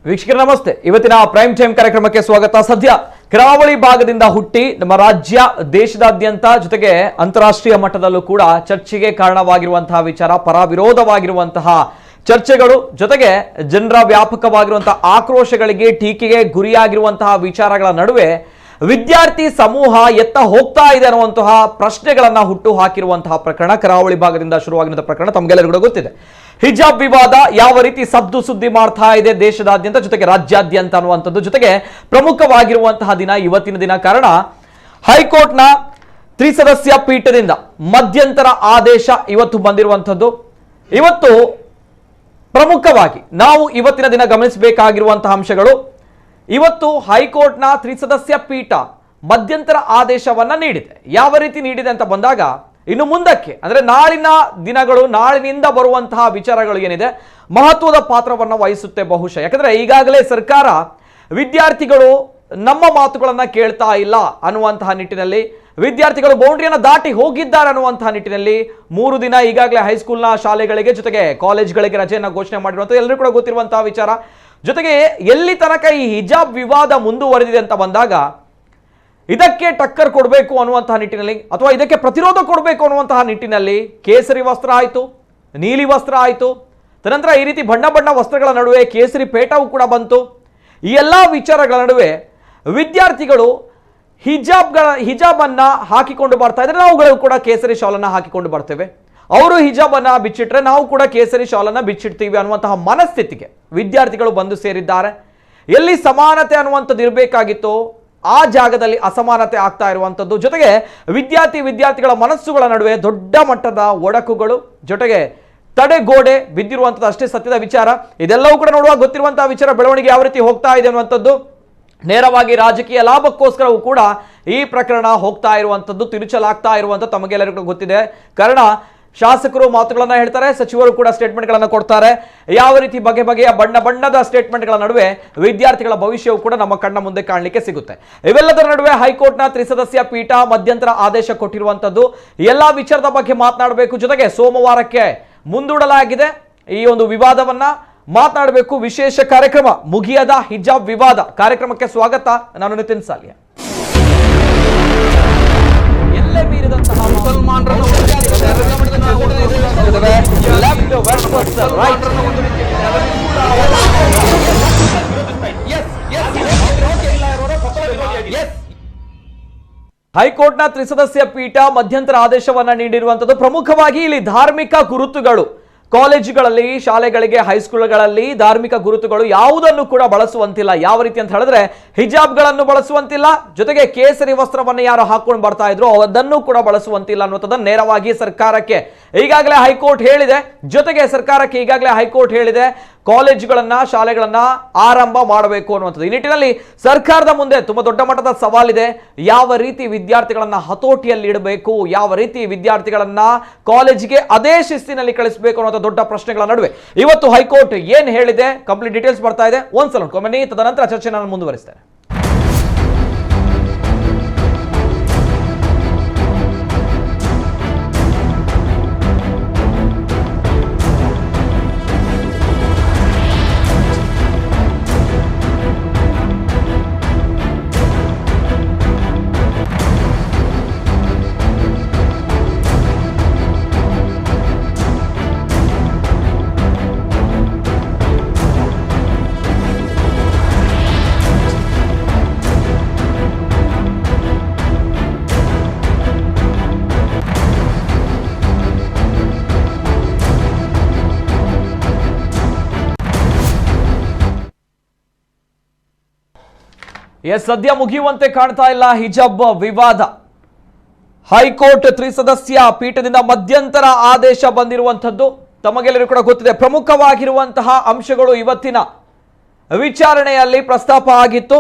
ವೀಕ್ಷಕರ ನಮಸ್ತೆ. ಇವತ್ತಿನ ಪ್ರೈಮ್ ಟೈಮ್ ಕಾರ್ಯಕ್ರಮಕ್ಕೆ ಸ್ವಾಗತ. ಸದ್ಯ ಕರಾವಳಿ ಭಾಗದಿಂದ ಹುಟ್ಟಿ ನಮ್ಮ ರಾಜ್ಯ ದೇಶದಾದ್ಯಂತ ಜೊತೆಗೆ ಅಂತಾರಾಷ್ಟ್ರೀಯ ಮಟ್ಟದಲ್ಲೂ ಕೂಡ ಚರ್ಚೆಗೆ ಕಾರಣವಾಗಿರುವಂತಹ ವಿಚಾರ, ಪರ ವಿರೋಧವಾಗಿರುವಂತಹ ಚರ್ಚೆಗಳು, ಜೊತೆಗೆ ಜನರ ವ್ಯಾಪಕವಾಗಿರುವಂತಹ ಆಕ್ರೋಶಗಳಿಗೆ ಟೀಕೆಗೆ ಗುರಿಯಾಗಿರುವಂತಹ ವಿಚಾರಗಳ ನಡುವೆ ವಿದ್ಯಾರ್ಥಿ ಸಮೂಹ ಎತ್ತ ಹೋಗ್ತಾ ಇದೆ ಅನ್ನುವಂತಹ ಪ್ರಶ್ನೆಗಳನ್ನ ಹುಟ್ಟು ಹಾಕಿರುವಂತಹ ಪ್ರಕರಣ, ಕರಾವಳಿ ಭಾಗದಿಂದ ಶುರುವಾಗಿರುವಂತಹ ಪ್ರಕರಣ ತಮಗೆಲ್ಲರಿಗೂ ಗೊತ್ತಿದೆ. ಹಿಜಾಬ್ ವಿವಾದ ಯಾವ ರೀತಿ ಸದ್ದು ಸುದ್ದಿ ಮಾಡ್ತಾ ಇದೆ ದೇಶದಾದ್ಯಂತ ಜೊತೆಗೆ ರಾಜ್ಯಾದ್ಯಂತ ಅನ್ನುವಂಥದ್ದು, ಜೊತೆಗೆ ಪ್ರಮುಖವಾಗಿರುವಂತಹ ದಿನ ಇವತ್ತಿನ ದಿನ. ಕಾರಣ ಹೈಕೋರ್ಟ್ನ ತ್ರಿಸದಸ್ಯ ಪೀಠದಿಂದ ಮಧ್ಯಂತರ ಆದೇಶ ಇವತ್ತು ಬಂದಿರುವಂಥದ್ದು. ಇವತ್ತು ಪ್ರಮುಖವಾಗಿ ನಾವು ಇವತ್ತಿನ ದಿನ ಗಮನಿಸಬೇಕಾಗಿರುವಂತಹ ಅಂಶಗಳು, ಇವತ್ತು ಹೈಕೋರ್ಟ್ನ ತ್ರಿಸದಸ್ಯ ಪೀಠ ಮಧ್ಯಂತರ ಆದೇಶವನ್ನ ನೀಡಿದೆ. ಯಾವ ರೀತಿ ನೀಡಿದೆ ಅಂತ ಬಂದಾಗ, ಇನ್ನು ಮುಂದಕ್ಕೆ ಅಂದ್ರೆ ನಾಳಿನ ದಿನಗಳು, ನಾಳಿನಿಂದ ಬರುವಂತಹ ವಿಚಾರಗಳು ಏನಿದೆ ಮಹತ್ವದ ಪಾತ್ರವನ್ನು ವಹಿಸುತ್ತೆ ಬಹುಶಃ. ಯಾಕಂದ್ರೆ ಈಗಾಗಲೇ ಸರ್ಕಾರ ವಿದ್ಯಾರ್ಥಿಗಳು ನಮ್ಮ ಮಾತುಗಳನ್ನ ಕೇಳ್ತಾ ಇಲ್ಲ ಅನ್ನುವಂತಹ ನಿಟ್ಟಿನಲ್ಲಿ, ವಿದ್ಯಾರ್ಥಿಗಳು ಬೌಂಡ್ರಿಯನ್ನು ದಾಟಿ ಹೋಗಿದ್ದಾರೆ ಅನ್ನುವಂತಹ ನಿಟ್ಟಿನಲ್ಲಿ 3 ದಿನ ಈಗಾಗಲೇ ಹೈಸ್ಕೂಲ್ನ ಶಾಲೆಗಳಿಗೆ ಜೊತೆಗೆ ಕಾಲೇಜ್ಗಳಿಗೆ ರಜೆಯನ್ನು ಘೋಷಣೆ ಮಾಡಿರುವಂತಹ ಎಲ್ಲರೂ ಕೂಡ ಗೊತ್ತಿರುವಂತಹ ವಿಚಾರ. ಜೊತೆಗೆ ಎಲ್ಲಿ ತನಕ ಈ ಹಿಜಾಬ್ ವಿವಾದ ಮುಂದುವರೆದಿದೆ ಅಂತ ಬಂದಾಗ ಇದಕ್ಕೆ ಟಕ್ಕರ್ ಕೊಡಬೇಕು ಅನ್ನುವಂತಹ ನಿಟ್ಟಿನಲ್ಲಿ ಅಥವಾ ಇದಕ್ಕೆ ಪ್ರತಿರೋಧ ಕೊಡಬೇಕು ಅನ್ನುವಂತಹ ನಿಟ್ಟಿನಲ್ಲಿ ಕೇಸರಿ ವಸ್ತ್ರ ಆಯಿತು, ನೀಲಿ ವಸ್ತ್ರ ಆಯಿತು, ತದನಂತರ ಈ ರೀತಿ ಬಣ್ಣ ಬಣ್ಣ ವಸ್ತ್ರಗಳ ನಡುವೆ ಕೇಸರಿ ಪೇಟವು ಕೂಡ ಬಂತು. ಈ ಎಲ್ಲ ವಿಚಾರಗಳ ನಡುವೆ ವಿದ್ಯಾರ್ಥಿಗಳು ಹಿಜಾಬ್ ಅನ್ನ ಹಾಕಿಕೊಂಡು ಬರ್ತಾ ಇದ್ರೆ ನಾವುಗಳು ಕೂಡ ಕೇಸರಿ ಶಾಲನ್ನ ಹಾಕಿಕೊಂಡು ಬರ್ತೇವೆ, ಅವರು ಹಿಜಾಬ್ ಅನ್ನ ಬಿಚ್ಚಿಟ್ರೆ ನಾವು ಕೂಡ ಕೇಸರಿ ಶಾಲನ್ನ ಬಿಚ್ಚಿಡ್ತೀವಿ ಅನ್ನುವಂತಹ ಮನಸ್ಥಿತಿಗೆ ವಿದ್ಯಾರ್ಥಿಗಳು ಬಂದು ಸೇರಿದ್ದಾರೆ. ಎಲ್ಲಿ ಸಮಾನತೆ ಅನ್ನುವಂಥದ್ದು ಇರಬೇಕಾಗಿತ್ತು ಆ ಜಾಗದಲ್ಲಿ ಅಸಮಾನತೆ ಆಗ್ತಾ ಇರುವಂಥದ್ದು, ಜೊತೆಗೆ ವಿದ್ಯಾರ್ಥಿಗಳ ಮನಸ್ಸುಗಳ ನಡುವೆ ದೊಡ್ಡ ಮಟ್ಟದ ಒಡಕುಗಳು, ಜೊತೆಗೆ ತಡೆಗೋಡೆ ಬಿದ್ದಿರುವಂಥದ್ದು ಅಷ್ಟೇ ಸತ್ಯದ ವಿಚಾರ. ಇದೆಲ್ಲವೂ ಕೂಡ ನೋಡುವಾಗ ಗೊತ್ತಿರುವಂತಹ ವಿಚಾರ, ಬೆಳವಣಿಗೆ ಯಾವ ರೀತಿ ಹೋಗ್ತಾ ಇದೆ ಅನ್ನುವಂಥದ್ದು. ನೇರವಾಗಿ ರಾಜಕೀಯ ಲಾಭಕ್ಕೋಸ್ಕರವೂ ಕೂಡ ಈ ಪ್ರಕರಣ ಹೋಗ್ತಾ ಇರುವಂಥದ್ದು, ತಿರುಚಲಾಗ್ತಾ ಇರುವಂಥದ್ದು ತಮಗೆಲ್ಲರಿಗೂ ಗೊತ್ತಿದೆ. ಕಾರಣ ಶಾಸಕರು ಮಾತುಗಳನ್ನ ಹೇಳ್ತಾರೆ, ಸಚಿವರು ಕೂಡ ಸ್ಟೇಟ್ಮೆಂಟ್ಗಳನ್ನು ಕೊಡ್ತಾರೆ. ಯಾವ ರೀತಿ ಬಗೆ ಬಗೆಯ ಬಣ್ಣದ ಸ್ಟೇಟ್ಮೆಂಟ್ಗಳ ನಡುವೆ ವಿದ್ಯಾರ್ಥಿಗಳ ಭವಿಷ್ಯವು ಕೂಡ ನಮ್ಮ ಕಣ್ಣ ಮುಂದೆ ಕಾಣಲಿಕ್ಕೆ ಸಿಗುತ್ತೆ. ಇವೆಲ್ಲದರ ನಡುವೆ ಹೈಕೋರ್ಟ್ನ ತ್ರಿಸದಸ್ಯ ಪೀಠ ಮಧ್ಯಂತರ ಆದೇಶ ಕೊಟ್ಟಿರುವಂಥದ್ದು. ಎಲ್ಲಾ ವಿಚಾರದ ಬಗ್ಗೆ ಮಾತನಾಡಬೇಕು, ಜೊತೆಗೆ ಸೋಮವಾರಕ್ಕೆ ಮುಂದೂಡಲಾಗಿದೆ ಈ ಒಂದು ವಿವಾದವನ್ನ ಮಾತನಾಡಬೇಕು. ವಿಶೇಷ ಕಾರ್ಯಕ್ರಮ ಮುಗಿಯದ ಹಿಜಾಬ್ ವಿವಾದ ಕಾರ್ಯಕ್ರಮಕ್ಕೆ ಸ್ವಾಗತ. ನಾನು ನಿತಿನ್ ಸಾಲಿಯಾ. ಎಲ್ಲೇ ಮೀರಿದಂತಹ ಮುಸಲ್ಮಾನರನ್ನು ಹೈಕೋರ್ಟ್ನ ತ್ರಿಸದಸ್ಯ ಪೀಠ ಮಧ್ಯಂತರ ಆದೇಶವನ್ನ ನೀಡಿರುವಂತದ್ದು. ಪ್ರಮುಖವಾಗಿ ಇಲ್ಲಿ ಧಾರ್ಮಿಕ ಗುರುತುಗಳು ಕಾಲೇಜುಗಳಲ್ಲಿ, ಶಾಲೆಗಳಿಗೆ, ಹೈಸ್ಕೂಲ್ಗಳಲ್ಲಿ ಧಾರ್ಮಿಕ ಗುರುತುಗಳು ಯಾವುದನ್ನು ಕೂಡ ಬಳಸುವಂತಿಲ್ಲ. ಯಾವ ರೀತಿ ಅಂತ ಹೇಳಿದ್ರೆ ಹಿಜಾಬ್ಗಳನ್ನು ಬಳಸುವಂತಿಲ್ಲ, ಜೊತೆಗೆ ಕೇಸರಿ ವಸ್ತ್ರವನ್ನು ಯಾರು ಹಾಕೊಂಡು ಬರ್ತಾ ಇದ್ರು ಅದನ್ನು ಕೂಡ ಬಳಸುವಂತಿಲ್ಲ ಅನ್ನುವಂಥದ್ದನ್ನು ನೇರವಾಗಿ ಸರ್ಕಾರಕ್ಕೆ ಈಗಾಗಲೇ ಹೈಕೋರ್ಟ್ ಹೇಳಿದೆ. ಜೊತೆಗೆ ಸರ್ಕಾರಕ್ಕೆ ಈಗಾಗಲೇ ಹೈಕೋರ್ಟ್ ಹೇಳಿದೆ ಕಾಲೇಜುಗಳನ್ನ, ಶಾಲೆಗಳನ್ನ ಆರಂಭ ಮಾಡಬೇಕು ಅನ್ನುವಂಥದ್ದು. ಈ ನಿಟ್ಟಿನಲ್ಲಿ ಸರ್ಕಾರದ ಮುಂದೆ ತುಂಬಾ ದೊಡ್ಡ ಮಟ್ಟದ ಸವಾಲಿದೆ. ಯಾವ ರೀತಿ ವಿದ್ಯಾರ್ಥಿಗಳನ್ನ ಹತೋಟಿಯಲ್ಲಿ ಇಡಬೇಕು, ಯಾವ ರೀತಿ ವಿದ್ಯಾರ್ಥಿಗಳನ್ನ ಕಾಲೇಜಿಗೆ ಅದೇ ಶಿಸ್ತಿನಲ್ಲಿ ಕಳಿಸಬೇಕು ಅನ್ನುವಂಥ ದೊಡ್ಡ ಪ್ರಶ್ನೆಗಳ ನಡುವೆ ಇವತ್ತು ಹೈಕೋರ್ಟ್ ಏನ್ ಹೇಳಿದೆ, ಕಂಪ್ಲೀಟ್ ಡೀಟೇಲ್ಸ್ ಬರ್ತಾ ಇದೆ. ಒಂದ್ಸಲ ನೋಡ್ಕೊಂಬನ್ನಿ, ತದನಂತರ ಚರ್ಚೆ ನಾನು ಮುಂದುವರಿಸ್ತೇನೆ. ಸದ್ಯ ಮುಗಿಯುವಂತೆ ಕಾಣ್ತಾ ಇಲ್ಲ ಹಿಜಾಬ್ ವಿವಾದ. ಹೈಕೋರ್ಟ್ ತ್ರಿಸದಸ್ಯ ಪೀಠದಿಂದ ಮಧ್ಯಂತರ ಆದೇಶ ಬಂದಿರುವಂಥದ್ದು ತಮಗೆಲ್ಲರಿಗೂ ಕೂಡ ಗೊತ್ತಿದೆ. ಪ್ರಮುಖವಾಗಿರುವಂತಹ ಅಂಶಗಳು ಇವತ್ತಿನ ವಿಚಾರಣೆಯಲ್ಲಿ ಪ್ರಸ್ತಾಪ ಆಗಿತ್ತು.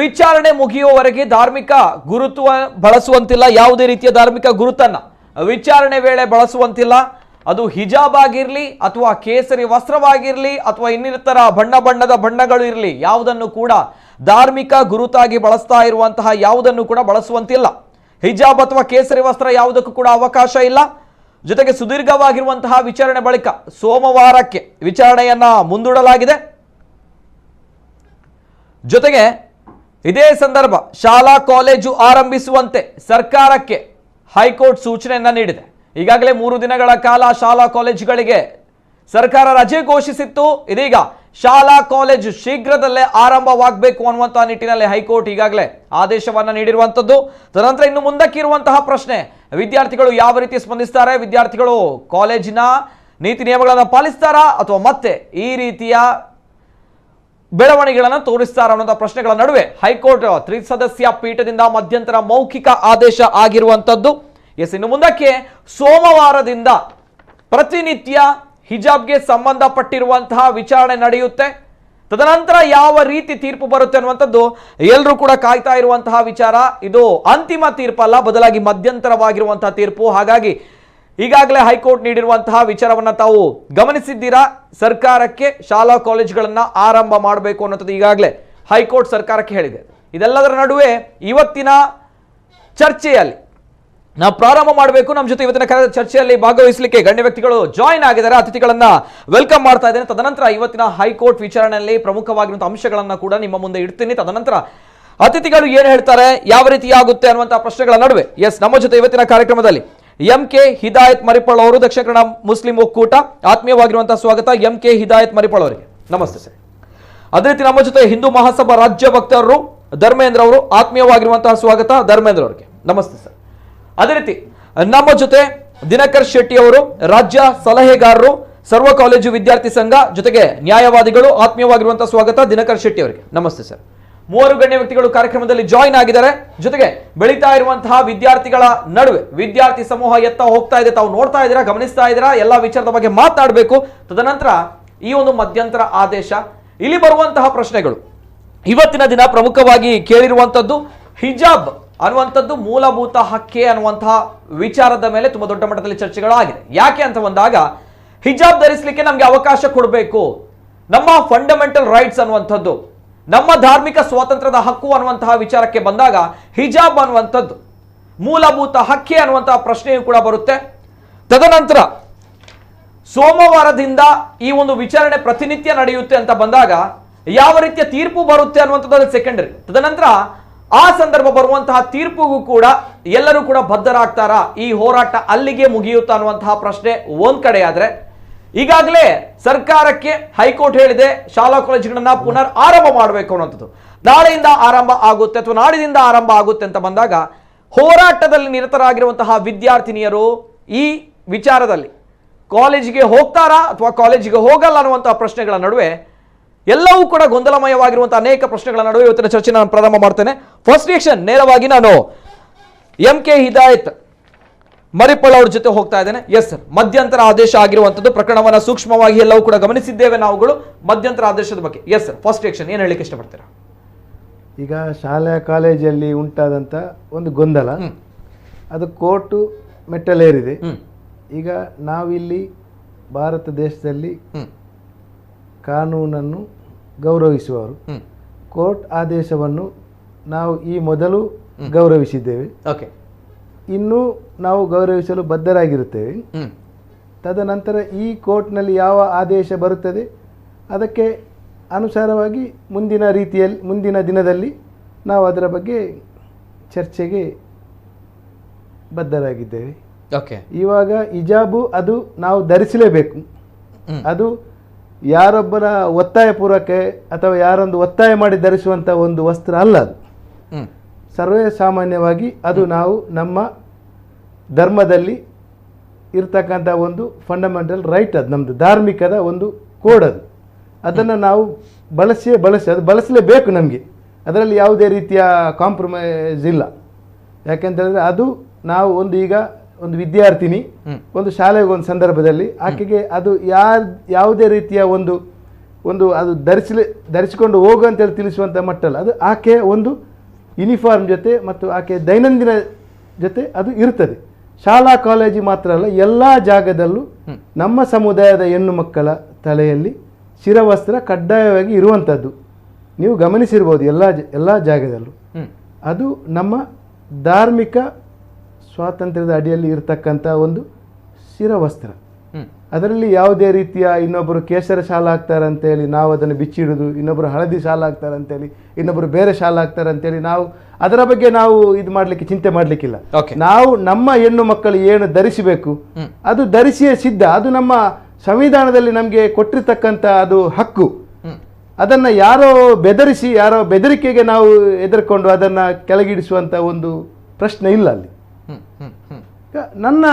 ವಿಚಾರಣೆ ಮುಗಿಯುವವರೆಗೆ ಧಾರ್ಮಿಕ ಗುರುತು ಬಳಸುವಂತಿಲ್ಲ, ಯಾವುದೇ ರೀತಿಯ ಧಾರ್ಮಿಕ ಗುರುತನ್ನ ವಿಚಾರಣೆ ವೇಳೆ ಬಳಸುವಂತಿಲ್ಲ. ಅದು ಹಿಜಾಬ್ ಆಗಿರಲಿ ಅಥವಾ ಕೇಸರಿ ವಸ್ತ್ರವಾಗಿರಲಿ ಅಥವಾ ಇನ್ನಿತರ ಬಣ್ಣದ ಬಣ್ಣಗಳು ಇರಲಿ, ಯಾವುದನ್ನು ಕೂಡ ಧಾರ್ಮಿಕ ಗುರುತಾಗಿ ಬಳಸ್ತಾ ಇರುವಂತಹ ಯಾವುದನ್ನು ಕೂಡ ಬಳಸುವಂತಿಲ್ಲ. ಹಿಜಾಬ್ ಅಥವಾ ಕೇಸರಿ ವಸ್ತ್ರ ಯಾವುದಕ್ಕೂ ಕೂಡ ಅವಕಾಶ ಇಲ್ಲ. ಜೊತೆಗೆ ಸುದೀರ್ಘವಾಗಿರುವಂತಹ ವಿಚಾರಣೆ ಬಳಿಕ ಸೋಮವಾರಕ್ಕೆ ವಿಚಾರಣೆಯನ್ನ ಮುಂದೂಡಲಾಗಿದೆ. ಜೊತೆಗೆ ಇದೇ ಸಂದರ್ಭ ಶಾಲಾ ಕಾಲೇಜು ಆರಂಭಿಸುವಂತೆ ಸರ್ಕಾರಕ್ಕೆ ಹೈಕೋರ್ಟ್ ಸೂಚನೆಯನ್ನ ನೀಡಿದೆ. ಈಗಾಗಲೇ 3 ದಿನಗಳ ಕಾಲ ಶಾಲಾ ಕಾಲೇಜುಗಳಿಗೆ ಸರ್ಕಾರ ರಜೆ ಘೋಷಿಸಿತ್ತು. ಇದೀಗ ಶಾಲಾ ಕಾಲೇಜು ಶೀಘ್ರದಲ್ಲೇ ಆರಂಭವಾಗಬೇಕು ಅನ್ನುವಂತಹ ನಿಟ್ಟಿನಲ್ಲಿ ಹೈಕೋರ್ಟ್ ಈಗಾಗಲೇ ಆದೇಶವನ್ನ ನೀಡಿರುವಂತದ್ದು. ತದನಂತರ ಇನ್ನು ಮುಂದಕ್ಕೆ ಇರುವಂತಹ ಪ್ರಶ್ನೆ, ವಿದ್ಯಾರ್ಥಿಗಳು ಯಾವ ರೀತಿ ಸ್ಪಂದಿಸ್ತಾರೆ, ವಿದ್ಯಾರ್ಥಿಗಳು ಕಾಲೇಜಿನ ನೀತಿ ನಿಯಮಗಳನ್ನು ಪಾಲಿಸ್ತಾರಾ ಅಥವಾ ಮತ್ತೆ ಈ ರೀತಿಯ ಬೆಳವಣಿಗೆಗಳನ್ನು ತೋರಿಸ್ತಾರ ಅನ್ನೋ ಪ್ರಶ್ನೆಗಳ ನಡುವೆ ಹೈಕೋರ್ಟ್ 3 ಸದಸ್ಯ ಪೀಠದಿಂದ ಮಧ್ಯಂತರ ಮೌಖಿಕ ಆದೇಶ ಆಗಿರುವಂತದ್ದು. ಇನ್ನು ಮುಂದಕ್ಕೆ ಸೋಮವಾರದಿಂದ ಪ್ರತಿನಿತ್ಯ ಹಿಜಾಬ್ಗೆ ಸಂಬಂಧಪಟ್ಟಿರುವಂತಹ ವಿಚಾರಣೆ ನಡೆಯುತ್ತೆ. ತದನಂತರ ಯಾವ ರೀತಿ ತೀರ್ಪು ಬರುತ್ತೆ ಅನ್ನುವಂಥದ್ದು ಎಲ್ಲರೂ ಕೂಡ ಕಾಯ್ತಾ ಇರುವಂತಹ ವಿಚಾರ. ಇದು ಅಂತಿಮ ತೀರ್ಪಲ್ಲ, ಬದಲಾಗಿ ಮಧ್ಯಂತರವಾಗಿರುವಂತಹ ತೀರ್ಪು. ಹಾಗಾಗಿ ಈಗಾಗಲೇ ಹೈಕೋರ್ಟ್ ನೀಡಿರುವಂತಹ ವಿಚಾರವನ್ನ ತಾವು ಗಮನಿಸಿದ್ದೀರಾ. ಸರ್ಕಾರಕ್ಕೆ ಶಾಲಾ ಕಾಲೇಜುಗಳನ್ನ ಆರಂಭ ಮಾಡಬೇಕು ಅನ್ನೋದು ಈಗಾಗಲೇ ಹೈಕೋರ್ಟ್ ಸರ್ಕಾರಕ್ಕೆ ಹೇಳಿದೆ. ಇದೆಲ್ಲದರ ನಡುವೆ ಇವತ್ತಿನ ಚರ್ಚೆಯಲ್ಲಿ ನಾವು ಪ್ರಾರಂಭ ಮಾಡಬೇಕು. ನಮ್ಮ ಜೊತೆ ಇವತ್ತಿನ ಚರ್ಚೆಯಲ್ಲಿ ಭಾಗವಹಿಸಲಿಕ್ಕೆ ಗಣ್ಯ ವ್ಯಕ್ತಿಗಳು ಜಾಯಿನ್ ಆಗಿದ್ದಾರೆ. ಅತಿಥಿಗಳನ್ನ ವೆಲ್ಕಮ್ ಮಾಡ್ತಾ ಇದ್ದೇನೆ. ತದನಂತರ ಇವತ್ತಿನ ಹೈಕೋರ್ಟ್ ವಿಚಾರಣೆಯಲ್ಲಿ ಪ್ರಮುಖವಾಗಿರುವಂತಹ ಅಂಶಗಳನ್ನ ಕೂಡ ನಿಮ್ಮ ಮುಂದೆ ಇಡ್ತೀನಿ. ತದನಂತರ ಅತಿಥಿಗಳು ಏನು ಹೇಳ್ತಾರೆ, ಯಾವ ರೀತಿ ಆಗುತ್ತೆ ಅನ್ನುವಂತಹ ಪ್ರಶ್ನೆಗಳ ನಡುವೆ ನಮ್ಮ ಜೊತೆ ಇವತ್ತಿನ ಕಾರ್ಯಕ್ರಮದಲ್ಲಿ MK ಹಿದಾಯತ್ ಮರಿಪಳ್ ಅವರು, ದಕ್ಷಿಣ ಕನ್ನಡ ಮುಸ್ಲಿಂ ಒಕ್ಕೂಟ, ಆತ್ಮೀಯವಾಗಿರುವಂತಹ ಸ್ವಾಗತ MK ಹಿದಾಯತ್ ಮರಿಪಳ್ ಅವರಿಗೆ. ನಮಸ್ತೆ ಸರ್. ಅದೇ ರೀತಿ ನಮ್ಮ ಜೊತೆ ಹಿಂದೂ ಮಹಾಸಭಾ ರಾಜ್ಯ ವಕ್ತಾರರು ಧರ್ಮೇಂದ್ರ ಅವರು, ಆತ್ಮೀಯವಾಗಿರುವಂತಹ ಸ್ವಾಗತ ಧರ್ಮೇಂದ್ರ ಅವರಿಗೆ. ನಮಸ್ತೆ ಸರ್. ಅದೇ ರೀತಿ ನಮ್ಮ ಜೊತೆ ದಿನಕರ್ ಶೆಟ್ಟಿ ಅವರು, ರಾಜ್ಯ ಸಲಹೆಗಾರರು, ಸರ್ವ ಕಾಲೇಜು ವಿದ್ಯಾರ್ಥಿ ಸಂಘ, ಜೊತೆಗೆ ನ್ಯಾಯವಾದಿಗಳು, ಆತ್ಮೀಯವಾಗಿರುವಂತಹ ಸ್ವಾಗತ ದಿನಕರ್ ಶೆಟ್ಟಿ ಅವರಿಗೆ. ನಮಸ್ತೆ ಸರ್. 3 ಗಣ್ಯ ವ್ಯಕ್ತಿಗಳು ಕಾರ್ಯಕ್ರಮದಲ್ಲಿ ಜಾಯಿನ್ ಆಗಿದ್ದಾರೆ. ಜೊತೆಗೆ ಬೆಳೀತಾ ಇರುವಂತಹ ವಿದ್ಯಾರ್ಥಿಗಳ ನಡುವೆ ವಿದ್ಯಾರ್ಥಿ ಸಮೂಹ ಎತ್ತ ಹೋಗ್ತಾ ಇದೆ, ತಾವು ನೋಡ್ತಾ ಇದ್ದೀರಾ, ಗಮನಿಸ್ತಾ ಇದ್ದೀರಾ, ಎಲ್ಲ ವಿಚಾರದ ಬಗ್ಗೆ ಮಾತನಾಡಬೇಕು. ತದನಂತರ ಈ ಒಂದು ಮಧ್ಯಂತರ ಆದೇಶ, ಇಲ್ಲಿ ಬರುವಂತಹ ಪ್ರಶ್ನೆಗಳು ಇವತ್ತಿನ ದಿನ ಪ್ರಮುಖವಾಗಿ ಕೇಳಿರುವಂತದ್ದು ಹಿಜಾಬ್ ಅನ್ನುವಂಥದ್ದು ಮೂಲಭೂತ ಹಕ್ಕೆ ಅನ್ನುವಂತಹ ವಿಚಾರದ ಮೇಲೆ ತುಂಬಾ ದೊಡ್ಡ ಮಟ್ಟದಲ್ಲಿ ಚರ್ಚೆಗಳಾಗಿದೆ. ಯಾಕೆ ಅಂತ ಬಂದಾಗ ಹಿಜಾಬ್ ಧರಿಸಲಿಕ್ಕೆ ನಮ್ಗೆ ಅವಕಾಶ ಕೊಡಬೇಕು, ನಮ್ಮ ಫಂಡಮೆಂಟಲ್ ರೈಟ್ಸ್ ಅನ್ನುವಂಥದ್ದು, ನಮ್ಮ ಧಾರ್ಮಿಕ ಸ್ವಾತಂತ್ರ್ಯದ ಹಕ್ಕು ಅನ್ನುವಂತಹ ವಿಚಾರಕ್ಕೆ ಬಂದಾಗ ಹಿಜಾಬ್ ಅನ್ನುವಂಥದ್ದು ಮೂಲಭೂತ ಹಕ್ಕೆ ಅನ್ನುವಂತಹ ಪ್ರಶ್ನೆಯೂ ಕೂಡ ಬರುತ್ತೆ. ತದನಂತರ ಸೋಮವಾರದಿಂದ ಈ ಒಂದು ವಿಚಾರಣೆ ಪ್ರತಿನಿತ್ಯ ನಡೆಯುತ್ತೆ ಅಂತ ಬಂದಾಗ ಯಾವ ರೀತಿಯ ತೀರ್ಪು ಬರುತ್ತೆ ಅನ್ನುವಂಥದ್ದು ಸೆಕೆಂಡರಿ. ತದನಂತರ ಆ ಸಂದರ್ಭ ಬರುವಂತಹ ತೀರ್ಪಿಗೂ ಕೂಡ ಎಲ್ಲರೂ ಕೂಡ ಬದ್ಧರಾಗ್ತಾರಾ, ಈ ಹೋರಾಟ ಅಲ್ಲಿಗೆ ಮುಗಿಯುತ್ತಾ ಅನ್ನುವಂತಹ ಪ್ರಶ್ನೆ ಒಂದ್ ಕಡೆ ಆದ್ರೆ, ಈಗಾಗಲೇ ಸರ್ಕಾರಕ್ಕೆ ಹೈಕೋರ್ಟ್ ಹೇಳಿದೆ ಶಾಲಾ ಕಾಲೇಜುಗಳನ್ನ ಪುನರ್ ಆರಂಭ ಮಾಡಬೇಕು ಅನ್ನುವಂಥದ್ದು. ನಾಳೆಯಿಂದ ಆರಂಭ ಆಗುತ್ತೆ ಅಥವಾ ನಾಡಿನಿಂದ ಆರಂಭ ಆಗುತ್ತೆ ಅಂತ ಬಂದಾಗ ಹೋರಾಟದಲ್ಲಿ ನಿರತರಾಗಿರುವಂತಹ ವಿದ್ಯಾರ್ಥಿನಿಯರು ಈ ವಿಚಾರದಲ್ಲಿ ಕಾಲೇಜಿಗೆ ಹೋಗ್ತಾರಾ ಅಥವಾ ಕಾಲೇಜಿಗೆ ಹೋಗಲ್ಲ ಅನ್ನುವಂತಹ ಪ್ರಶ್ನೆಗಳ ನಡುವೆ ಎಲ್ಲವೂ ಕೂಡ ಗೊಂದಲಮಯವಾಗಿರುವಂತಹ ಅನೇಕ ಪ್ರಶ್ನೆಗಳ ನಡುವೆ ಇವತ್ತಿನ ಚರ್ಚೆ ನಾನು ಪ್ರಾರಂಭ ಮಾಡ್ತೇನೆ. ಫಸ್ಟ್ ರಿಯಾಕ್ಷನ್ ನೇರವಾಗಿ ನಾನು MK ಹಿದಾಯತ್ ಮರಿಪಳ್ ಅವ್ರ ಜೊತೆ ಹೋಗ್ತಾ ಇದ್ದೇನೆ. ಸರ್, ಮಧ್ಯಂತರ ಆದೇಶ ಆಗಿರುವಂತದ್ದು ಪ್ರಕರಣವನ್ನ ಸೂಕ್ಷ್ಮವಾಗಿ ಎಲ್ಲವೂ ಕೂಡ ಗಮನಿಸಿದ್ದೇವೆ ನಾವುಗಳು. ಮಧ್ಯಂತರ ಆದೇಶದ ಬಗ್ಗೆ ಸರ್ ಫಸ್ಟ್ ರಿಯಾಕ್ಷನ್ ಏನು ಹೇಳಲಿಕ್ಕೆ ಇಷ್ಟಪಡ್ತೀರಾ? ಈಗ ಶಾಲಾ ಕಾಲೇಜಲ್ಲಿ ಉಂಟಾದಂಥ ಒಂದು ಗೊಂದಲ ಅದು ಕೋರ್ಟು ಮೆಟ್ಟಲೇರಿದೆ. ಈಗ ನಾವಿಲ್ಲಿ ಭಾರತ ದೇಶದಲ್ಲಿ ಕಾನೂನನ್ನು ಗೌರವಿಸುವವರು, ಕೋರ್ಟ್ ಆದೇಶವನ್ನು ನಾವು ಈ ಮೊದಲು ಗೌರವಿಸಿದ್ದೇವೆ, ಇನ್ನೂ ನಾವು ಗೌರವಿಸಲು ಬದ್ಧರಾಗಿರುತ್ತೇವೆ. ತದನಂತರ ಈ ಕೋರ್ಟ್ನಲ್ಲಿ ಯಾವ ಆದೇಶ ಬರುತ್ತದೆ ಅದಕ್ಕೆ ಅನುಸಾರವಾಗಿ ಮುಂದಿನ ದಿನದಲ್ಲಿ ನಾವು ಅದರ ಬಗ್ಗೆ ಚರ್ಚೆಗೆ ಬದ್ಧರಾಗಿದ್ದೇವೆ. ಇವಾಗ ಹಿಜಾಬು ಅದು ನಾವು ಧರಿಸಲೇಬೇಕು. ಅದು ಯಾರೊಬ್ಬರ ಒತ್ತಾಯಪೂರ್ವಕ ಅಥವಾ ಯಾರೊಂದು ಒತ್ತಾಯ ಮಾಡಿ ಧರಿಸುವಂಥ ಒಂದು ವಸ್ತ್ರ ಅಲ್ಲ. ಅದು ಸರ್ವೇ ಸಾಮಾನ್ಯವಾಗಿ ಅದು ನಾವು ನಮ್ಮ ಧರ್ಮದಲ್ಲಿ ಇರ್ತಕ್ಕಂಥ ಒಂದು ಫಂಡಮೆಂಟಲ್ ರೈಟ್, ಅದು ನಮ್ಮದು ಧಾರ್ಮಿಕದ ಒಂದು ಕೋಡ್. ಅದನ್ನು ನಾವು ಅದು ಬಳಸಲೇಬೇಕು. ನಮಗೆ ಅದರಲ್ಲಿ ಯಾವುದೇ ರೀತಿಯ ಕಾಂಪ್ರಮೈಸ್ ಇಲ್ಲ. ಯಾಕೆಂತೇಳಿದ್ರೆ ಅದು ನಾವು ಒಂದು ವಿದ್ಯಾರ್ಥಿನಿ ಒಂದು ಶಾಲೆಗೆ ಒಂದು ಸಂದರ್ಭದಲ್ಲಿ ಆಕೆಗೆ ಅದು ಯಾವುದೇ ರೀತಿಯ ಒಂದು ಅದು ಧರಿಸಿಕೊಂಡು ಹೋಗು ಅಂತೇಳಿ ತಿಳಿಸುವಂಥ ಮಟ್ಟಲ್ಲ. ಅದು ಆಕೆಯ ಒಂದು ಯೂನಿಫಾರ್ಮ್ ಜೊತೆ ಮತ್ತು ಆಕೆ ದೈನಂದಿನ ಜೊತೆ ಅದು ಇರ್ತದೆ. ಶಾಲಾ ಕಾಲೇಜು ಮಾತ್ರ ಅಲ್ಲ, ಎಲ್ಲ ಜಾಗದಲ್ಲೂ ನಮ್ಮ ಸಮುದಾಯದ ಹೆಣ್ಣು ಮಕ್ಕಳ ತಲೆಯಲ್ಲಿ ಶಿರವಸ್ತ್ರ ಕಡ್ಡಾಯವಾಗಿ ಇರುವಂಥದ್ದು ನೀವು ಗಮನಿಸಿರ್ಬೋದು. ಎಲ್ಲ ಜಾಗದಲ್ಲೂ ಅದು ನಮ್ಮ ಧಾರ್ಮಿಕ ಸ್ವಾತಂತ್ರ್ಯದ ಅಡಿಯಲ್ಲಿ ಇರತಕ್ಕಂಥ ಒಂದು ಶಿರವಸ್ತ್ರ. ಅದರಲ್ಲಿ ಯಾವುದೇ ರೀತಿಯ ಇನ್ನೊಬ್ಬರು ಕೇಸರ ಶಾಲ ಹಾಕ್ತಾರೆ ಅಂತೇಳಿ ನಾವು ಅದನ್ನು ಬಿಚ್ಚಿಡುದು, ಇನ್ನೊಬ್ಬರು ಹಳದಿ ಶಾಲ ಹಾಕ್ತಾರೆ ಅಂತೇಳಿ, ಇನ್ನೊಬ್ಬರು ಬೇರೆ ಶಾಲ ಹಾಕ್ತಾರೆ ಅಂತೇಳಿ ನಾವು ಅದರ ಬಗ್ಗೆ ನಾವು ಇದು ಮಾಡ್ಲಿಕ್ಕೆ ಚಿಂತೆ ಮಾಡ್ಲಿಕ್ಕಿಲ್ಲ. ನಾವು ನಮ್ಮ ಹೆಣ್ಣು ಮಕ್ಕಳು ಏನು ಧರಿಸಬೇಕು ಅದು ಧರಿಸಿಯೇ ಸಿದ್ಧ. ಅದು ನಮ್ಮ ಸಂವಿಧಾನದಲ್ಲಿ ನಮಗೆ ಕೊಟ್ಟಿರ್ತಕ್ಕಂಥ ಅದು ಹಕ್ಕು. ಅದನ್ನ ಯಾರೋ ಬೆದರಿಸಿ, ಯಾರೋ ಬೆದರಿಕೆಗೆ ನಾವು ಎದುರ್ಕೊಂಡು ಅದನ್ನ ಕೆಳಗಿಡಿಸುವಂತ ಒಂದು ಪ್ರಶ್ನೆ ಇಲ್ಲ ಅಲ್ಲಿ. ನನ್ನ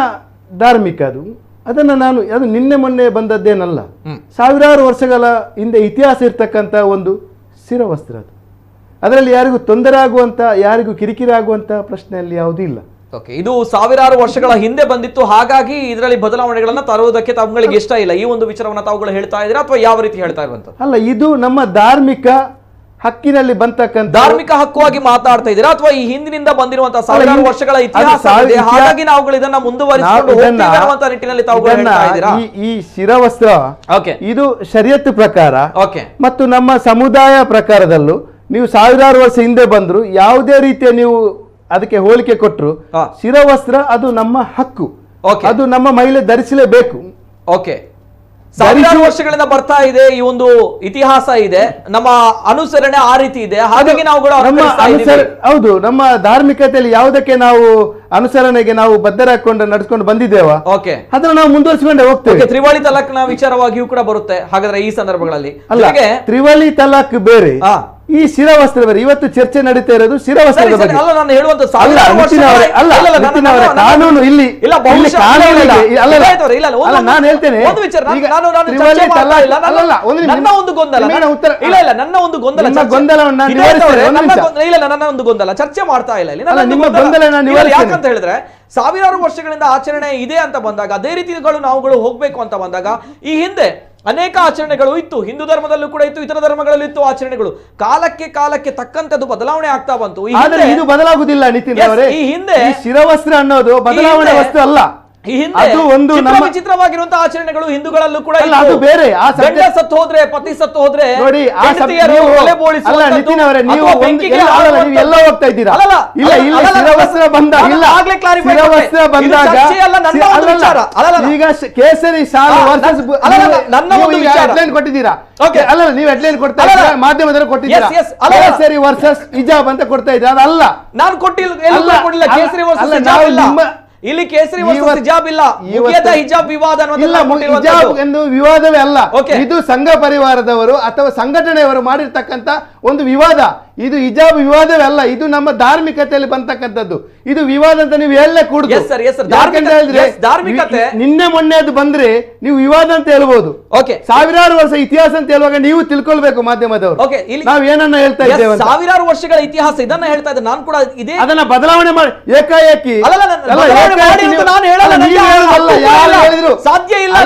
ಧಾರ್ಮಿಕ ಅದನ್ನ ನಾನು ಅದು ನಿನ್ನೆ ಮೊನ್ನೆ ಬಂದದ್ದೇನಲ್ಲ, ಸಾವಿರಾರು ವರ್ಷಗಳ ಹಿಂದೆ ಇತಿಹಾಸ ಇರ್ತಕ್ಕಂಥ ಒಂದು ಶಿರವಸ್ತ್ರ ಅದು. ಅದರಲ್ಲಿ ಯಾರಿಗೂ ತೊಂದರೆ ಆಗುವಂತ, ಯಾರಿಗೂ ಕಿರಿಕಿರಿ ಆಗುವಂತ ಪ್ರಶ್ನೆಯಲ್ಲಿ ಯಾವುದೂ ಇಲ್ಲ. ಇದು ಸಾವಿರಾರು ವರ್ಷಗಳ ಹಿಂದೆ ಬಂದಿತ್ತು, ಹಾಗಾಗಿ ಇದರಲ್ಲಿ ಬದಲಾವಣೆಗಳನ್ನ ತರುವುದಕ್ಕೆ ತಮಗೆ ಇಷ್ಟ ಇಲ್ಲ. ಈ ಒಂದು ವಿಚಾರವನ್ನ ತಾವುಗಳು ಹೇಳ್ತಾ ಇದ್ದೀರಾ ಅಥವಾ ಯಾವ ರೀತಿ ಹೇಳ್ತಾ ಇರುವಂತ? ಅಲ್ಲ, ಇದು ನಮ್ಮ ಧಾರ್ಮಿಕ ಹಕ್ಕಿನಲ್ಲಿ ಬಂತಕ್ಕಂಥ ಧಾರ್ಮಿಕ ಹಕ್ಕುವಾಗಿ ಮಾತಾಡ್ತಾ ಇದ್ದೀರಾ ಅಥವಾ ಈ ಹಿಂದಿನಿಂದ ಬಂದಿರುವಂತಹ ಸಾವಿರಾರು ವರ್ಷಗಳ ಇತಿಹಾಸ ಹಾಗಾಗಿ ನಾವುಗಳು ಇದನ್ನ ಮುಂದುವರಿಸಿಕೊಂಡು ಹೋಗ್ತೀವಿ ಅನ್ನುವಂತ ನಿಟ್ಟಿನಲ್ಲಿ ತಾವುಗಳು ಹೇಳ್ತಾ ಇದ್ದೀರಾ? ಈ ಶಿರವಸ್ತ್ರ ಇದು ಶರಿಯತ್ ಪ್ರಕಾರ ಮತ್ತು ನಮ್ಮ ಸಮುದಾಯ ಪ್ರಕಾರದಲ್ಲೂ ನೀವು ಸಾವಿರಾರು ವರ್ಷ ಹಿಂದೆ ಬಂದ್ರು ಯಾವುದೇ ರೀತಿಯ ನೀವು ಅದಕ್ಕೆ ಹೋಲಿಕೆ ಕೊಟ್ಟರು, ಶಿರವಸ್ತ್ರ ಅದು ನಮ್ಮ ಹಕ್ಕು, ಅದು ನಮ್ಮ ಮಹಿಳೆ ಧರಿಸಲೇಬೇಕು. ಸಾವಿರಾರು ವರ್ಷಗಳಿಂದ ಬರ್ತಾ ಇದೆ, ಈ ಒಂದು ಇತಿಹಾಸ ಇದೆ, ನಮ್ಮ ಅನುಸರಣೆ ಆ ರೀತಿ ಇದೆ, ಹಾಗಾಗಿ ಹೌದು. ನಮ್ಮ ಧಾರ್ಮಿಕತೆಯಲ್ಲಿ ಯಾವುದಕ್ಕೆ ನಾವು ಅನುಸರಣೆಗೆ ನಾವು ಬದ್ಧರಾಕೊಂಡು ನಡೆಸ್ಕೊಂಡು ಬಂದಿದ್ದೇವ, ಅದನ್ನ ನಾವು ಮುಂದುವರಿಸಿಕೊಂಡೇ ಹೋಗ್ತೇವೆ. ತ್ರಿವಳಿ ತಲಾಕ್ನ ವಿಚಾರವಾಗಿಯೂ ಕೂಡ ಬರುತ್ತೆ ಹಾಗಾದ್ರೆ ಈ ಸಂದರ್ಭಗಳಲ್ಲಿ. ಅಲ್ಲ, ತ್ರಿವಳಿ ತಲಾಕ್ ಬೇರೆ, ಈ ಶಿರವಸ್ತ್ರ ಬೇರೆ. ಇವತ್ತು ಚರ್ಚೆ ನಡೀತಾ ಇರೋದು ಶಿರವಸ್ತ್ರದ ಬಗ್ಗೆ. ನಾನು ಹೇಳುವಂತ ಕಾನೂನು ಇಲ್ಲಿ ನಾನು ಹೇಳ್ತೇನೆ. ನನ್ನ ಒಂದು ಗೊಂದಲ ಚರ್ಚೆ ಮಾಡ್ತಾ ಇಲ್ಲ ಯಾಕಂತ ಹೇಳಿದ್ರೆ ಸಾವಿರಾರು ವರ್ಷಗಳಿಂದ ಆಚರಣೆ ಇದೆ ಅಂತ ಬಂದಾಗ, ಅದೇ ರೀತಿಗಳು ನಾವುಗಳು ಹೋಗ್ಬೇಕು ಅಂತ ಬಂದಾಗ, ಈ ಹಿಂದೆ ಅನೇಕ ಆಚರಣೆಗಳು ಇತ್ತು, ಹಿಂದೂ ಧರ್ಮದಲ್ಲೂ ಕೂಡ ಇತ್ತು, ಇತರ ಧರ್ಮಗಳಲ್ಲೂ ಇತ್ತು ಆಚರಣೆಗಳು. ಕಾಲಕ್ಕೆ ತಕ್ಕಂತದ್ದು ಬದಲಾವಣೆ ಆಗ್ತಾ ಬಂತು. ಇದು ಬದಲಾಗುದಿಲ್ಲ ನಿತಿನ್ ಅವರೇ. ಈ ಹಿಂದೆ ಶಿರವಸ್ತ್ರ ಅನ್ನೋದು ಬದಲಾವಣೆ ವಸ್ತು ಅಲ್ಲ. ಈ ಹಿಂದೆ ವಿಚಿತ್ರವಾಗಿರುವಂತಹ ಆಚರಣೆಗಳು ಹಿಂದೂಗಳಲ್ಲೂ ಕೂಡ ಅದು ಬೇರೆ. ಗಂಡ ಸತ್ತು ಹೋದ್ರೆ, ಪತಿ ಸತ್ತು ಹೋದ್ರೆ ನೋಡಿ, ಎಲ್ಲ ಹೋಗ್ತಾ ಇದ್ದೀರಾ. ಇಲ್ಲ, ಇಲ್ಲಿ ಶಿರವಸ್ತ್ರ ಬಂದಾಗ ಈಗ ಕೇಸರಿ ಶಾಲು ಹೆಡ್ಲೈನ್ ಕೊಟ್ಟಿದ್ದೀರಾ. ಅಲ್ಲ, ನೀವು ಹೆಡ್ಲೈನ್ ಕೊಡ್ತಾ ಇದ್ದೀರಾ, ಮಾಧ್ಯಮದಲ್ಲಿ ಕೊಟ್ಟಿದ್ದೀರಾ. ಕೇಸರಿ ವರ್ಸಸ್ ಹಿಜಾಬ್ ಅಂತ ಕೊಡ್ತಾ ಇದ್ದೀರಾ. ಅದಲ್ಲ, ನಾನು ಕೊಟ್ಟಿಲ್ಲ. ಕೇಸರಿ ವರ್ಸಸ್ ಹಿಜಾಬ್ ಇಲ್ಲ ಇಲ್ಲಿ, ಕೇಸರಿ ವರ್ಸಸ್ ಹಿಜಾಬ್ ಇಲ್ಲ, ಹಿಜಾಬ್ ವಿವಾದ ಎಂದು ವಿವಾದವೇ ಅಲ್ಲ. ಇದು ಸಂಘ ಪರಿವಾರದವರು ಅಥವಾ ಸಂಘಟನೆಯವರು ಮಾಡಿರ್ತಕ್ಕಂಥ ಒಂದು ವಿವಾದ. ಇದು ಹಿಜಾಬ್ ವಿವಾದವೇ ಅಲ್ಲ, ಇದು ನಮ್ಮ ಧಾರ್ಮಿಕತೆಯಲ್ಲಿ ಬಂತಕ್ಕಂಥದ್ದು. ಇದು ವಿವಾದ ಅಂತ ನೀವು ಹೇಳಲೇ ಕೂಡುದು. ನಿನ್ನೆ ಮೊನ್ನೆ ಅದು ಬಂದ್ರೆ ನೀವು ವಿವಾದ ಅಂತ ಹೇಳ್ಬೋದು. ಸಾವಿರಾರು ವರ್ಷ ಇತಿಹಾಸ ಅಂತ ಹೇಳುವಾಗ ನೀವು ತಿಳ್ಕೊಳ್ಬೇಕು ಮಾಧ್ಯಮದವರು ನಾವ್ ಏನನ್ನ ಹೇಳ್ತಾ ಇದ್ದೇವೆ. ಸಾವಿರಾರು ವರ್ಷಗಳ ಇತಿಹಾಸ ಇದನ್ನ ಹೇಳ್ತಾ ಇದ್ದೆ ನಾನು ಕೂಡ. ಇದೇ ಅದನ್ನ ಬದಲಾವಣೆ ಮಾಡಿ ಏಕಾಏಕಿ ಸಾಧ್ಯ ಇಲ್ಲ.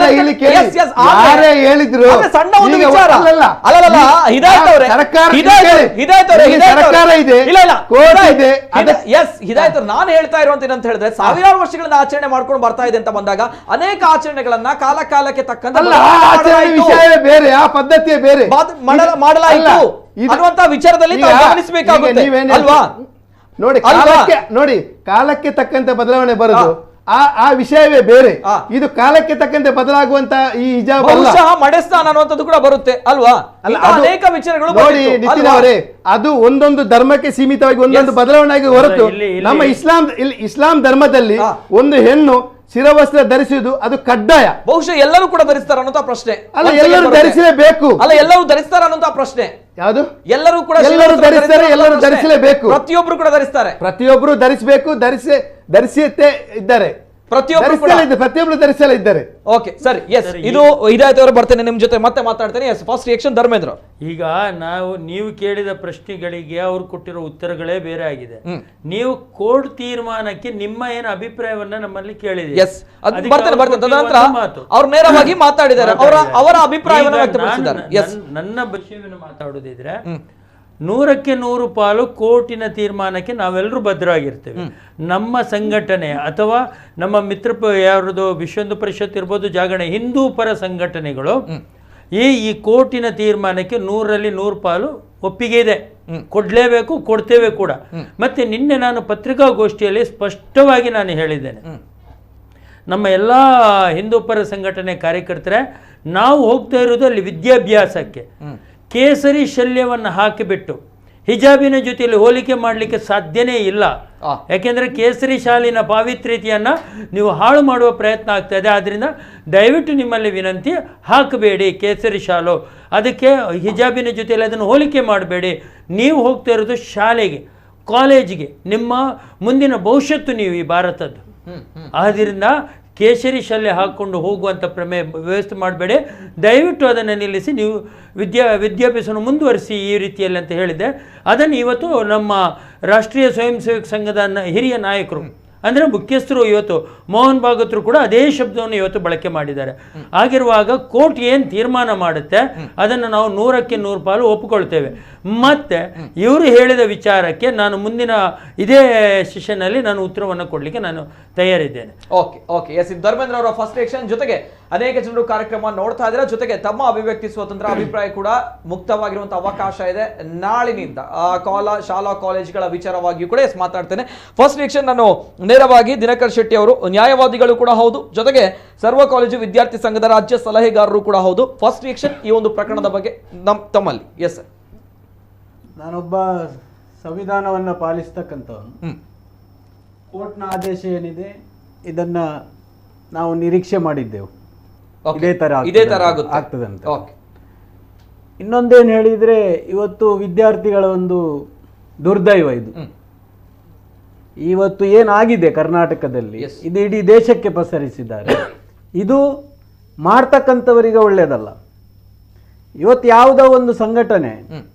ಯಾರೇ ಹೇಳಿದ್ರು ಸಣ್ಣ ಒಂದು ವಿಚಾರ ಸರ್ಕಾರ ಇದೆ, ಕೋರ್ಟ್ ಇದೆ. ಹಿದಾಯತ್ ನಾನು ಹೇಳ್ತಾ ಇರುವಂತ ಏನಂತ ಹೇಳಿದ್ರೆ, ಸಾವಿರಾರು ವರ್ಷಗಳಿಂದ ಆಚರಣೆ ಮಾಡ್ಕೊಂಡು ಬರ್ತಾ ಇದೆ ಅಂತ ಬಂದಾಗ ಅನೇಕ ಆಚರಣೆಗಳನ್ನ ಕಾಲಕ್ಕೆ ತಕ್ಕಂತ ವಿಷಯವೇ ಬೇರೆ, ಆ ಪದ್ಧತಿಯೇ ಬೇರೆ ಮಾಡಲಾಯಿತು ಅನ್ನುವಂತ ವಿಚಾರದಲ್ಲಿ ಗಮನಿಸಬೇಕಾಗುತ್ತೆ ಅಲ್ವಾ? ನೋಡಿ, ಕಾಲಕ್ಕೆ ತಕ್ಕಂತೆ ಬದಲಾವಣೆ ಬರೋದು ಆ ವಿಷಯವೇ ಬೇರೆ. ಇದು ಕಾಲಕ್ಕೆ ತಕ್ಕಂತೆ ಬದಲಾಗುವಂತ ಈ ಹಿಜಾಬ್ ಮಡೆಸ್ತಾನ ಅನ್ನುವಂಥದ್ದು ಕೂಡ ಬರುತ್ತೆ ಅಲ್ವಾ? ಅನೇಕ ವಿಚಾರಗಳು ನೋಡಿ ನಿತಿನ್ ಅವರೇ, ಅದು ಒಂದೊಂದು ಧರ್ಮಕ್ಕೆ ಸೀಮಿತವಾಗಿ ಒಂದೊಂದು ಬದಲಾವಣೆ ಆಗಿ ಹೊರತು ನಮ್ಮ ಇಸ್ಲಾಂ ಧರ್ಮದಲ್ಲಿ ಒಂದು ಹೆಣ್ಣು ಶಿರವಸ್ತ್ರ ಧರಿಸುವುದು ಅದು ಕಡ್ಡಾಯ. ಬಹುಶಃ ಎಲ್ಲರೂ ಕೂಡ ಧರಿಸ್ತಾರ ಅನ್ನೋ ಪ್ರಶ್ನೆ ಅಲ್ಲ, ಎಲ್ಲರೂ ಧರಿಸಲೇಬೇಕು. ಅಲ್ಲ, ಎಲ್ಲರೂ ಧರಿಸ್ತಾರ ಅನ್ನೋ ಪ್ರಶ್ನೆ ಯಾವುದು? ಎಲ್ಲರೂ ಕೂಡ ಧರಿಸ್ತಾರೆ, ಎಲ್ಲರೂ ಧರಿಸಲೇಬೇಕು. ಪ್ರತಿಯೊಬ್ರು ಕೂಡ ಧರಿಸ್ತಾರೆ, ಪ್ರತಿಯೊಬ್ರು ಧರಿಸಬೇಕು, ಧರಿಸುತ್ತೆ ಇದ್ದಾರೆ, ಪ್ರತಿಯೊಬ್ರು ಧರಿಸಲೇ ಇದ್ದಾರೆ. ಓಕೆ ಸರಿ, ಎಸ್, ಇದು ಹಿದಾಯತ್ ಅವರು ಬರ್ತೇನೆ ನಿಮ್ ಜೊತೆ ಮತ್ತೆ ಮಾತಾಡ್ತೇನೆ. Yes, first reaction Dharmendra. ಈಗ ನೀವು ಕೇಳಿದ ಪ್ರಶ್ನೆಗಳಿಗೆ ಅವ್ರು ಕೊಟ್ಟಿರೋ ಉತ್ತರಗಳೇ ಬೇರೆ ಆಗಿದೆ. ನೀವು ಕೋರ್ಟ್ ತೀರ್ಮಾನಕ್ಕೆ ನಿಮ್ಮ ಏನು ಅಭಿಪ್ರಾಯವನ್ನ ನಮ್ಮಲ್ಲಿ ಕೇಳಿದೆ. ಎಸ್, ಬರ್ತೇನೆ. ತದನಂತರ ಅವ್ರು ನೇರವಾಗಿ ಮಾತಾಡಿದ್ದಾರೆ, ಅವರ ಅಭಿಪ್ರಾಯವನ್ನು ವ್ಯಕ್ತಪಡಿಸಿದ್ದಾರೆ. ನನ್ನ ವಿಷಯವನ್ನು ಮಾತಾಡೋದಿದ್ರೆ 100ಕ್ಕೆ 100 ಪಾಲು ಕೋರ್ಟಿನ ತೀರ್ಮಾನಕ್ಕೆ ನಾವೆಲ್ಲರೂ ಭದ್ರವಾಗಿರ್ತೇವೆ. ನಮ್ಮ ಸಂಘಟನೆ ಅಥವಾ ನಮ್ಮ ಮಿತ್ರ ಯಾರದು ವಿಶ್ವ ಹಿಂದೂ ಪರಿಷತ್ ಇರ್ಬೋದು, ಜಾಗರಣೆ ಹಿಂದೂ ಪರ ಸಂಘಟನೆಗಳು ಈ ಕೋರ್ಟಿನ ತೀರ್ಮಾನಕ್ಕೆ 100ರಲ್ಲಿ 100 ಪಾಲು ಒಪ್ಪಿಗೆ ಇದೆ, ಕೊಡ್ಲೇಬೇಕು, ಕೊಡ್ತೇವೆ ಕೂಡ. ಮತ್ತೆ ನಿನ್ನೆ ನಾನು ಪತ್ರಿಕಾಗೋಷ್ಠಿಯಲ್ಲಿ ಸ್ಪಷ್ಟವಾಗಿ ನಾನು ಹೇಳಿದ್ದೇನೆ, ನಮ್ಮ ಎಲ್ಲ ಹಿಂದೂ ಪರ ಸಂಘಟನೆ ಕಾರ್ಯಕರ್ತರೆ ನಾವು ಹೋಗ್ತಾ ಇರೋದು ಅಲ್ಲಿ ವಿದ್ಯಾಭ್ಯಾಸಕ್ಕೆ. ಕೇಸರಿ ಶಲ್ಯವನ್ನು ಹಾಕಿಬಿಟ್ಟು ಹಿಜಾಬಿನ ಜೊತೆಯಲ್ಲಿ ಹೋಲಿಕೆ ಮಾಡಲಿಕ್ಕೆ ಸಾಧ್ಯನೇ ಇಲ್ಲ. ಯಾಕೆಂದರೆ ಕೇಸರಿ ಶಾಲಿನ ಪಾವಿತ್ರ್ಯತೆಯನ್ನು ನೀವು ಹಾಳು ಮಾಡುವ ಪ್ರಯತ್ನ ಆಗ್ತಾ ಇದೆ. ಆದ್ದರಿಂದ ದಯವಿಟ್ಟು ನಿಮ್ಮಲ್ಲಿ ವಿನಂತಿ, ಹಾಕಬೇಡಿ ಕೇಸರಿ ಶಾಲು, ಅದಕ್ಕೆ ಹಿಜಾಬಿನ ಜೊತೆಯಲ್ಲಿ ಅದನ್ನು ಹೋಲಿಕೆ ಮಾಡಬೇಡಿ. ನೀವು ಹೋಗ್ತಾ ಇರೋದು ಶಾಲೆಗೆ, ಕಾಲೇಜಿಗೆ, ನಿಮ್ಮ ಮುಂದಿನ ಭವಿಷ್ಯತ್ತು ನೀವು ಈ ಭಾರತದ್ದು. ಆದ್ದರಿಂದ ಕೇಸರಿ ಶಲ್ಯ ಹಾಕ್ಕೊಂಡು ಹೋಗುವಂಥ ವ್ಯವಸ್ಥೆ ಮಾಡಬೇಡಿ, ದಯವಿಟ್ಟು ಅದನ್ನು ನಿಲ್ಲಿಸಿ. ನೀವು ವಿದ್ಯಾಭ್ಯಾಸವನ್ನು ಮುಂದುವರಿಸಿ ಈ ರೀತಿಯಲ್ಲಿ ಅಂತ ಹೇಳಿದೆ. ಅದನ್ನು ಇವತ್ತು ನಮ್ಮ ರಾಷ್ಟ್ರೀಯ ಸ್ವಯಂ ಸೇವಕ ಸಂಘದ ಹಿರಿಯ ನಾಯಕರು ಅಂದರೆ ಮುಖ್ಯಸ್ಥರು ಇವತ್ತು ಮೋಹನ್ ಭಾಗವತರು ಕೂಡ ಅದೇ ಶಬ್ದವನ್ನು ಇವತ್ತು ಬಳಕೆ ಮಾಡಿದ್ದಾರೆ. ಆಗಿರುವಾಗ ಕೋರ್ಟ್ ಏನು ತೀರ್ಮಾನ ಮಾಡುತ್ತೆ ಅದನ್ನು ನಾವು 100ಕ್ಕೆ 100 ಪಾಲು ಒಪ್ಪಿಕೊಳ್ತೇವೆ. ಮತ್ತು ಇವರು ಹೇಳಿದ ವಿಚಾರಕ್ಕೆ ನಾನು ಮುಂದಿನ ಇದೇ ಸೆಷನ್ನಲ್ಲಿ ನಾನು ಉತ್ತರವನ್ನು ಕೊಡಲಿಕ್ಕೆ ನಾನು ತಯಾರಿದ್ದೇನೆ. ಓಕೆ ಎಸ್, ಧರ್ಮೇಂದ್ರ ಅವರ ಫಸ್ಟ್ ರಿಯಾಕ್ಷನ್. ಜೊತೆಗೆ ಅನೇಕ ಜನರು ಕಾರ್ಯಕ್ರಮ ನೋಡ್ತಾ ಇದ್ದಾರೆ. ಜೊತೆಗೆ ತಮ್ಮ ಅಭಿವ್ಯಕ್ತಿ ಸ್ವಾತಂತ್ರ್ಯ, ಅಭಿಪ್ರಾಯ ಕೂಡ ಮುಕ್ತವಾಗಿರುವಂತಹ ಅವಕಾಶ ಇದೆ. ನಾಳಿನಿಂದ ಶಾಲಾ ಕಾಲೇಜುಗಳ ವಿಚಾರವಾಗಿಯೂ ಕೂಡ ಮಾತಾಡ್ತೇನೆ. ಫಸ್ಟ್ ರಿಯಾಕ್ಷನ್ ನಾನು ನೇರವಾಗಿ ದಿನಕರ್ ಶೆಟ್ಟಿ ಅವರು, ನ್ಯಾಯವಾದಿಗಳು ಕೂಡ ಹೌದು, ಜೊತೆಗೆ ಸರ್ವ ಕಾಲೇಜು ವಿದ್ಯಾರ್ಥಿ ಸಂಘದ ರಾಜ್ಯ ಸಲಹೆಗಾರರು ಕೂಡ ಹೌದು. ಫಸ್ಟ್ ರಿಯಾಕ್ಷನ್ ಈ ಒಂದು ಪ್ರಕರಣದ ಬಗ್ಗೆ ತಮ್ಮಲ್ಲಿ. Yes sir. ನಾನೊಬ್ಬ ಸಂವಿಧಾನವನ್ನು ಪಾಲಿಸ್ತಕ್ಕಂಥವನು. ಕೋರ್ಟ್ನ ಆದೇಶ ಏನಿದೆ ಇದನ್ನ ನಾವು ನಿರೀಕ್ಷೆ ಮಾಡಿದ್ದೆವು, ಇದೇ ತರ ಆಗ್ತದೆ ಅಂತ. ಇನ್ನೊಂದೇನು ಹೇಳಿದ್ರೆ, ಇವತ್ತು ವಿದ್ಯಾರ್ಥಿಗಳ ಒಂದು ದುರ್ದೈವ ಇದು. ಇವತ್ತು ಏನಾಗಿದೆ ಕರ್ನಾಟಕದಲ್ಲಿ ಇದು ಇಡೀ ದೇಶಕ್ಕೆ ಪಸರಿಸಿದ್ದಾರೆ. ಇದು ಮಾಡ್ತಕ್ಕಂಥವರಿಗೆ ಒಳ್ಳೆಯದಲ್ಲ. ಇವತ್ತು ಯಾವುದೋ ಒಂದು ಸಂಘಟನೆ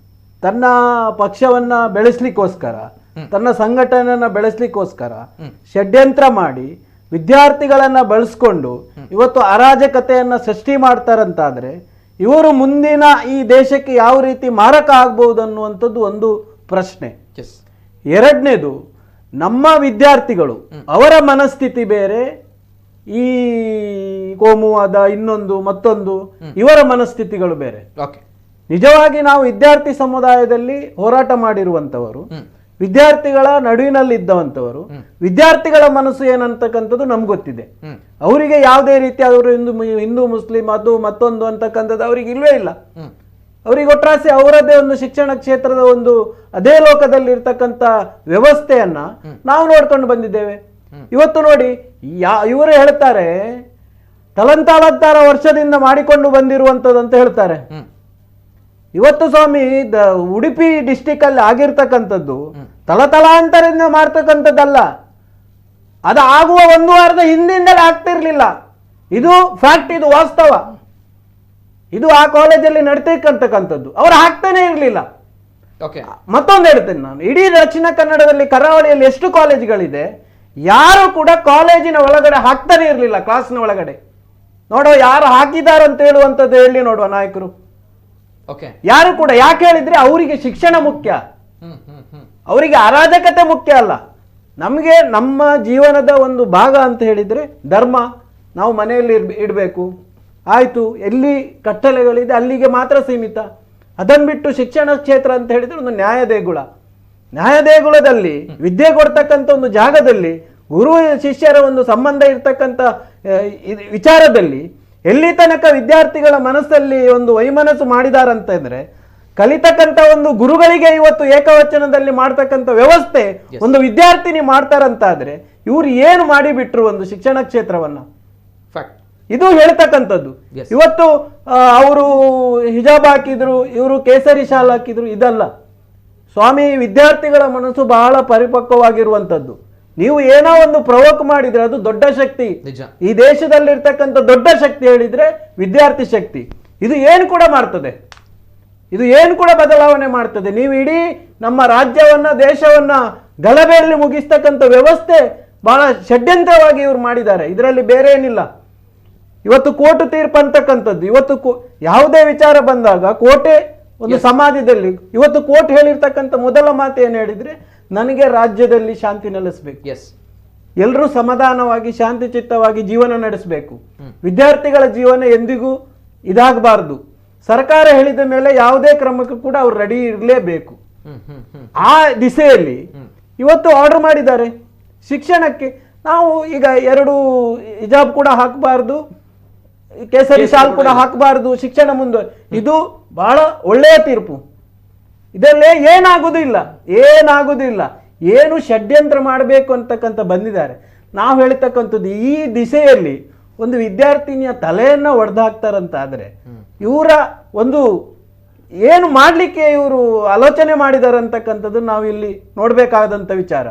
ತನ್ನ ಪಕ್ಷವನ್ನ ಬೆಳೆಸಲಿಕ್ಕೋಸ್ಕರ, ತನ್ನ ಸಂಘಟನೆಯನ್ನ ಬೆಳೆಸಲಿಕ್ಕೋಸ್ಕರ ಷಡ್ಯಂತ್ರ ಮಾಡಿ ವಿದ್ಯಾರ್ಥಿಗಳನ್ನ ಬಳಸ್ಕೊಂಡು ಇವತ್ತು ಅರಾಜಕತೆಯನ್ನ ಸೃಷ್ಟಿ ಮಾಡ್ತಾರಂತಾದ್ರೆ ಇವರು ಮುಂದಿನ ಈ ದೇಶಕ್ಕೆ ಯಾವ ರೀತಿ ಮಾರಕ ಆಗ್ಬಹುದು ಅನ್ನುವಂಥದ್ದು ಒಂದು ಪ್ರಶ್ನೆ. ಎರಡನೇದು, ನಮ್ಮ ವಿದ್ಯಾರ್ಥಿಗಳು ಅವರ ಮನಸ್ಥಿತಿ ಬೇರೆ, ಈ ಕೋಮುವಾದ ಇನ್ನೊಂದು ಮತ್ತೊಂದು ಇವರ ಮನಸ್ಥಿತಿಗಳು ಬೇರೆ. ನಿಜವಾಗಿ ನಾವು ವಿದ್ಯಾರ್ಥಿ ಸಮುದಾಯದಲ್ಲಿ ಹೋರಾಟ ಮಾಡಿರುವಂತವರು, ವಿದ್ಯಾರ್ಥಿಗಳ ನಡುವಿನಲ್ಲಿದ್ದವಂತವರು, ವಿದ್ಯಾರ್ಥಿಗಳ ಮನಸ್ಸು ಏನಂತಕ್ಕಂಥದ್ದು ನಮ್ಗೆ ಗೊತ್ತಿದೆ. ಅವರಿಗೆ ಯಾವುದೇ ರೀತಿ ಅವರು ಹಿಂದೂ ಮುಸ್ಲಿಂ ಅದು ಮತ್ತೊಂದು ಅಂತಕ್ಕಂಥದ್ದು ಅವ್ರಿಗೆ ಇಲ್ವೇ ಇಲ್ಲ. ಅವರಿಗೆ ಒಟ್ರಾಸಿ ಅವರದ್ದೇ ಒಂದು ಶಿಕ್ಷಣ ಕ್ಷೇತ್ರದ ಒಂದು ಅದೇ ಲೋಕದಲ್ಲಿ ಇರ್ತಕ್ಕಂಥ ವ್ಯವಸ್ಥೆಯನ್ನ ನಾವು ನೋಡ್ಕೊಂಡು ಬಂದಿದ್ದೇವೆ. ಇವತ್ತು ನೋಡಿ, ಇವರು ಹೇಳ್ತಾರೆ ತಲಂತಾಳಂತಾರ ವರ್ಷದಿಂದ ಮಾಡಿಕೊಂಡು ಬಂದಿರುವಂಥದ್ದು ಅಂತ ಹೇಳ್ತಾರೆ. ಇವತ್ತು ಸ್ವಾಮಿ ಉಡುಪಿ ಡಿಸ್ಟಿಕ್ ಅಲ್ಲಿ ಆಗಿರ್ತಕ್ಕಂಥದ್ದು ತಲತಲಾಂತರದಿಂದ ಮಾಡ್ತಕ್ಕಂಥದ್ದಲ್ಲ, ಅದು ಆಗುವ 1 ವಾರದ ಹಿಂದಿಂದಲೇ ಆಗ್ತಿರ್ಲಿಲ್ಲ. ಇದು ಫ್ಯಾಕ್ಟ್, ಇದು ವಾಸ್ತವ. ಇದು ಆ ಕಾಲೇಜಲ್ಲಿ ನಡೀತಕ್ಕಂಥದ್ದು ಅವರು ಹಾಕ್ತಾನೆ ಇರಲಿಲ್ಲ. ಮತ್ತೊಂದು ಹೇಳ್ತೇನೆ ನಾನು, ಇಡೀ ದಕ್ಷಿಣ ಕನ್ನಡದಲ್ಲಿ ಕರಾವಳಿಯಲ್ಲಿ ಎಷ್ಟು ಕಾಲೇಜುಗಳಿದೆ, ಯಾರು ಕೂಡ ಕಾಲೇಜಿನ ಒಳಗಡೆ ಹಾಕ್ತಾನೆ ಇರಲಿಲ್ಲ. ಕ್ಲಾಸ್ನ ಒಳಗಡೆ ನೋಡುವ ಯಾರು ಹಾಕಿದಾರಂತ ಹೇಳುವಂಥದ್ದು ಹೇಳಿ ನೋಡುವ ನಾಯಕರು ಯಾರು ಕೂಡ. ಯಾಕೆ ಹೇಳಿದ್ರೆ ಅವರಿಗೆ ಶಿಕ್ಷಣ ಮುಖ್ಯ, ಅವರಿಗೆ ಅರಾಜಕತೆ ಮುಖ್ಯ ಅಲ್ಲ. ನಮಗೆ ನಮ್ಮ ಜೀವನದ ಒಂದು ಭಾಗ ಅಂತ ಹೇಳಿದ್ರೆ ಧರ್ಮ ನಾವು ಮನೆಯಲ್ಲಿ ಇಡಬೇಕು, ಆಯ್ತು. ಎಲ್ಲಿ ಕಟ್ಟಳೆಗಳಿದೆ ಅಲ್ಲಿಗೆ ಮಾತ್ರ ಸೀಮಿತ. ಅದನ್ನು ಬಿಟ್ಟು ಶಿಕ್ಷಣ ಕ್ಷೇತ್ರ ಅಂತ ಹೇಳಿದ್ರೆ ಒಂದು ನ್ಯಾಯದೇಗುಲದಲ್ಲಿ ವಿದ್ಯೆ ಕೊಡ್ತಕ್ಕಂಥ ಒಂದು ಜಾಗದಲ್ಲಿ ಗುರು ಶಿಷ್ಯರ ಒಂದು ಸಂಬಂಧ ಇರ್ತಕ್ಕಂಥ ವಿಚಾರದಲ್ಲಿ ಎಲ್ಲಿ ತನಕ ವಿದ್ಯಾರ್ಥಿಗಳ ಮನಸ್ಸಲ್ಲಿ ಒಂದು ವೈಮನಸ್ಸು ಮಾಡಿದಾರಂತ ಇದ್ರೆ, ಕಲಿತಕ್ಕಂಥ ಒಂದು ಗುರುಗಳಿಗೆ ಇವತ್ತು ಏಕವಚನದಲ್ಲಿ ಮಾಡ್ತಕ್ಕಂಥ ವ್ಯವಸ್ಥೆ ಒಂದು ವಿದ್ಯಾರ್ಥಿನಿ ಮಾಡ್ತಾರಂತಾದ್ರೆ ಇವ್ರು ಏನು ಮಾಡಿಬಿಟ್ರು ಒಂದು ಶಿಕ್ಷಣ ಕ್ಷೇತ್ರವನ್ನ. ಇದು ಹೇಳ್ತಕ್ಕಂಥದ್ದು. ಇವತ್ತು ಅವರು ಹಿಜಾಬ್ ಹಾಕಿದ್ರು, ಇವರು ಕೇಸರಿ ಶಾಲ್ ಹಾಕಿದ್ರು, ಇದಲ್ಲ ಸ್ವಾಮಿ. ವಿದ್ಯಾರ್ಥಿಗಳ ಮನಸ್ಸು ಬಹಳ ಪರಿಪಕ್ವವಾಗಿರುವಂಥದ್ದು. ನೀವು ಏನೋ ಒಂದು ಪ್ರವೋಕ್ ಮಾಡಿದ್ರೆ ಅದು ದೊಡ್ಡ ಶಕ್ತಿ. ಈ ದೇಶದಲ್ಲಿರ್ತಕ್ಕಂಥ ದೊಡ್ಡ ಶಕ್ತಿ ಹೇಳಿದ್ರೆ ವಿದ್ಯಾರ್ಥಿ ಶಕ್ತಿ. ಇದು ಏನು ಕೂಡ ಮಾಡ್ತದೆ, ಇದು ಏನು ಕೂಡ ಬದಲಾವಣೆ ಮಾಡ್ತದೆ. ನೀವು ಇಡೀ ನಮ್ಮ ರಾಜ್ಯವನ್ನ ದೇಶವನ್ನ ಗಲಭೆಯಲ್ಲಿ ಮುಗಿಸ್ತಕ್ಕಂಥ ವ್ಯವಸ್ಥೆ ಬಹಳ ಷಡ್ಯಂತ್ರವಾಗಿ ಇವರು ಮಾಡಿದ್ದಾರೆ. ಇದರಲ್ಲಿ ಬೇರೆ ಏನಿಲ್ಲ. ಇವತ್ತು ಕೋರ್ಟ್ ತೀರ್ಪು ಅಂತಕ್ಕಂಥದ್ದು, ಇವತ್ತು ಯಾವುದೇ ವಿಚಾರ ಬಂದಾಗ ಕೋರ್ಟೇ ಒಂದು ಸಮಾಜದಲ್ಲಿ, ಇವತ್ತು ಕೋರ್ಟ್ ಹೇಳಿರ್ತಕ್ಕಂಥ ಮೊದಲ ಮಾತು ಏನು ಹೇಳಿದ್ರೆ, ನನಗೆ ರಾಜ್ಯದಲ್ಲಿ ಶಾಂತಿ ನೆಲೆಸಬೇಕು, ಎಲ್ಲರೂ ಸಮಾಧಾನವಾಗಿ ಶಾಂತಿ ಚಿತ್ತವಾಗಿ ಜೀವನ ನಡೆಸಬೇಕು, ವಿದ್ಯಾರ್ಥಿಗಳ ಜೀವನ ಎಂದಿಗೂ ಇದಾಗಬಾರದು. ಸರ್ಕಾರ ಹೇಳಿದ ಮೇಲೆ ಯಾವುದೇ ಕ್ರಮಕ್ಕೂ ಕೂಡ ಅವ್ರು ರೆಡಿ ಇರಲೇಬೇಕು. ಆ ದಿಸೆಯಲ್ಲಿ ಇವತ್ತು ಆರ್ಡರ್ ಮಾಡಿದ್ದಾರೆ ಶಿಕ್ಷಣಕ್ಕೆ. ನಾವು ಈಗ 2 ಹಿಜಾಬ್ ಕೂಡ ಹಾಕಬಾರ್ದು, ಕೇಸರಿ ಶಾಲ್ ಕೂಡ ಹಾಕಬಾರ್ದು, ಶಿಕ್ಷಣ ಮುಂದೆ. ಇದು ಬಹಳ ಒಳ್ಳೆಯ ತೀರ್ಪು. ಇದರಲ್ಲೇ ಏನಾಗುವುದಿಲ್ಲ. ಏನು ಷಡ್ಯಂತ್ರ ಮಾಡಬೇಕು ಅಂತಕ್ಕಂಥ ಬಂದಿದ್ದಾರೆ. ನಾವು ಹೇಳ್ತಕ್ಕಂಥದ್ದು ಈ ದಿಸೆಯಲ್ಲಿ ಒಂದು ವಿದ್ಯಾರ್ಥಿನಿಯ ತಲೆಯನ್ನು ಒಡೆದಾಕ್ತಾರಂತಾದರೆ ಇವರ ಒಂದು ಏನು ಮಾಡಲಿಕ್ಕೆ ಇವರು ಆಲೋಚನೆ ಮಾಡಿದ್ದಾರೆ ಅಂತಕ್ಕಂಥದ್ದು ನಾವು ಇಲ್ಲಿ ನೋಡಬೇಕಾದಂಥ ವಿಚಾರ.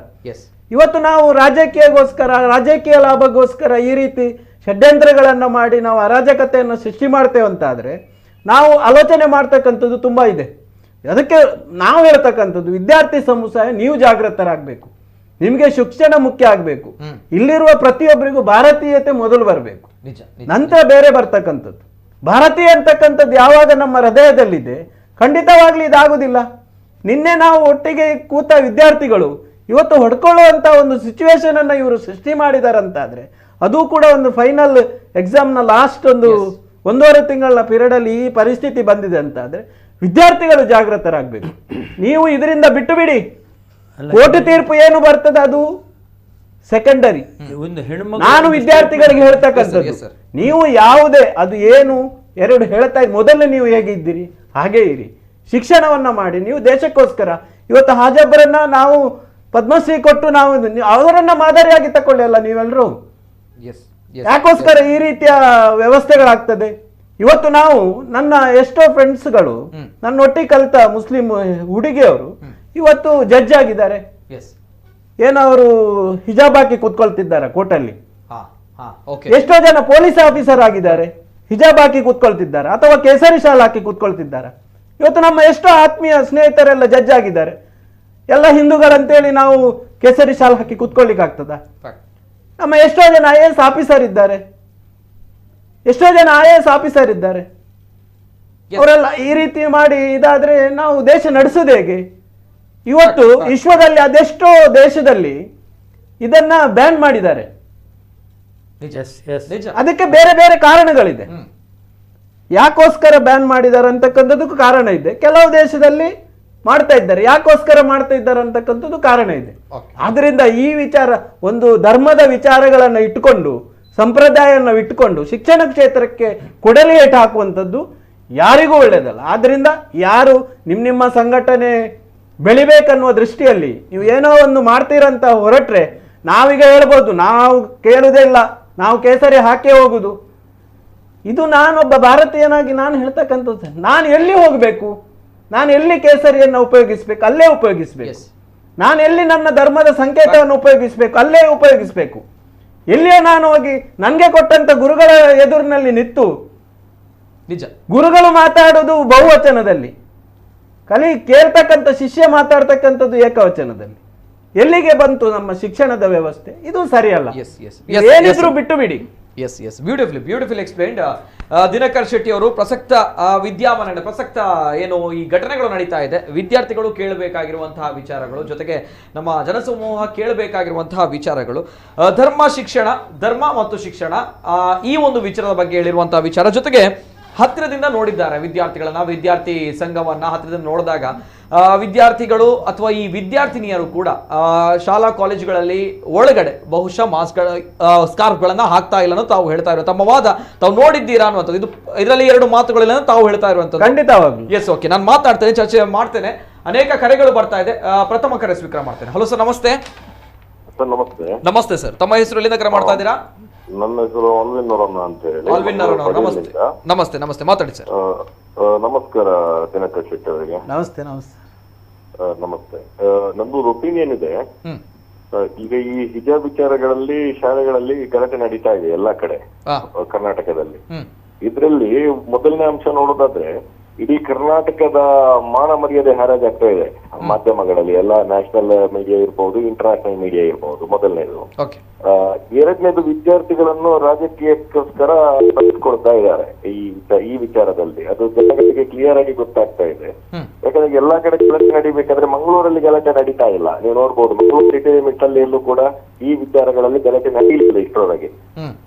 ಇವತ್ತು ನಾವು ರಾಜಕೀಯ ಲಾಭಕ್ಕೋಸ್ಕರ ಈ ರೀತಿ ಷಡ್ಯಂತ್ರಗಳನ್ನು ಮಾಡಿ ನಾವು ಅರಾಜಕತೆಯನ್ನು ಸೃಷ್ಟಿ ಮಾಡ್ತೇವೆ ಅಂತಾದರೆ ನಾವು ಆಲೋಚನೆ ಮಾಡ್ತಕ್ಕಂಥದ್ದು ತುಂಬ ಇದೆ. ಅದಕ್ಕೆ ನಾವು ಹೇಳ್ತಕ್ಕಂಥದ್ದು ವಿದ್ಯಾರ್ಥಿ ಸಮುದಾಯ ನೀವು ಜಾಗೃತರಾಗಬೇಕು. ನಿಮಗೆ ಶಿಕ್ಷಣ ಮುಖ್ಯ ಆಗಬೇಕು. ಇಲ್ಲಿರುವ ಪ್ರತಿಯೊಬ್ಬರಿಗೂ ಭಾರತೀಯತೆ ಮೊದಲು ಬರಬೇಕು, ನಂತರ ಬೇರೆ ಬರ್ತಕ್ಕಂಥದ್ದು. ಭಾರತೀಯ ಅಂತಕ್ಕಂಥದ್ದು ಯಾವಾಗ ನಮ್ಮ ಹೃದಯದಲ್ಲಿದೆ ಖಂಡಿತವಾಗ್ಲಿ ಇದಾಗುವುದಿಲ್ಲ. ನಿನ್ನೆ ನಾವು ಒಟ್ಟಿಗೆ ಕೂತ ವಿದ್ಯಾರ್ಥಿಗಳು ಇವತ್ತು ಹೊಡ್ಕೊಳ್ಳುವಂಥ ಒಂದು ಸಿಚುವೇಶನ್ ಅನ್ನು ಇವರು ಸೃಷ್ಟಿ ಮಾಡಿದಾರಂತಾದ್ರೆ ಅದು ಕೂಡ ಒಂದು ಫೈನಲ್ ಎಕ್ಸಾಮ್ನ ಲಾಸ್ಟ್ ಒಂದು 1.5 ತಿಂಗಳ ಪೀರಿಯಡ್ ಅಲ್ಲಿ ಈ ಪರಿಸ್ಥಿತಿ ಬಂದಿದೆ ಅಂತಾದ್ರೆ ವಿದ್ಯಾರ್ಥಿಗಳು ಜಾಗೃತರಾಗಬೇಕು. ನೀವು ಇದರಿಂದ ಬಿಟ್ಟು ಬಿಡಿ. ಕೋರ್ಟ್ ತೀರ್ಪು ಏನು ಬರ್ತದೆ ಅದು ಸೆಕೆಂಡರಿ. ನಾನು ವಿದ್ಯಾರ್ಥಿಗಳಿಗೆ ಹೇಳ್ತಕ್ಕಂಥದ್ದು ನೀವು ಯಾವುದೇ ಅದು ಏನು 2 ಹೇಳ್ತಾ ಮೊದಲು ನೀವು ಹೇಗಿದ್ದೀರಿ ಹಾಗೇ ಇರಿ, ಶಿಕ್ಷಣವನ್ನ ಮಾಡಿ. ನೀವು ದೇಶಕ್ಕೋಸ್ಕರ ಇವತ್ತು ಹಾಜಬ್ಬರನ್ನ ನಾವು ಪದ್ಮಶ್ರೀ ಕೊಟ್ಟು ನಾವು ಅವರನ್ನ ಮಾದರಿಯಾಗಿ ತಕೊಳ್ಳಿ ಅಲ್ಲ ನೀವೆಲ್ಲರೂ. ಯಾಕೋಸ್ಕರ ಈ ರೀತಿಯ ವ್ಯವಸ್ಥೆಗಳಾಗ್ತದೆ. ಇವತ್ತು ನಾವು ನನ್ನ ಎಷ್ಟೋ ಫ್ರೆಂಡ್ಸ್ಗಳು ನನ್ನ ಒಟ್ಟಿಗೆ ಕಲಿತ ಮುಸ್ಲಿಂ ಹುಡುಗಿಯವರು ಇವತ್ತು ಜಡ್ಜ್ ಆಗಿದ್ದಾರೆ. ಏನವರು ಹಿಜಾಬ್ ಹಾಕಿ ಕೂತ್ಕೊಳ್ತಿದ್ದಾರೆ ಕೋರ್ಟಲ್ಲಿ. ಎಷ್ಟೋ ಜನ ಪೊಲೀಸ್ ಆಫೀಸರ್ ಆಗಿದ್ದಾರೆ, ಹಿಜಾಬ್ ಹಾಕಿ ಕೂತ್ಕೊಳ್ತಿದ್ದಾರೆ ಅಥವಾ ಕೇಸರಿ ಶಾಲ್ ಹಾಕಿ ಕೂತ್ಕೊಳ್ತಿದ್ದಾರೆ. ಇವತ್ತು ನಮ್ಮ ಎಷ್ಟೋ ಆತ್ಮೀಯ ಸ್ನೇಹಿತರೆಲ್ಲ ಜಡ್ಜ್ ಆಗಿದ್ದಾರೆ. ಎಲ್ಲ ಹಿಂದೂಗಳಂತೇಳಿ ನಾವು ಕೇಸರಿ ಶಾಲ್ ಹಾಕಿ ಕೂತ್ಕೊಳ್ಳಿಕ್ಕೆ ಆಗ್ತದ? ನಮ್ಮ ಎಷ್ಟೋ ಜನ IAS ಆಫೀಸರ್ ಇದ್ದಾರೆ, ಅವರೆಲ್ಲ ಈ ರೀತಿ ಮಾಡಿ ಇದಾದ್ರೆ ನಾವು ದೇಶ ನಡೆಸೋದು ಹೇಗೆ? ಇವತ್ತು ವಿಶ್ವದಲ್ಲಿ ಅದೆಷ್ಟೋ ದೇಶದಲ್ಲಿ ಇದನ್ನ ಬ್ಯಾನ್ ಮಾಡಿದ್ದಾರೆ. ಅದಕ್ಕೆ ಬೇರೆ ಬೇರೆ ಕಾರಣಗಳಿದೆ. ಯಾಕೋಸ್ಕರ ಬ್ಯಾನ್ ಮಾಡಿದ್ದಾರೆ ಅಂತಕ್ಕಂಥದ್ದಕ್ಕೂ ಕಾರಣ ಇದೆ. ಕೆಲವು ದೇಶದಲ್ಲಿ ಮಾಡ್ತಾ ಇದ್ದಾರೆ, ಯಾಕೋಸ್ಕರ ಮಾಡ್ತಾ ಇದ್ದಾರೆ ಅಂತಕ್ಕಂಥದ್ದು ಕಾರಣ ಇದೆ. ಆದ್ರಿಂದ ಈ ವಿಚಾರ ಒಂದು ಧರ್ಮದ ವಿಚಾರಗಳನ್ನು ಇಟ್ಟುಕೊಂಡು ಸಂಪ್ರದಾಯವನ್ನು ಇಟ್ಟುಕೊಂಡು ಶಿಕ್ಷಣ ಕ್ಷೇತ್ರಕ್ಕೆ ಕೊಡಲಿ ಏಟು ಹಾಕುವಂಥದ್ದು ಯಾರಿಗೂ ಒಳ್ಳೆಯದಲ್ಲ. ಆದ್ರಿಂದ ಯಾರು ನಿಮ್ಮ ಸಂಘಟನೆ ಬೆಳಿಬೇಕನ್ನುವ ದೃಷ್ಟಿಯಲ್ಲಿ ನೀವು ಏನೋ ಒಂದು ಮಾಡ್ತೀರಂತ ಹೊರಟ್ರೆ ನಾವೀಗ ಹೇಳ್ಬೋದು ನಾವು ಕೇಳುವುದೇ ಇಲ್ಲ, ನಾವು ಕೇಸರಿ ಹಾಕೇ ಹೋಗುದು. ಇದು ನಾನೊಬ್ಬ ಭಾರತೀಯನಾಗಿ ನಾನು ಹೇಳ್ತಕ್ಕಂಥದ್ದು. ನಾನು ಎಲ್ಲಿ ಹೋಗಬೇಕು, ನಾನು ಎಲ್ಲಿ ಕೇಸರಿಯನ್ನು ಉಪಯೋಗಿಸ್ಬೇಕು ಅಲ್ಲೇ ಉಪಯೋಗಿಸ್ಬೇಕು. ನಾನು ಎಲ್ಲಿ ನನ್ನ ಧರ್ಮದ ಸಂಕೇತವನ್ನು ಉಪಯೋಗಿಸ್ಬೇಕು ಅಲ್ಲೇ ಉಪಯೋಗಿಸ್ಬೇಕು. ಎಲ್ಲಿಯೋ ನಾನು ಹೋಗಿ ನನಗೆ ಕೊಟ್ಟಂತ ಗುರುಗಳ ಎದುರಿನಲ್ಲಿ ನಿಂತು ಗುರುಗಳು ಮಾತಾಡೋದು ಬಹುವಚನದಲ್ಲಿ, ಕೇಳ್ತಕ್ಕಂಥ ಶಿಷ್ಯ ಮಾತಾಡ್ತಕ್ಕಂಥದ್ದು ಏಕವಚನದಲ್ಲಿ. ಎಲ್ಲಿಗೆ ಬಂತು ನಮ್ಮ ಶಿಕ್ಷಣದ ವ್ಯವಸ್ಥೆ? ಇದು ಸರಿಯಲ್ಲ. ಏನಿದ್ರು ಬಿಟ್ಟು ಬಿಡಿ. Beautiful explained. ದಿನಕರ್ ಶೆಟ್ಟಿ ಅವರು ಪ್ರಸಕ್ತ ವಿದ್ಯಮಾನ ಪ್ರಸಕ್ತ ಏನು ಈ ಘಟನೆಗಳು ನಡೀತಾ ಇದೆ, ವಿದ್ಯಾರ್ಥಿಗಳು ಕೇಳಬೇಕಾಗಿರುವಂತಹ ವಿಚಾರಗಳು, ಜೊತೆಗೆ ನಮ್ಮ ಜನಸಮೂಹ ಕೇಳಬೇಕಾಗಿರುವಂತಹ ವಿಚಾರಗಳು, ಧರ್ಮ ಮತ್ತು ಶಿಕ್ಷಣ, ಈ ಒಂದು ವಿಚಾರದ ಬಗ್ಗೆ ಹೇಳಿರುವಂತಹ ವಿಚಾರ, ಜೊತೆಗೆ ಹತ್ತಿರದಿಂದ ನೋಡಿದ್ದಾರೆ ವಿದ್ಯಾರ್ಥಿಗಳನ್ನ, ವಿದ್ಯಾರ್ಥಿ ಸಂಘವನ್ನ ಹತ್ತಿರದಿಂದ ನೋಡಿದಾಗ ವಿದ್ಯಾರ್ಥಿಗಳು ಅಥವಾ ಈ ವಿದ್ಯಾರ್ಥಿನಿಯರು ಕೂಡ ಶಾಲಾ ಕಾಲೇಜುಗಳಲ್ಲಿ ಒಳಗಡೆ ಬಹುಶಃ ಸ್ಕಾರ್ಫ್ಗಳನ್ನ ಹಾಕ್ತಾ ಇಲ್ಲ ಅನ್ನೋ ತಾವು ಹೇಳ್ತಾ ಇರೋ ತಮ್ಮ ವಾದ ತಾವು ನೋಡಿದ್ದೀರಾ ಅನ್ನುವಂಥದ್ದು. ಇದರಲ್ಲಿ 2 ಮಾತುಗಳಿಲ್ಲ ತಾವು ಹೇಳ್ತಾ ಇರುವಂಥದ್ದು. ಖಂಡಿತವಾಗ್ಲೂ ಎಸ್, ಓಕೆ, ನಾನು ಮಾತಾಡ್ತೇನೆ, ಚರ್ಚೆ ಮಾಡ್ತೇನೆ. ಅನೇಕ ಕರೆಗಳು ಬರ್ತಾ ಇದೆ. ಪ್ರಥಮ ಕರೆ ಸ್ವೀಕಾರ ಮಾಡ್ತೇನೆ. ಹಲೋ ಸರ್, ನಮಸ್ತೆ. ಸರ್ ನಮಸ್ತೆ. ನಮಸ್ತೆ ಸರ್, ತಮ್ಮ ಹೆಸರು ಎಲ್ಲಿಂದ ಕರೆ ಮಾಡ್ತಾ ಇದ್ದೀರಾ? ನನ್ನ ಹೆಸರು ಆಲ್ವಿನ್ ನರಣ್ಣ ಅಂತ ಹೇಳಿ. ನಮಸ್ತೆ, ಮಾತಾಡಿ ಸರ್. ನಮಸ್ಕಾರ ದಿನಕರ್ ಶೆಟ್ಟಿ ಅವರಿಗೆ. ನಮಸ್ತೆ. ನಮಸ್ತೆ. ನಮ್ದು ಒಪಿನಿಯನ್ ಇದೆ. ಈಗ ಈ ಹಿಜಾಬ್ ವಿಚಾರಗಳಲ್ಲಿ ಶಾಲೆಗಳಲ್ಲಿ ಗಲಾಟೆ ನಡೀತಾ ಇದೆ ಎಲ್ಲಾ ಕಡೆ ಕರ್ನಾಟಕದಲ್ಲಿ. ಇದ್ರಲ್ಲಿ ಮೊದಲನೇ ಅಂಶ ನೋಡೋದಾದ್ರೆ ಇಡೀ ಕರ್ನಾಟಕದ ಮಾನ ಮರ್ಯಾದೆ ಹರಾಜಾಗ್ತಾ ಇದೆ ಮಾಧ್ಯಮಗಳಲ್ಲಿ, ಎಲ್ಲ ನ್ಯಾಷನಲ್ ಮೀಡಿಯಾ ಇರ್ಬಹುದು, ಇಂಟರ್ನ್ಯಾಷನಲ್ ಮೀಡಿಯಾ ಇರ್ಬಹುದು. ಮೊದಲನೇದು. ಎರಡನೇದು ವಿದ್ಯಾರ್ಥಿಗಳನ್ನು ರಾಜಕೀಯಕ್ಕೋಸ್ಕರ ಬಳಸ್ಕೊಳ್ತಾ ಇದ್ದಾರೆ ಈ ವಿಚಾರದಲ್ಲಿ. ಅದು ಜನಗಳಿಗೆ ಕ್ಲಿಯರ್ ಆಗಿ ಗೊತ್ತಾಗ್ತಾ ಇದೆ. ಯಾಕಂದ್ರೆ ಎಲ್ಲಾ ಕಡೆ ಗಲಾಟೆ ನಡಿಬೇಕಾದ್ರೆ ಮಂಗಳೂರಲ್ಲಿ ಗಲಾಟೆ ನಡೀತಾ ಇಲ್ಲ. ನೀವು ನೋಡ್ಬೋದು, ಮಂಗಳೂರು ಸಿಟಿ ಲಿಮಿಟ್ ಅಲ್ಲಿ ಎಲ್ಲೂ ಕೂಡ ಈ ವಿಚಾರಗಳಲ್ಲಿ ಗಲಾಟೆ ನಡೀಲಿಲ್ಲ ಇಷ್ಟರೊಳಗೆ.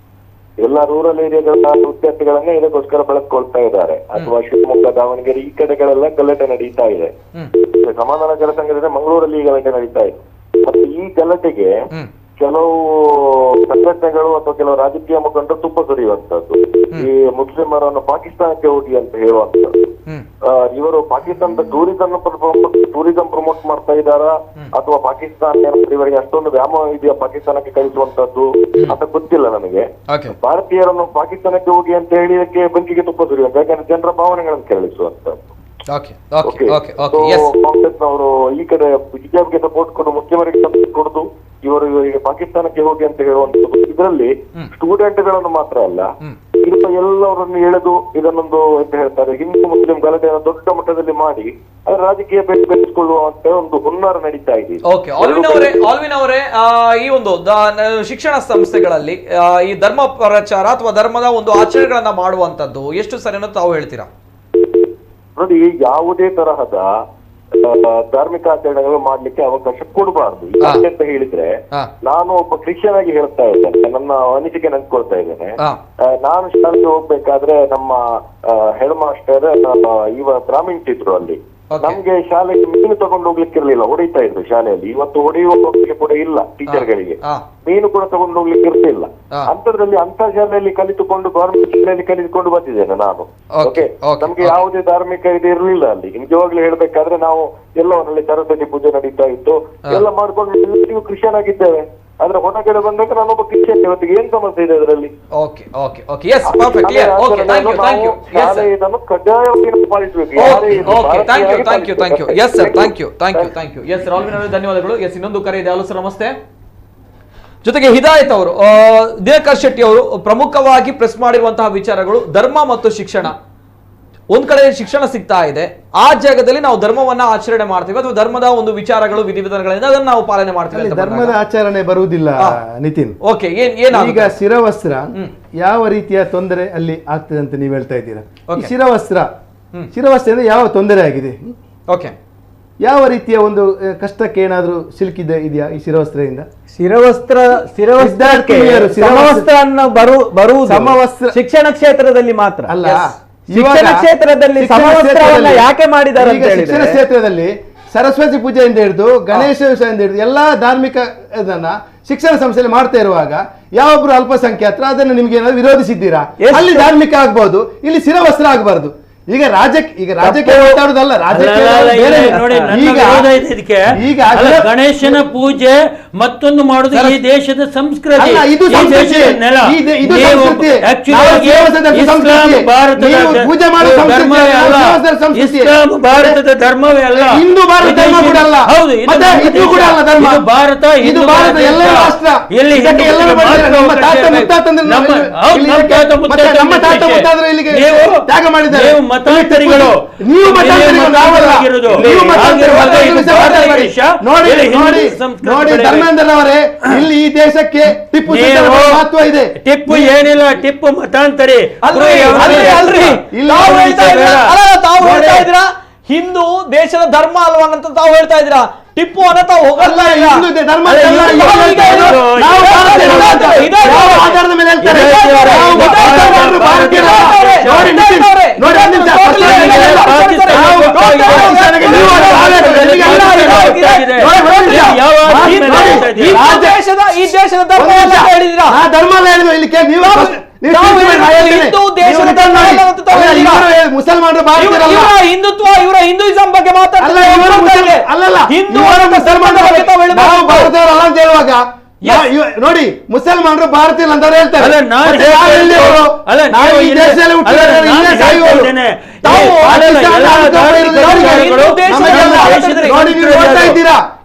ಎಲ್ಲ ರೂರಲ್ ಏರಿಯಾಗಳ ವಿದ್ಯಾರ್ಥಿಗಳನ್ನೇ ಇದಕ್ಕೋಸ್ಕರ ಬಳಸ್ಕೊಳ್ತಾ ಇದ್ದಾರೆ. ಅಥವಾ ಶಿವಮೊಗ್ಗ, ದಾವಣಗೆರೆ ಈ ಕಡೆಗಳೆಲ್ಲ ಗಲಾಟೆ ನಡೀತಾ ಇದೆ. ಸಮಾಧಾನ ಸಂಘದಿಂದ ಮಂಗಳೂರಲ್ಲಿ ಈ ಗಲಾಟೆ ನಡೀತಾ ಇದೆ. ಮತ್ತೆ ಈ ಗಲಾಟೆಗೆ ಕೆಲವು ಸಂಘಟನೆಗಳು ಅಥವಾ ಕೆಲವು ರಾಜಕೀಯ ಮುಖಂಡರು ತುಪ್ಪ ಸುರಿಯುವಂತದ್ದು, ಈ ಮುಸ್ಲಿಮರನ್ನು ಪಾಕಿಸ್ತಾನಕ್ಕೆ ಹೋಗಿ ಅಂತ ಹೇಳುವಂತದ್ದು. ಇವರು ಪಾಕಿಸ್ತಾನದ ಟೂರಿಸಂ ಪ್ರಮೋಟ್ ಮಾಡ್ತಾ ಇದ್ದಾರಾ ಅಥವಾ ಪಾಕಿಸ್ತಾನ ಇವರಿಗೆ ಅಷ್ಟೊಂದು ವ್ಯಾಮೋಹ ಇದೆಯಾ ಪಾಕಿಸ್ತಾನಕ್ಕೆ ಕಳಿಸುವಂತದ್ದು ಅಂತ ಗೊತ್ತಿಲ್ಲ ನನಗೆ. ಭಾರತೀಯರನ್ನು ಪಾಕಿಸ್ತಾನಕ್ಕೆ ಹೋಗಿ ಅಂತ ಹೇಳಿದಕ್ಕೆ ಬೆಂಕಿಗೆ ತುಪ್ಪ ಸುರಿಯುವಂತ, ಯಾಕಂದ್ರೆ ಜನರ ಭಾವನೆಗಳನ್ನು ಕೆರಳಿಸುವಂತದ್ದು. ಕಾಂಗ್ರೆಸ್ನವರು ಈ ಕಡೆ ಹಿಜಾಬ್ಗೆ ಸಪೋರ್ಟ್ ಕೊಡು, ಮುಸ್ಲಿಮರಿಗೆ ಸಪೋರ್ಟ್ ಕೊಡುದು, ಇವರು ಇವರಿಗೆ ಪಾಕಿಸ್ತಾನಕ್ಕೆ ಹೋಗಿ ಅಂತ ಹೇಳುವಂಥದ್ದು. ಇದರಲ್ಲಿ ಸ್ಟೂಡೆಂಟ್ಗಳನ್ನು ಮಾತ್ರ ಅಲ್ಲ, ಇರುವ ಎಲ್ಲವರನ್ನು ಎಳೆದು ಇದನ್ನೊಂದು ಎಂತ ಹೇಳ್ತಾರೆ ಹಿಂದೂ ಮುಸ್ಲಿಂ ಗಲಾಟೆಯನ್ನು ದೊಡ್ಡ ಮಟ್ಟದಲ್ಲಿ ಮಾಡಿ ಅದರ ರಾಜಕೀಯ ಬೆಳೆಸಿಕೊಳ್ಳುವಂತ ಒಂದು ಹುನ್ನಾರ ನಡೀತಾ ಇದೆ. ಆಲ್ವಿನ್ ಅವರೇ, ಈ ಒಂದು ಶಿಕ್ಷಣ ಸಂಸ್ಥೆಗಳಲ್ಲಿ ಈ ಧರ್ಮ ಪ್ರಚಾರ ಅಥವಾ ಧರ್ಮದ ಒಂದು ಆಚರಣೆಗಳನ್ನ ಮಾಡುವಂತದ್ದು ಎಷ್ಟು ಸರಿ ಅನ್ನೋದು ತಾವು ಹೇಳ್ತೀರಾ? ನೋಡಿ, ಯಾವುದೇ ತರಹದ ಧಾರ್ಮಿಕ ಆಚರಣೆಗಳು ಮಾಡ್ಲಿಕ್ಕೆ ಅವಕಾಶ ಕೊಡಬಾರ್ದು. ಅಂತ ಹೇಳಿದ್ರೆ ನಾನು ಒಬ್ಬ ಕ್ರಿಶ್ಚಿಯನ್ ಆಗಿ ಹೇಳ್ತಾ ಇದ್ದೇನೆ, ನನ್ನ ಅನಿಸಿಕೆ ನೆನ್ಸ್ಕೊಳ್ತಾ ಇದ್ದೇನೆ. ನಾನು ಶಾಲೆಗೆ ಹೋಗ್ಬೇಕಾದ್ರೆ ನಮ್ಮ ಹೆಡ್ ಮಾಸ್ಟರ್ ಇವ ಬ್ರಾಹ್ಮಿಣ್ಸ್ ಇದ್ರು ಅಲ್ಲಿ. ನಮ್ಗೆ ಶಾಲೆಗೆ ಮೀನು ತಗೊಂಡು ಹೋಗ್ಲಿಕ್ಕೆ ಇರ್ಲಿಲ್ಲ, ಹೊಡಿತಾ ಇದ್ರು ಶಾಲೆಯಲ್ಲಿ. ಇವತ್ತು ಹೊಡೆಯುವ ಕೂಡ ಇಲ್ಲ ಟೀಚರ್ಗಳಿಗೆ, ಮೀನು ಕೂಡ ತಗೊಂಡು ಹೋಗ್ಲಿಕ್ಕೆ ಇರ್ಲಿಲ್ಲ. ಅಂತದ್ರಲ್ಲಿ ಅಂತ ಶಾಲೆಯಲ್ಲಿ ಕಲಿತುಕೊಂಡು ಗವರ್ಮೆಂಟ್ ಶಾಲೆಯಲ್ಲಿ ಕಲಿತುಕೊಂಡು ಬಂದಿದ್ದೇನೆ ನಾನು. ಓಕೆ, ನಮ್ಗೆ ಯಾವುದೇ ಧಾರ್ಮಿಕ ಇದು ಇರ್ಲಿಲ್ಲ ಅಲ್ಲಿ. ನಿಜವಾಗ್ಲೂ ಹೇಳ್ಬೇಕಾದ್ರೆ ನಾವು ಎಲ್ಲವನ್ನಲ್ಲಿ ಸರಸ್ವತಿ ಪೂಜೆ ನಡೀತಾ ಇತ್ತು, ಎಲ್ಲ ಮಾಡ್ಕೊಂಡು ಕ್ರಿಶ್ಚಿಯನ್ ಆಗಿದ್ದೇವೆ. ಆದ್ರೆ ಹೊರಗಡೆ ಬಂದಾಗ ನಾನೊಬ್ಬ ಕ್ರಿಶ್ಚಿಯನ್, ಇವತ್ತಿಗೆ ಏನ್ ಸಮಸ್ಯೆ ಇದೆ ಅದರಲ್ಲಿ? ಇದನ್ನು ಕಡ್ಡಾಯವಾಗಿ ಪಾಲಿಸಬೇಕು. ಧನ್ಯವಾದಗಳು. ಇನ್ನೊಂದು ಕರೆ ಇದೆ. ಹಲೋ ಸರ್, ನಮಸ್ತೆ. ಜೊತೆಗೆ ಹಿದಾಯತ್ ಅವರು, ದಿನಕರ್ ಶೆಟ್ಟಿ ಅವರು ಪ್ರಮುಖವಾಗಿ ಪ್ರೆಸ್ ಮಾಡಿರುವಂತಹ ವಿಚಾರಗಳು ಧರ್ಮ ಮತ್ತು ಶಿಕ್ಷಣ. ಒಂದ್ ಕಡೆ ಶಿಕ್ಷಣ ಸಿಗ್ತಾ ಇದೆ, ಆ ಜಾಗದಲ್ಲಿ ನಾವು ಧರ್ಮವನ್ನ ಆಚರಣೆ ಮಾಡ್ತೀವಿ ಅಥವಾ ಧರ್ಮದ ಒಂದು ವಿಚಾರಗಳು ವಿಧಿವಿಧಾನಗಳಿಂದ ಅದನ್ನ ನಾವು ಪಾಲನೆ ಮಾಡ್ತೀವಿ. ಧರ್ಮದ ಆಚರಣೆ ಬರುವುದಿಲ್ಲ ನಿತಿನ್. ಓಕೆ, ಈಗ ಶಿರವಸ್ತ್ರ ಯಾವ ರೀತಿಯ ತೊಂದರೆ ಅಲ್ಲಿ ಆಗ್ತದೆ ಅಂತ ನೀವು ಹೇಳ್ತಾ ಇದ್ದೀರಾ? ಶಿರವಸ್ತ್ರ ಯಾವ ತೊಂದರೆ ಆಗಿದೆ? ಓಕೆ, ಯಾವ ರೀತಿಯ ಒಂದು ಕಷ್ಟಕ್ಕೆ ಏನಾದ್ರೂ ಸಿಲುಕಿದೆ ಇದೆಯಾ ಈ ಶಿರವಸ್ತ್ರದಿಂದ? ಬರುವುದು ಶಿಕ್ಷಣ ಕ್ಷೇತ್ರದಲ್ಲಿ ಮಾತ್ರ ಅಲ್ಲ, ಶಿಕ್ಷಣ ಕ್ಷೇತ್ರದಲ್ಲಿ ಸಮವಸ್ತ್ರವನ್ನ ಯಾಕೆ ಮಾಡಿದ್ದಾರೆ? ಶಿಕ್ಷಣ ಕ್ಷೇತ್ರದಲ್ಲಿ ಸರಸ್ವತಿ ಪೂಜೆಯಿಂದ ಹಿಡಿದು ಗಣೇಶ ವಿಷಯದಿಂದ ಹಿಡಿದು ಎಲ್ಲಾ ಧಾರ್ಮಿಕ ಇದನ್ನ ಶಿಕ್ಷಣ ಸಂಸ್ಥೆಯಲ್ಲಿ ಮಾಡ್ತಾ ಇರುವಾಗ ಯಾವೊಬ್ರು ಅಲ್ಪಸಂಖ್ಯಾತರು ಅದನ್ನು ನಿಮ್ಗೆ ಏನಾದ್ರು ವಿರೋಧಿಸಿದ್ದೀರಾ? ಅಲ್ಲಿ ಧಾರ್ಮಿಕ ಆಗ್ಬಹುದು, ಇಲ್ಲಿ ಶಿರವಸ್ತ್ರ ಆಗಬಾರ್ದು. ಈಗ ರಾಜಕೀಯ ಮಾತಾಡುದಲ್ಲ, ಈಗ ಗಣೇಶನ ಪೂಜೆ ಮತ್ತೊಂದು ಮಾಡುದು ಈ ದೇಶದ ಸಂಸ್ಕೃತಿ. ಭಾರತದ ಧರ್ಮವೇ ಅಲ್ಲ, ಹಿಂದೂ ಭಾರತ ಧರ್ಮ ಕೂಡ ಅಲ್ಲ. ಹೌದು, ಇದು ಕೂಡ ಅಲ್ಲ ಧರ್ಮ. ಭಾರತ ಇದು ಭಾರತ ಎಲ್ಲ ರಾಷ್ಟ್ರ. ಎಲ್ಲಿ ನಮ್ಮ ತಾತ ಮುತ್ತಾತರು ಇಲ್ಲಿಗೆ ತ್ಯಾಗ ಮಾಡಿದ್ದಾರೆ. ಮತಾಂತರಿಗಳು, ನೀವು ನೋಡಿ ಧರ್ಮೇಂದ್ರ ಅವರೇ, ಇಲ್ಲಿ ಈ ದೇಶಕ್ಕೆ ಟಿಪ್ಪು ಮಹತ್ವ ಇದೆ. ಟಿಪ್ಪು ಏನಿಲ್ಲ, ಟಿಪ್ಪು ಮತಾಂತರಿ. ತಾವು ಹೇಳ್ತಾ ಇದ್ದೀರಾ ಹಿಂದೂ ದೇಶದ ಧರ್ಮ ಅಲ್ವಾ ಅಂತ ತಾವು ಹೇಳ್ತಾ ಇದ್ದೀರಾ? ಟಿಪ್ಪು ಅನ್ನ ತಾವು ಹೋಗಲ್ಲ. ಈ ದೇಶದ ಧರ್ಮ ಹೇಳಿದಿರಾ? ಧರ್ಮ ಹೇಳಿದ್ರು ಇಲ್ಲಿ ಮುಸಲ್ಮಾನರು ಹಿಂದುತ್ವ, ಇವರ ಹಿಂದೂಯಿಸಂ ಬಗ್ಗೆ ಮಾತಾಡ್ತಾರೆ. ಹೇಳುವಾಗ ನೋಡಿ, ಮುಸಲ್ಮಾನರು ಭಾರತೀಯರು ಅಂತ ಹೇಳ್ತಾರೆ.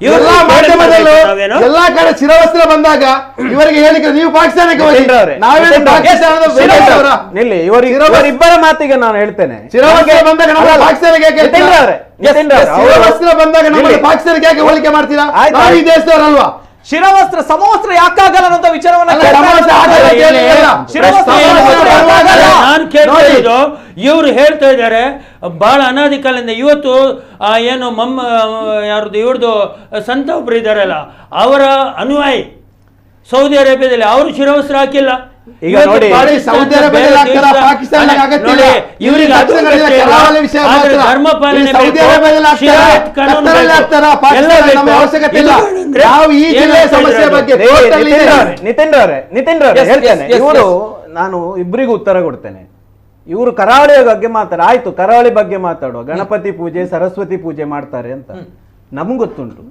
ಎಲ್ಲಾ ಮಾಧ್ಯಮದಲ್ಲೂ ಎಲ್ಲಾ ಕಡೆ ಶಿರವಸ್ತ್ರ ಬಂದಾಗ ಇವರಿಗೆ ಹೇಳಿಕೆ ನೀವು ಪಾಕಿಸ್ತಾನಕ್ಕೆ ಹೋಗಿ, ನಾವೇನು ನಿಲ್ಲಿ ಇವರಿಬ್ಬರ ಮಾತಿಗೆ ನಾನು ಹೇಳ್ತೇನೆ. ಶಿರವಸ್ತ್ರ ಬಂದಾಗ ನಮ್ಮ ಪಾಕಿಸ್ತಾನಕ್ಕೆ ಶಿರವಸ್ತ್ರ ಬಂದಾಗ ನಮ್ಮ ಪಾಕಿಸ್ತಾನಕ್ಕೆ ಯಾಕೆ ಹೋಲಿಕೆ ಮಾಡ್ತೀರಾ? ನಾವು ಈ ದೇಶದವರಲ್ವಾ? ಶಿರವಸ್ತ್ರ ಸಮವಸ್ತ್ರ ಯಾಕಾಗಲ್ಲ ಅನ್ನೋ ವಿಚಾರವನ್ನ ಇವರು ಹೇಳ್ತಾ ಇದ್ದಾರೆ ಬಹಳ ಅನಾದಿ ಕಾಲದಿಂದ. ಇವತ್ತು ಏನು ಯಾರ್ದು ಇವ್ರದ್ದು ಸಂತ ಒಬ್ರು ಇದ್ದಾರಲ್ಲ, ಅವರ ಅನುಯಾಯಿ ಸೌದಿ ಅರೇಬಿಯಾದಲ್ಲಿ ಅವರು ಶಿರವಸ್ತ್ರ ಹಾಕಿಲ್ಲ. ಈಗ ಇವತ್ತು ನೋಡಿ, ಸೌದಿ ಅರೇಬಿಯಾದಲ್ಲಿ ಆಗ್ತಾರಾ, ಪಾಕಿಸ್ತಾನದಲ್ಲಿ ಆಗತ್ತಿಲ್ಲ. ಇವರಿಗೆ ಅದು ಇವರಿಗೆ ಕರಾವಳಿ ವಿಷಯ ಆದ್ರೆ ಮಾತ್ರ. ಧರ್ಮ ಪಾಲನೆ ಇಲ್ಲಿ ಸೌದಿ ಬೇಕು, ಅರೇಬಿಯಾದಲ್ಲಿ ಆಗ್ತಾರಾ, ಶರೀಅತ್ ಕಾನೂನು ಕತ್ತರಲ್ಲಿ ಬೇಕು, ಆಗ್ತಾರಾ, ಎಲ್ಲ ಪಾಕಿಸ್ತಾನ ಬೇಕು. ನಮಗೆ ಅವಶ್ಯಕತೆ ಇಲ್ಲ. ಇದು ನಾವು ಈ ಜಿಲ್ಲೆಯ ಏನು ಸಮಸ್ಯೆ ಹೇಳ್ತಾ ಬಗ್ಗೆ ಇರೋದು? ಟೋಟಲ್ ಇದೆ. ನಿತಿನ್ ರವರೇ ಹೇಳ್ತೇನೆ. yes, ಇವರು yes. ನಾನು ಇಬ್ಬರಿಗೂ ಉತ್ತರ ಕೊಡ್ತೇನೆ. ಇವರು ಕರಾವಳಿಯ ಬಗ್ಗೆ ಆಯ್ತು, ಕರಾವಳಿ ಬಗ್ಗೆ ಮಾತಾಡುವ, ಗಣಪತಿ ಪೂಜೆ ಸರಸ್ವತಿ ಪೂಜೆ ಮಾಡ್ತಾರೆ ಅಂತ ನಮ್ಗೆ ಗೊತ್ತುಂಟು,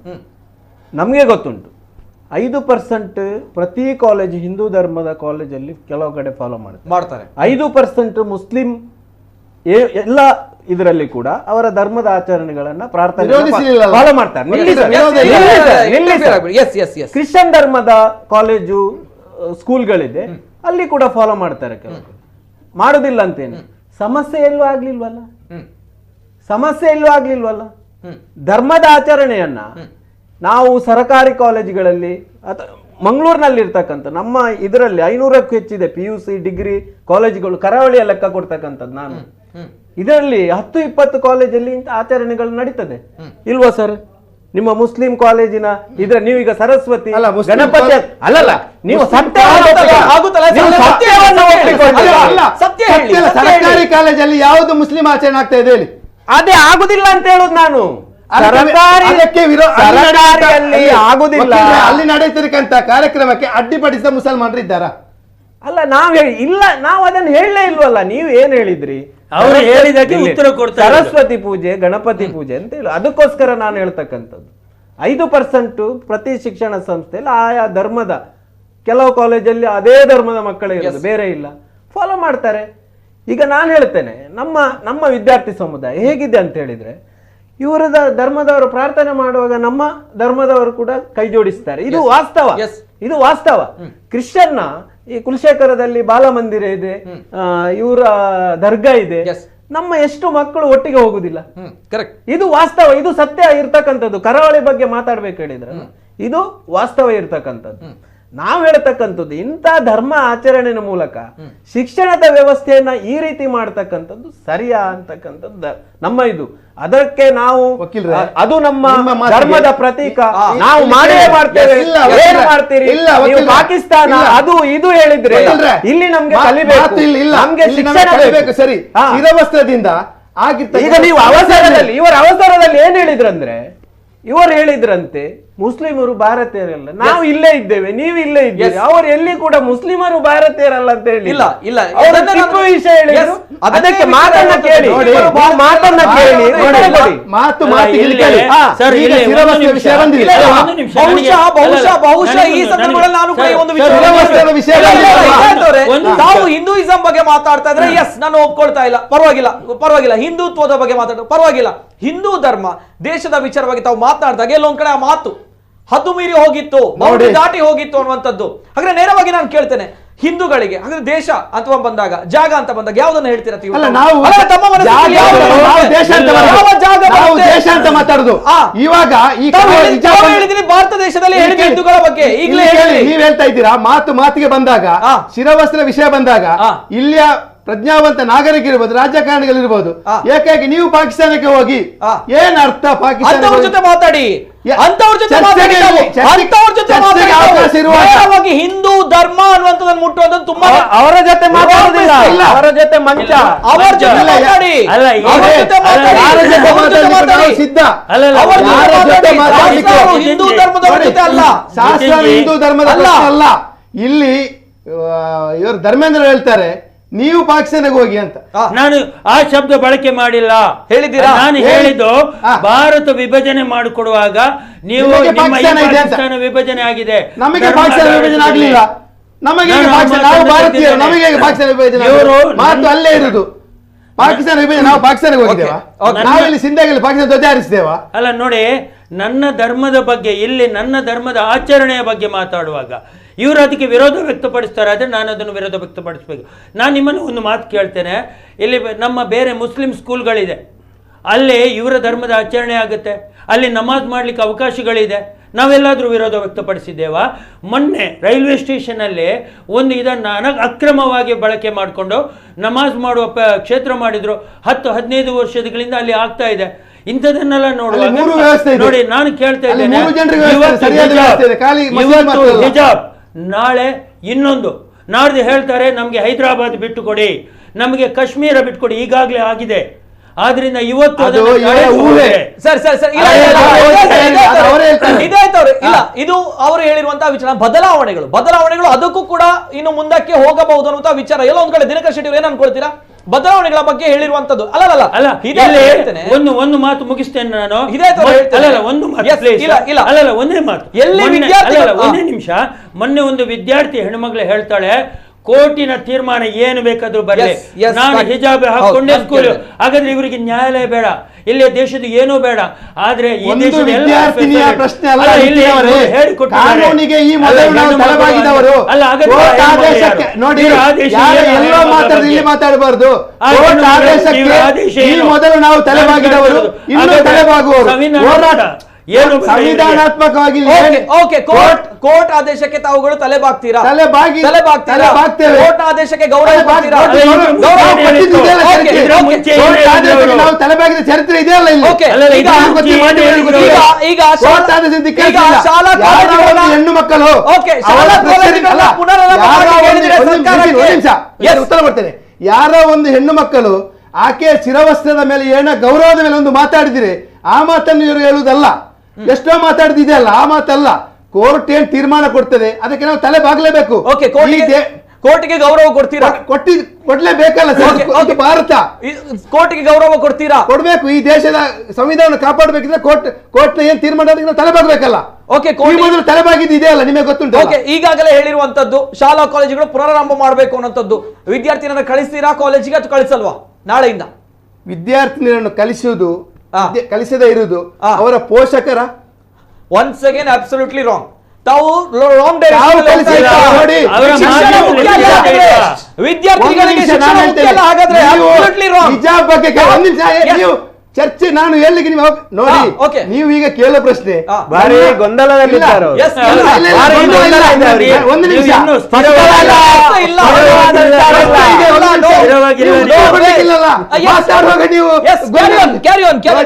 ನಮಗೆ ಗೊತ್ತುಂಟು. 5% ಪ್ರತಿ ಕಾಲೇಜ್, ಹಿಂದೂ ಧರ್ಮದ ಕಾಲೇಜಲ್ಲಿ ಕೆಲವು ಕಡೆ ಫಾಲೋ ಮಾಡ್ತಾರೆ. 5% ಮುಸ್ಲಿಂ ಎಲ್ಲ ಇದರಲ್ಲಿ ಕೂಡ ಅವರ ಧರ್ಮದ ಆಚರಣೆಗಳನ್ನ ಪ್ರಾರ್ಥನೆ ವಿರೋಧಿಸಲಿಲ್ಲ. ಫಾಲೋ ಮಾಡ್ತಾರೆ. ಕ್ರಿಶ್ಚಿಯನ್ ಧರ್ಮದ ಕಾಲೇಜು ಸ್ಕೂಲ್ಗಳಿದೆ, ಅಲ್ಲಿ ಕೂಡ ಫಾಲೋ ಮಾಡ್ತಾರೆ ಕೆಲವು. ಮಾಡುದಿಲ್ಲ ಅಂತೇನು, ಸಮಸ್ಯೆ ಎಲ್ಲೂ ಆಗ್ಲಿಲ್ವಲ್ಲ, ಸಮಸ್ಯೆ ಎಲ್ಲೂ ಆಗ್ಲಿಲ್ವಲ್ಲ. ಧರ್ಮದ ಆಚರಣೆಯನ್ನ ನಾವು ಸರ್ಕಾರಿ ಕಾಲೇಜುಗಳಲ್ಲಿ ಅಥವಾ ಮಂಗಳೂರಿನಲ್ಲಿ ಇರ್ತಕ್ಕಂಥ ನಮ್ಮ ಇದರಲ್ಲಿ 500ಕ್ಕೂ ಹೆಚ್ಚಿದೆ PUC ಡಿಗ್ರಿ ಕಾಲೇಜುಗಳು ಕರಾವಳಿಯ ಲೆಕ್ಕ ಕೊಡ್ತಕ್ಕಂಥದ್ದು. ನಾನು ಇದರಲ್ಲಿ 10-20 ಕಾಲೇಜಲ್ಲಿ ಇಂಥ ಆಚರಣೆಗಳು ನಡೀತದೆ ಇಲ್ವಾ ಸರ್? ನಿಮ್ಮ ಮುಸ್ಲಿಂ ಕಾಲೇಜಿನ ಇದ್ರೆ ನೀವೀಗ ಸರಸ್ವತಿ ಅಲ್ಲ, ಮುಸ್ಲಿಂ ಗಣಪತಿ ಅಲ್ಲಲ್ಲ, ನೀವು ಸರ್ಕಾರಿ ಕಾಲೇಜಲ್ಲಿ ಯಾವುದು ಮುಸ್ಲಿಂ ಆಚರಣೆ ಆಗ್ತಾ ಇದೆ ಹೇಳಿ? ಅದೇ ಆಗುದಿಲ್ಲ ಅಂತ ಹೇಳುದು ನಾನು. ಅದಕ್ಕೆ ಸರ್ಕಾರಿಯಲ್ಲಿ ಆಗುದಿಲ್ಲ. ಅಲ್ಲಿ ನಡೆಯತಕ್ಕಂತ ಕಾರ್ಯಕ್ರಮಕ್ಕೆ ಅಡ್ಡಿಪಡಿಸಿದ ಮುಸಲ್ಮಾನರು ಇದ್ದಾರಾ? ಅಲ್ಲ, ಇಲ್ಲ, ನಾವು ಅದನ್ನು ಹೇಳಲೇ ಇಲ್ವಲ್ಲ. ನೀವು ಏನ್ ಹೇಳಿದ್ರಿ? ಅವರು ಹೇಳಿದಕ್ಕೆ ಉತ್ತರ ಕೊಡ್ತಾರೆ. ಸರಸ್ವತಿ ಪೂಜೆ ಗಣಪತಿ ಪೂಜೆ ಅಂತ ಹೇಳಿ, ಅದಕ್ಕೋಸ್ಕರ ನಾನು ಹೇಳ್ತಕ್ಕಂಥದ್ದು 5% ಪ್ರತಿ ಶಿಕ್ಷಣ ಸಂಸ್ಥೆಯಲ್ಲಿ ಆಯಾ ಧರ್ಮದ, ಕೆಲವು ಕಾಲೇಜಲ್ಲಿ ಅದೇ ಧರ್ಮದ ಮಕ್ಕಳೇ ಇರೋದು, ಬೇರೆ ಇಲ್ಲ, ಫಾಲೋ ಮಾಡ್ತಾರೆ. ಈಗ ನಾನು ಹೇಳ್ತೇನೆ, ನಮ್ಮ ವಿದ್ಯಾರ್ಥಿ ಸಮುದಾಯ ಹೇಗಿದೆ ಅಂತ ಹೇಳಿದ್ರೆ, ಇವರ ಧರ್ಮದವರು ಪ್ರಾರ್ಥನೆ ಮಾಡುವಾಗ ನಮ್ಮ ಧರ್ಮದವರು ಕೂಡ ಕೈ ಜೋಡಿಸ್ತಾರೆ. ಇದು ವಾಸ್ತವ, ಇದು ವಾಸ್ತವ. ಕ್ರಿಶ್ಚಿಯನ್ನ ಈ ಕುಲಶೇಖರದಲ್ಲಿ ಬಾಲಮಂದಿರ ಇದೆ, ಇವರ ದರ್ಗಾ ಇದೆ, ನಮ್ಮ ಎಷ್ಟು ಮಕ್ಕಳು ಒಟ್ಟಿಗೆ ಹೋಗುದಿಲ್ಲ. ಇದು ವಾಸ್ತವ, ಇದು ಸತ್ಯ ಇರ್ತಕ್ಕಂಥದ್ದು. ಕರಾವಳಿ ಬಗ್ಗೆ ಮಾತಾಡ್ಬೇಕು ಹೇಳಿದ್ರೆ ಇದು ವಾಸ್ತವ ಇರ್ತಕ್ಕಂಥದ್ದು. ನಾವು ಹೇಳ್ತಕ್ಕಂಥದ್ದು ಇಂಥ ಧರ್ಮ ಆಚರಣೆಯ ಮೂಲಕ ಶಿಕ್ಷಣದ ವ್ಯವಸ್ಥೆಯನ್ನ ಈ ರೀತಿ ಮಾಡ್ತಕ್ಕಂಥದ್ದು ಸರಿಯಾ ಅಂತಕ್ಕಂಥದ್ದು ನಮ್ಮ ಇದು. ಅದಕ್ಕೆ ನಾವು ಅದು ನಮ್ಮ ಧರ್ಮದ ಪ್ರತೀಕ, ನಾವು ಮಾಡೇ ಮಾಡ್ತೇವೆ. ಏನು ಮಾಡ್ತೀರಿ ನೀವು? ಪಾಕಿಸ್ತಾನ ಅದು ಇದು ಹೇಳಿದ್ರೆ ಇಲ್ಲಿ ನಮ್ಗೆ ಕಲಿಬೇಕು, ನಮ್ಗೆ ಶಿಕ್ಷಣ ಬೇಕು. ಸರಿ, ಶಿರವಸ್ತ್ರದಿಂದ ಈಗ ನೀವು ಇವರ ಅವಸರದಲ್ಲಿ ಏನ್ ಹೇಳಿದ್ರಂದ್ರೆ, ಇವರು ಹೇಳಿದ್ರಂತೆ ಮುಸ್ಲಿಮರು ಭಾರತೀಯರಲ್ಲ, ನಾವು ಇಲ್ಲೇ ಇದ್ದೇವೆ, ನೀವು ಇಲ್ಲೇ ಇದ್ದೀರಿ, ಅವರು ಎಲ್ಲಿ ಕೂಡ ಮುಸ್ಲಿಮರು ಭಾರತೀಯರಲ್ಲ ಅಂತ ಹೇಳಿ ಇಲ್ಲ. ಟಿಪ್ಪು ವಿಷಯ ಹೇಳಿದ್ರು. ಅದಕ್ಕೆ ಮಾತನ್ನ ಕೇಳಿ, ಮಾತನ್ನ ಕೇಳಿ, ಬಹುಶಃ ಈ ಸಂದರ್ಭದಲ್ಲಿ ನಾನು ಕೂಡ ಒಂದು ನಾವು ಹಿಂದೂಯಿಸಂ ಬಗ್ಗೆ ಮಾತಾಡ್ತಾ ಇದ್ರೆ ಎಸ್ ನಾನು ಒಪ್ಕೊಳ್ತಾ ಇಲ್ಲ, ಪರವಾಗಿಲ್ಲ. ಹಿಂದುತ್ವದ ಬಗ್ಗೆ ಮಾತಾಡ ಪರವಾಗಿಲ್ಲ. ಹಿಂದೂ ಧರ್ಮ ದೇಶದ ವಿಚಾರವಾಗಿ ತಾವು ಮಾತನಾಡಿದಾಗ ಎಲ್ಲೊಂದ್ ಕಡೆ ಆ ಮಾತು ಹದ್ದು ಮೀರಿ ಹೋಗಿತ್ತು, ಬೌಂಡ್ರಿ ದಾಟಿ ಹೋಗಿತ್ತು ಅನ್ನುವಂಥದ್ದು. ಹಾಗಾದ್ರೆ ನೇರವಾಗಿ ನಾನು ಕೇಳ್ತೇನೆ, ಹಿಂದೂಗಳಿಗೆ ಹಾಗಾದ್ರೆ ದೇಶ ಅಥವಾ ಬಂದಾಗ, ಜಾಗ ಅಂತ ಬಂದಾಗ ಯಾವ್ದನ್ನ ಹೇಳ್ತೀರಾ? ಮಾತಾಡುದು ಇವಾಗ ಭಾರತ ದೇಶದಲ್ಲಿ ಹೇಳಿದ ಹಿಂದೂಗಳ ಬಗ್ಗೆ ಈಗಲೇ ನೀವ್ ಹೇಳ್ತಾ ಇದ್ದೀರಾ. ಮಾತಿಗೆ ಬಂದಾಗ, ಶಿರವಸ್ತ್ರ ವಿಷಯ ಬಂದಾಗ, ಇಲ್ಲಿಯ ಪ್ರಜ್ಞಾವಂತ ನಾಗರಿಕರಿರ್ಬೋದು, ರಾಜಕಾರಣಿಗಳಿರ್ಬೋದು, ಏಕಾಗಿ ನೀವು ಪಾಕಿಸ್ತಾನಕ್ಕೆ ಹೋಗಿ ಏನ್ ಅರ್ಥ? ಪಾಕಿಸ್ತಾನ ಜೊತೆ ಮಾತಾಡಿ, ಹಿಂದೂ ಧರ್ಮ ಅನ್ನುವಂಥದ್ದನ್ನು ಮುಟ್ಟುವುದು ತುಂಬಾ ಅವರ ಜೊತೆ ಮಾತಾಡುವುದಿಲ್ಲ, ಅವರ ಜೊತೆ ಮಂಚ, ಅವರ ಜೊತೆ ಮಾತಾಡಿ, ಸಿದ್ಧ. ಹಿಂದೂ ಧರ್ಮದವರ ಜೊತೆ ಅಲ್ಲ, ಶಾಸ್ತ್ರ ಹಿಂದೂ ಧರ್ಮದ ಅಲ್ಲ. ಇಲ್ಲಿ ಇವರು ಧರ್ಮೇಂದ್ರ ಹೇಳ್ತಾರೆ ನೀವು ಪಾಕಿಸ್ತಾನಕ್ಕೆ ಹೋಗಿ ಅಂತ. ನಾನು ಆ ಶಬ್ದ ಬಳಕೆ ಮಾಡಿಲ್ಲ, ಹೇಳಿದ್ದೀರಾ? ನಾನು ಹೇಳಿದ್ದು ಭಾರತ ವಿಭಜನೆ ಮಾಡಿಕೊಡುವಾಗ ನೀವು ಪಾಕಿಸ್ತಾನ ವಿಭಜನೆ ಆಗಿದೆ, ನಮಗೆ ಪಾಕಿಸ್ತಾನ ವಿಭಜನೆ ಆಗಲಿಲ್ಲ. ನಮಗೆ ನಾವು ಭಾರತೀಯರು, ನಮಗೆ ಪಾಕಿಸ್ತಾನ ವಿಭಜನೆ ಮಾತು ಅಲ್ಲೇ ಇರುವುದು. ಪಾಕಿಸ್ತಾನ ವಿಭಜನೆ ನಾವು ಪಾಕಿಸ್ತಾನಕ್ಕೆ ಹೋಗಿದ್ದೇವಾ? ನಾವಿಲ್ಲಿ ಸಿಂಧೆಯಲ್ಲಿ ಪಾಕಿಸ್ತಾನ ಧ್ವಜ ಹಾರಿಸಿದ್ದೇವಾ? ಅಲ್ಲ ನೋಡಿ, ನನ್ನ ಧರ್ಮದ ಬಗ್ಗೆ, ಇಲ್ಲಿ ನನ್ನ ಧರ್ಮದ ಆಚರಣೆಯ ಬಗ್ಗೆ ಮಾತಾಡುವಾಗ ಇವರು ಅದಕ್ಕೆ ವಿರೋಧ ವ್ಯಕ್ತಪಡಿಸ್ತಾರೆ, ಆದರೆ ನಾನು ಅದನ್ನು ವಿರೋಧ ವ್ಯಕ್ತಪಡಿಸಬೇಕು. ನಾನು ನಿಮ್ಮನ್ನು ಒಂದು ಮಾತು ಕೇಳ್ತೇನೆ, ಇಲ್ಲಿ ನಮ್ಮ ಬೇರೆ ಮುಸ್ಲಿಂ ಸ್ಕೂಲ್ಗಳಿದೆ, ಅಲ್ಲಿ ಇವರ ಧರ್ಮದ ಆಚರಣೆ ಆಗುತ್ತೆ, ಅಲ್ಲಿ ನಮಾಜ್ ಮಾಡಲಿಕ್ಕೆ ಅವಕಾಶಗಳಿದೆ, ನಾವೆಲ್ಲಾದರೂ ವಿರೋಧ ವ್ಯಕ್ತಪಡಿಸಿದ್ದೇವಾ? ಮೊನ್ನೆ ರೈಲ್ವೆ ಸ್ಟೇಷನಲ್ಲಿ ಒಂದು ಇದನ್ನು ಅಕ್ರಮವಾಗಿ ಬಳಕೆ ಮಾಡಿಕೊಂಡು ನಮಾಜ್ ಮಾಡುವ ಕ್ಷೇತ್ರ ಮಾಡಿದ್ರು. 10-15 ವರ್ಷಗಳಿಂದ ಅಲ್ಲಿ ಆಗ್ತಾ ಇದೆ. ಇಂಥದನ್ನೆಲ್ಲ ನೋಡುವಾಗ ನೋಡಿ, ನಾನು ಕೇಳ್ತಾ ಇದ್ದೇನೆ, ಇವತ್ತು ಹಿಜಾಬ್, ನಾಳೆ ಇನ್ನೊಂದು. ನಾಡ್ದು ಹೇಳ್ತಾರೆ ನಮಗೆ ಹೈದರಾಬಾದ್ ಬಿಟ್ಟು ಕೊಡಿ, ನಮಗೆ ಕಾಶ್ಮೀರ ಬಿಟ್ಟುಕೊಡಿ, ಈಗಾಗಲೇ ಆಗಿದೆ. ಆದ್ರಿಂದ ಇವತ್ತು ಇದು ಅವರು ಹೇಳಿರುವಂತಹ ವಿಚಾರ. ಬದಲಾವಣೆಗಳು ಅದಕ್ಕೂ ಕೂಡ ಇನ್ನು ಮುಂದಕ್ಕೆ ಹೋಗಬಹುದು ಅನ್ನುವಂತಹ ವಿಚಾರ. ಎಲ್ಲೋ ಒಂದ್ ಕಡೆ ದಿನಕರ್ ಶೆಟ್ಟಿ ಏನ್ ಅನ್ಕೊಳ್ತೀರಾ ಬದಲಾವಣೆಗಳ ಬಗ್ಗೆ ಹೇಳಿರುವಂತದ್ದು? ಒಂದು ಮಾತು ಮುಗಿಸ್ತೇನೆ ನಾನು. ಒಂದೇ ನಿಮಿಷ. ಮೊನ್ನೆ ಒಂದು ವಿದ್ಯಾರ್ಥಿ ಹೆಣ್ಮಗಳು ಹೇಳ್ತಾಳೆ, ಕೋರ್ಟಿನ ತೀರ್ಮಾನ ಏನು ಬೇಕಾದ್ರೂ ಬರಲಿ, ನಾನು ಹಿಜಾಬ್ ಹಾಕೊಂಡೇ ಸ್ಕೂಲ್. ಹಾಗಾದ್ರೆ ಇವರಿಗೆ ನ್ಯಾಯಾಲಯ ಬೇಡ, ಇಲ್ಲಿ ದೇಶದ ಏನೂ ಬೇಡ. ಆದ್ರೆ ಈ ದೇಶದ ಮಾತಾಡಬಾರ್ದು. ಮೊದಲು ನಾವು ತಲೆಬಾಗಿದವರು, ಇನ್ನು ತಲೆಬಾಗುವವರು. ಸಂವಿಧಾನಾತ್ಮಕವಾಗಿ ಕೋರ್ಟ್ ಆದೇಶಕ್ಕೆ ತಾವುಗಳು ತಲೆಬಾಗ್ತೀರಾ? ಕೋರ್ಟ್ ಆದೇಶಕ್ಕೆ ಗೌರವ ನಾವು ತಲೆಬಾಗಿದ ಚರಿತ್ರೆ ಇದೆಯಲ್ಲ ಹೆಣ್ಣು ಮಕ್ಕಳು ಉತ್ತರ ಮಾಡ್ತೇನೆ. ಯಾರೋ ಒಂದು ಹೆಣ್ಣು ಮಕ್ಕಳು ಆಕೆಯ ಶಿರವಸ್ತ್ರದ ಮೇಲೆ ಏನ ಗೌರವದ ಮೇಲೆ ಒಂದು ಮಾತಾಡಿದಿರಿ, ಆ ಮಾತನ್ನು ಇವರು ಹೇಳುವುದಲ್ಲ. ಎಷ್ಟೋ ಮಾತಾಡಿದೆಯಲ್ಲ, ಆ ಮಾತಲ್ಲ. ಕೋರ್ಟ್ ಏನ್ ತೀರ್ಮಾನ ಕೊಡ್ತದೆ ಅದಕ್ಕೆ ನಾವು ತಲೆ ಬಾಗ್ಲೇಬೇಕು. ಕೋರ್ಟ್ಗೆ ಗೌರವ ಕೊಡ್ತೀರಾ? ಕೊಡ್ಲೇಬೇಕಲ್ಲ ಸರ್. ಭಾರತ ಕೋರ್ಟ್ಗೆ ಗೌರವ ಕೊಡ್ತೀರಾ? ಕೊಡ್ಬೇಕು. ಈ ದೇಶದ ಸಂವಿಧಾನ ಕಾಪಾಡಬೇಕಿದ್ರೆ ಕೋರ್ಟ್ ಏನ್ ತೀರ್ಮಾನ ಅದಕ್ಕೆ ತಲೆ ಬಾಗ್ಬೇಕಲ್ಲ. ಮೊದಲು ತಲೆಬಾಗಿದ್ದು ಇದೆಯಲ್ಲ, ನಿಮಗೆ ಗೊತ್ತುಂಟು. ಈಗಾಗಲೇ ಹೇಳಿರುವಂತದ್ದು ಶಾಲಾ ಕಾಲೇಜುಗಳು ಪುನರಾರಂಭ ಮಾಡಬೇಕು ಅನ್ನೋಂಥದ್ದು. ವಿದ್ಯಾರ್ಥಿನನ್ನ ಕಳಿಸ್ತೀರಾ ಕಾಲೇಜಿಗೆ ಅಥವಾ ಕಳಿಸಲ್ವಾ? ನಾಳೆಯಿಂದ ವಿದ್ಯಾರ್ಥಿನಿಯರನ್ನು ಕಲಿಸದೇ ಇರುವುದು ಅವರ ಪೋಷಕರ ಒನ್ಸ್ ಅಗೇನ್ ಅಬ್ಸಲ್ಯೂಟ್ಲಿ ರಾಂಗ್. ತಾವು ರಾಂಗ್ ವಿದ್ಯಾರ್ಥಿಗಳಿಗೆ ಹಿಜಾಬ್ ಬಗ್ಗೆ ಚರ್ಚೆ ನಾನು ಎಲ್ಲಿಗೆ ನೀವು ನೋಡಿ. ನೀವು ಈಗ ಕೇಳೋ ಪ್ರಶ್ನೆ ಬಾರಿ ಗೊಂದಲದಲ್ಲಿದ್ದಾರೆ. ಒಂದು ನಿಮಿಷ,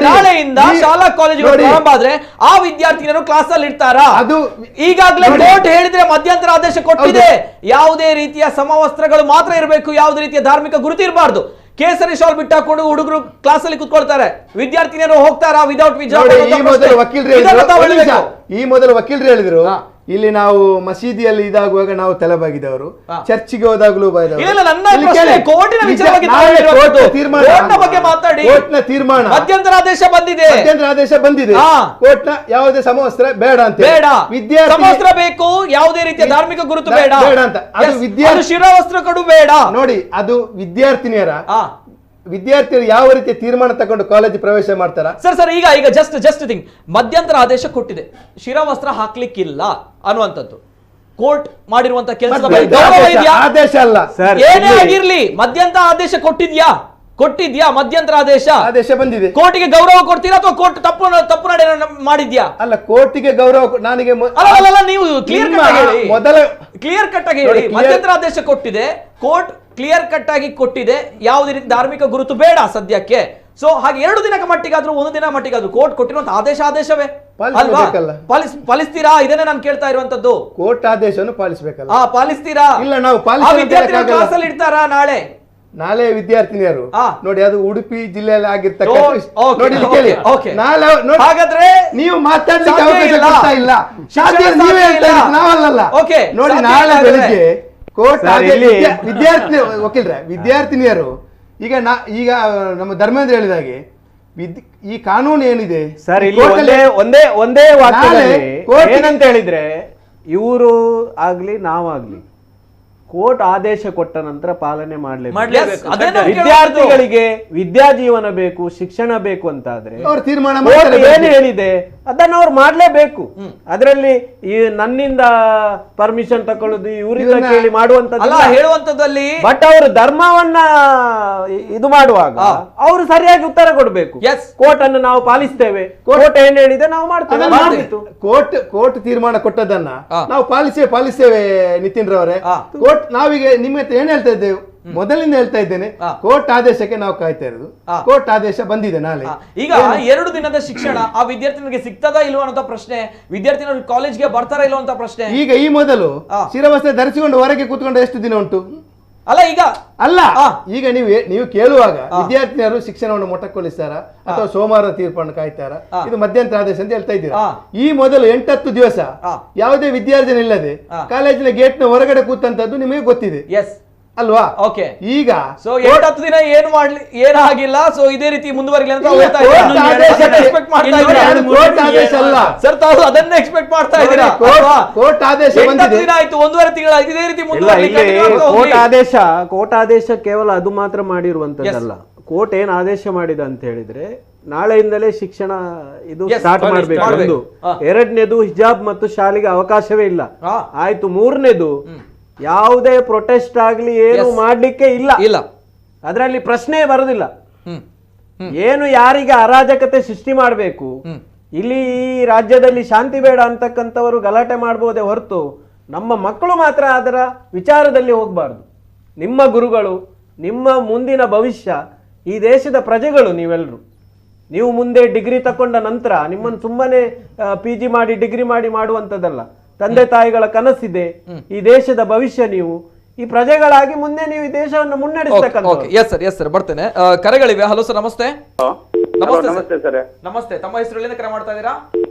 ನಾಳೆಯಿಂದ ಶಾಲಾ ಕಾಲೇಜುಗಳು ಪ್ರಾರಂಭ ಆದ್ರೆ ಆ ವಿದ್ಯಾರ್ಥಿನಿಯರು ಕ್ಲಾಸ್ ಅಲ್ಲಿ ಇರ್ತಾರಾ? ಅದು ಈಗಾಗಲೇ ಕೋರ್ಟ್ ಹೇಳಿದ್ರೆ ಮಧ್ಯಂತರ ಆದೇಶ ಕೊಟ್ಟಿದೆ. ಯಾವುದೇ ರೀತಿಯ ಸಮವಸ್ತ್ರಗಳು ಮಾತ್ರ ಇರಬೇಕು, ಯಾವುದೇ ರೀತಿಯ ಧಾರ್ಮಿಕ ಗುರುತು ಇರಬಾರ್ದು. ಕೇಸರಿ ಶಾಲ್ ಬಿಟ್ಟಾಕೊಂಡು ಹುಡುಗರು ಕ್ಲಾಸ್ ಅಲ್ಲಿ ಕುತ್ಕೊಳ್ತಾರೆ, ವಿದ್ಯಾರ್ಥಿನಿಯರು ಹೋಗ್ತಾರಾ ವಿದೌಟ್ ಹಿಜಾಬ್? ಈ ಮೊದಲು ವಕೀಲರು ಹೇಳಿದ್ರು, ಇಲ್ಲಿ ನಾವು ಮಸೀದಿಯಲ್ಲಿ ಇದಾಗುವಾಗ ನಾವು ತಲೆಬಾಗಿದವರು, ಚರ್ಚಿಗೆ ಹೋದಾಗಲೂ ತೀರ್ಮಾನ ಮಧ್ಯಂತರ ಆದೇಶ ಬಂದಿದೆ. ಕೋರ್ಟ್ ನ ಯಾವುದೇ ಸಮವಸ್ತ್ರ ಬೇಡ ಅಂತ, ಸಮವಸ್ತ್ರ ಬೇಕು, ಯಾವುದೇ ರೀತಿಯ ಧಾರ್ಮಿಕ ಗುರುತು ಬೇಡ ಅಂತ. ಅದು ಶಿರವಸ್ತ್ರ ಕೊಡು ಬೇಡ. ನೋಡಿ, ಅದು ವಿದ್ಯಾರ್ಥಿಗಳು ಯಾವ ರೀತಿಯ ತೀರ್ಮಾನ ತಗೊಂಡು ಕಾಲೇಜ್ ಪ್ರವೇಶ ಮಾಡ್ತಾರ? ಸರ್ ಈಗ ಜಸ್ಟ್ ಥಿಂಗ್, ಮಧ್ಯಂತರ ಆದೇಶ ಕೊಟ್ಟಿದೆ, ಶಿರವಸ್ತ್ರ ಹಾಕ್ಲಿಕ್ಕಿಲ್ಲ ಅನ್ನುವಂಥದ್ದು ಕೋರ್ಟ್ ಮಾಡಿರುವಂತ ಕೆಲಸದ ಆದೇಶ ಅಲ್ಲ. ಏನೇ ಆಗಿರ್ಲಿ ಮಧ್ಯಂತರ ಆದೇಶ ಕೊಟ್ಟಿದ್ಯಾ ಮಧ್ಯಂತರ ಆದೇಶ ಬಂದಿದೆ. ಕೋರ್ಟಿಗೆ ಗೌರವ ಕೊಡ್ತೀರಾ ಅಥವಾ ಕೋರ್ಟ್ ತಪ್ಪು ನಡೆ ಮಾಡಿದ್ಯಾ? ಅಲ್ಲ, ಕೋರ್ಟಿಗೆ ಗೌರವ ನನಗೆ ನೀವು ಕ್ಲಿಯರ್ ಕಟ್ ಆಗಿ ಹೇಳಿ. ಮಧ್ಯಂತರ ಆದೇಶ ಕೊಟ್ಟಿದೆ, ಕೋರ್ಟ್ ಕ್ಲಿಯರ್ ಕಟ್ ಆಗಿ ಕೊಟ್ಟಿದೆ, ಯಾವುದೇ ರೀತಿ ಧಾರ್ಮಿಕ ಗುರುತು ಬೇಡ ಸದ್ಯಕ್ಕೆ. ಸೊ ಹಾಗೆ 2 ದಿನದ ಮಟ್ಟಿಗಾದ್ರೂ 1 ದಿನ ಮಟ್ಟಿಗಾದ್ರೂ ಕೋರ್ಟ್ ಕೊಟ್ಟಿರುವಂತ ಆದೇಶವೇ ಪಾಲಿಸ್ತೀರಾ? ಇದನ್ನೇ ನಾನು ಕೇಳ್ತಾ ಇರುವಂತದ್ದು. ಕೋರ್ಟ್ ಆದೇಶವನ್ನು ಪಾಲಿಸಬೇಕಲ್ಲ? ಪಾಲಿಸ್ತೀರಾ? ಇಲ್ಲ, ನಾವು ಕ್ಲಾಸ್ ಅಲ್ಲಿ ಇಡ್ತಾರಾ ನಾಳೆ ವಿದ್ಯಾರ್ಥಿನಿಯರು ನೋಡಿ, ಅದು ಉಡುಪಿ ಜಿಲ್ಲೆಯಲ್ಲಿ ಹಾಗಾದ್ರೆ ನೀವು ಮಾತಾಡ್ಲಿಕ್ಕೆ ಅವಕಾಶ ಕೊಡ್ತಾ ಇಲ್ಲ. ನಾವಲ್ಲ ನೋಡಿ, ನಾಳೆ ಬೆಳಿಗ್ಗೆ ಕೋರ್ಟ್ ವಿದ್ಯಾರ್ಥಿನಿಯರು ಈಗ ನಮ್ಮ ಧರ್ಮೇಂದ್ರ ಹೇಳಿದಾಗೆ ಈ ಕಾನೂನು ಏನಿದೆ ಸರ್, ಇಲ್ಲಿ ಒಂದೇ ಏನಂತ ಹೇಳಿದ್ರೆ, ಇವರು ಆಗ್ಲಿ ನಾವಾಗ್ಲಿ ಕೋರ್ಟ್ ಆದೇಶ ಕೊಟ್ಟ ನಂತರ ಪಾಲನೆ ಮಾಡಲೇಬೇಕು. ವಿದ್ಯಾರ್ಥಿಗಳಿಗೆ ವಿದ್ಯಾಜೀವನ ಬೇಕು, ಶಿಕ್ಷಣ ಬೇಕು ಅಂತಾದ್ರೆ ಏನು ಹೇಳಿದೆ ಅದನ್ನ ಅವ್ರು ಮಾಡ್ಲೇಬೇಕು. ಅದರಲ್ಲಿ ನನ್ನಿಂದ ಪರ್ಮಿಷನ್ ತಕೊಳ್ಳೋದು, ಇವರಿಂದ ಕೇಳಿ ಮಾಡುವಂತದ್ದು ಹೇಳುವಂತದ್ದಲ್ಲಿ, ಬಟ್ ಅವರು ಧರ್ಮವನ್ನ ಇದು ಮಾಡುವಾಗ ಅವರು ಸರಿಯಾಗಿ ಉತ್ತರ ಕೊಡ್ಬೇಕು. ಕೋರ್ಟ್ ಅನ್ನು ನಾವು ಪಾಲಿಸ್ತೇವೆ, ಕೋರ್ಟ್ ಏನ್ ಹೇಳಿದೆ ನಾವು ಮಾಡ್ತೇವೆ. ಕೋರ್ಟ್ ತೀರ್ಮಾನ ಕೊಟ್ಟದನ್ನ ನಾವು ಪಾಲಿಸ್ತೇವೆ ನಿತಿನ್ ರವರೇ. ಕೋರ್ಟ್ ನಾವೀಗ ನಿಮ್ಮ ಹತ್ರ ಏನ್ ಹೇಳ್ತಾ ಇದ್ದೇವೆ, ಮೊದಲಿಂದ ಹೇಳ್ತಾ ಇದ್ದೇನೆ, ಕೋರ್ಟ್ ಆದೇಶಕ್ಕೆ ನಾವು ಕಾಯ್ತಾ ಇರೋದು. ಕೋರ್ಟ್ ಆದೇಶ ಬಂದಿದೆ ನಾಳೆ. ಈಗ 2 ದಿನದ ಶಿಕ್ಷಣ ಆ ವಿದ್ಯಾರ್ಥಿನಿಗೆ ಸಿಗ್ತದಾ ಇಲ್ವೋ ಅನ್ನೋ ಪ್ರಶ್ನೆ, ವಿದ್ಯಾರ್ಥಿನಿಯರು ಕಾಲೇಜ್ಗೆ ಬರ್ತಾರಾ ಇಲ್ವೋ ಅಂತ ಪ್ರಶ್ನೆ. ಈಗ ಈ ಮೊದಲು ಶಿರವಸ್ತ್ರ ಧರಿಸಿಕೊಂಡು ಹೊರಗೆ ಕೂತ್ಕೊಂಡು ಎಷ್ಟು ದಿನ ಉಂಟು? ಈಗ ನೀವು ಕೇಳುವಾಗ ವಿದ್ಯಾರ್ಥಿನಿಯರು ಶಿಕ್ಷಣವನ್ನು ಮೊಟಕುಗೊಳಿಸ್ತಾರ ಅಥವಾ ಸೋಮವಾರ ತೀರ್ಪನ್ನು ಕಾಯ್ತಾರ, ಇದು ಮಧ್ಯಂತರ ಆದೇಶ ಅಂತ ಹೇಳ್ತಾ ಇದ್ದೀರಾ. ಈ ಮೊದಲು 8-10 ದಿವಸ ಯಾವುದೇ ವಿದ್ಯಾರ್ಥಿ ಇಲ್ಲದೆ ಕಾಲೇಜಿನ ಗೇಟ್ ನ ಹೊರಗಡೆ ಕೂತಂತದ್ದು ನಿಮಗೆ ಗೊತ್ತಿದೆ ಅಲ್ವಾ? ಓಕೆ, ಈಗ ಸೊ 8-10 ದಿನ ಏನಾಗಿಲ್ಲ, ಸೊ ಇದೇ ರೀತಿ ಮುಂದುವರಿಲಿ ಅಂತ ಹೇಳ್ತಾ ಸರ್, ತಾವು ಅದನ್ನೇ ಎಕ್ಸ್ಪೆಕ್ಟ್ ಮಾಡ್ತಾ ಇದ್ದೀರಾ? ಕೋರ್ಟ್ ಆದೇಶ ದಿನ ಆಯ್ತು, 1.5 ತಿಂಗಳಾಯ್ತು, ಇದೇ ರೀತಿ ಕೋರ್ಟ್ ಆದೇಶ ಕೇವಲ ಅದು ಮಾತ್ರ ಮಾಡಿರುವಂತದ್ದಲ್ಲ. ಕೋರ್ಟ್ ಏನ್ ಆದೇಶ ಮಾಡಿದ ಅಂತ ಹೇಳಿದ್ರೆ, ನಾಳೆಯಿಂದಲೇ ಶಿಕ್ಷಣ ಇದು ಸ್ಟಾರ್ಟ್ ಮಾಡಬೇಕು. ಎರಡನೇದು, ಹಿಜಾಬ್ ಮತ್ತು ಶಾಲೆಗೆ ಅವಕಾಶವೇ ಇಲ್ಲ. ಆಯ್ತು, ಮೂರನೇದು, ಯಾವುದೇ ಪ್ರೊಟೆಸ್ಟ್ ಆಗ್ಲಿ ಏನು ಮಾಡ್ಲಿಕ್ಕೆ ಇಲ್ಲ. ಅದರಲ್ಲಿ ಪ್ರಶ್ನೆ ಬರುದಿಲ್ಲ. ಏನು ಯಾರಿಗೆ ಅರಾಜಕತೆ ಸೃಷ್ಟಿ ಮಾಡಬೇಕು, ಇಲ್ಲಿ ಈ ರಾಜ್ಯದಲ್ಲಿ ಶಾಂತಿ ಬೇಡ ಅಂತಕ್ಕಂಥವರು ಗಲಾಟೆ ಮಾಡಬಹುದೇ ಹೊರತು ನಮ್ಮ ಮಕ್ಕಳು ಮಾತ್ರ ಅದರ ವಿಚಾರದಲ್ಲಿ ಹೋಗಬಾರ್ದು. ನಿಮ್ಮ ಗುರುಗಳು, ನಿಮ್ಮ ಮುಂದಿನ ಭವಿಷ್ಯ, ಈ ದೇಶದ ಪ್ರಜೆಗಳು ನೀವೆಲ್ಲರೂ. ನೀವು ಮುಂದೆ ಡಿಗ್ರಿ ತಕೊಂಡ ನಂತರ ನಿಮ್ಮನ್ನು ಸುಮ್ಮನೆ PG ಮಾಡಿ ಡಿಗ್ರಿ ಮಾಡುವಂಥದ್ದಲ್ಲ. ತಂದೆ ತಾಯಿಗಳ ಕನಸಿದೆ, ಈ ದೇಶದ ಭವಿಷ್ಯ. ನೀವು ಈ ಪ್ರಜೆಗಳಾಗಿ ಮುಂದೆ ನೀವು ಈ ದೇಶವನ್ನು ಮುನ್ನಡೆಸತಕ್ಕಂಥ. ಎಸ್ ಸರ್, ಬರ್ತೇನೆ. ಕರೆಗಳಿವೆ. ಹಲೋ ಸರ್, ನಮಸ್ತೆ. ನಮಸ್ತೆ ಸರ್. ನಮಸ್ತೆ, ತಮ್ಮ ಹೆಸರು ಎಲ್ಲಿಂದ ಕರೆ ಮಾಡ್ತಾ ಇದ್ದೀರಾ?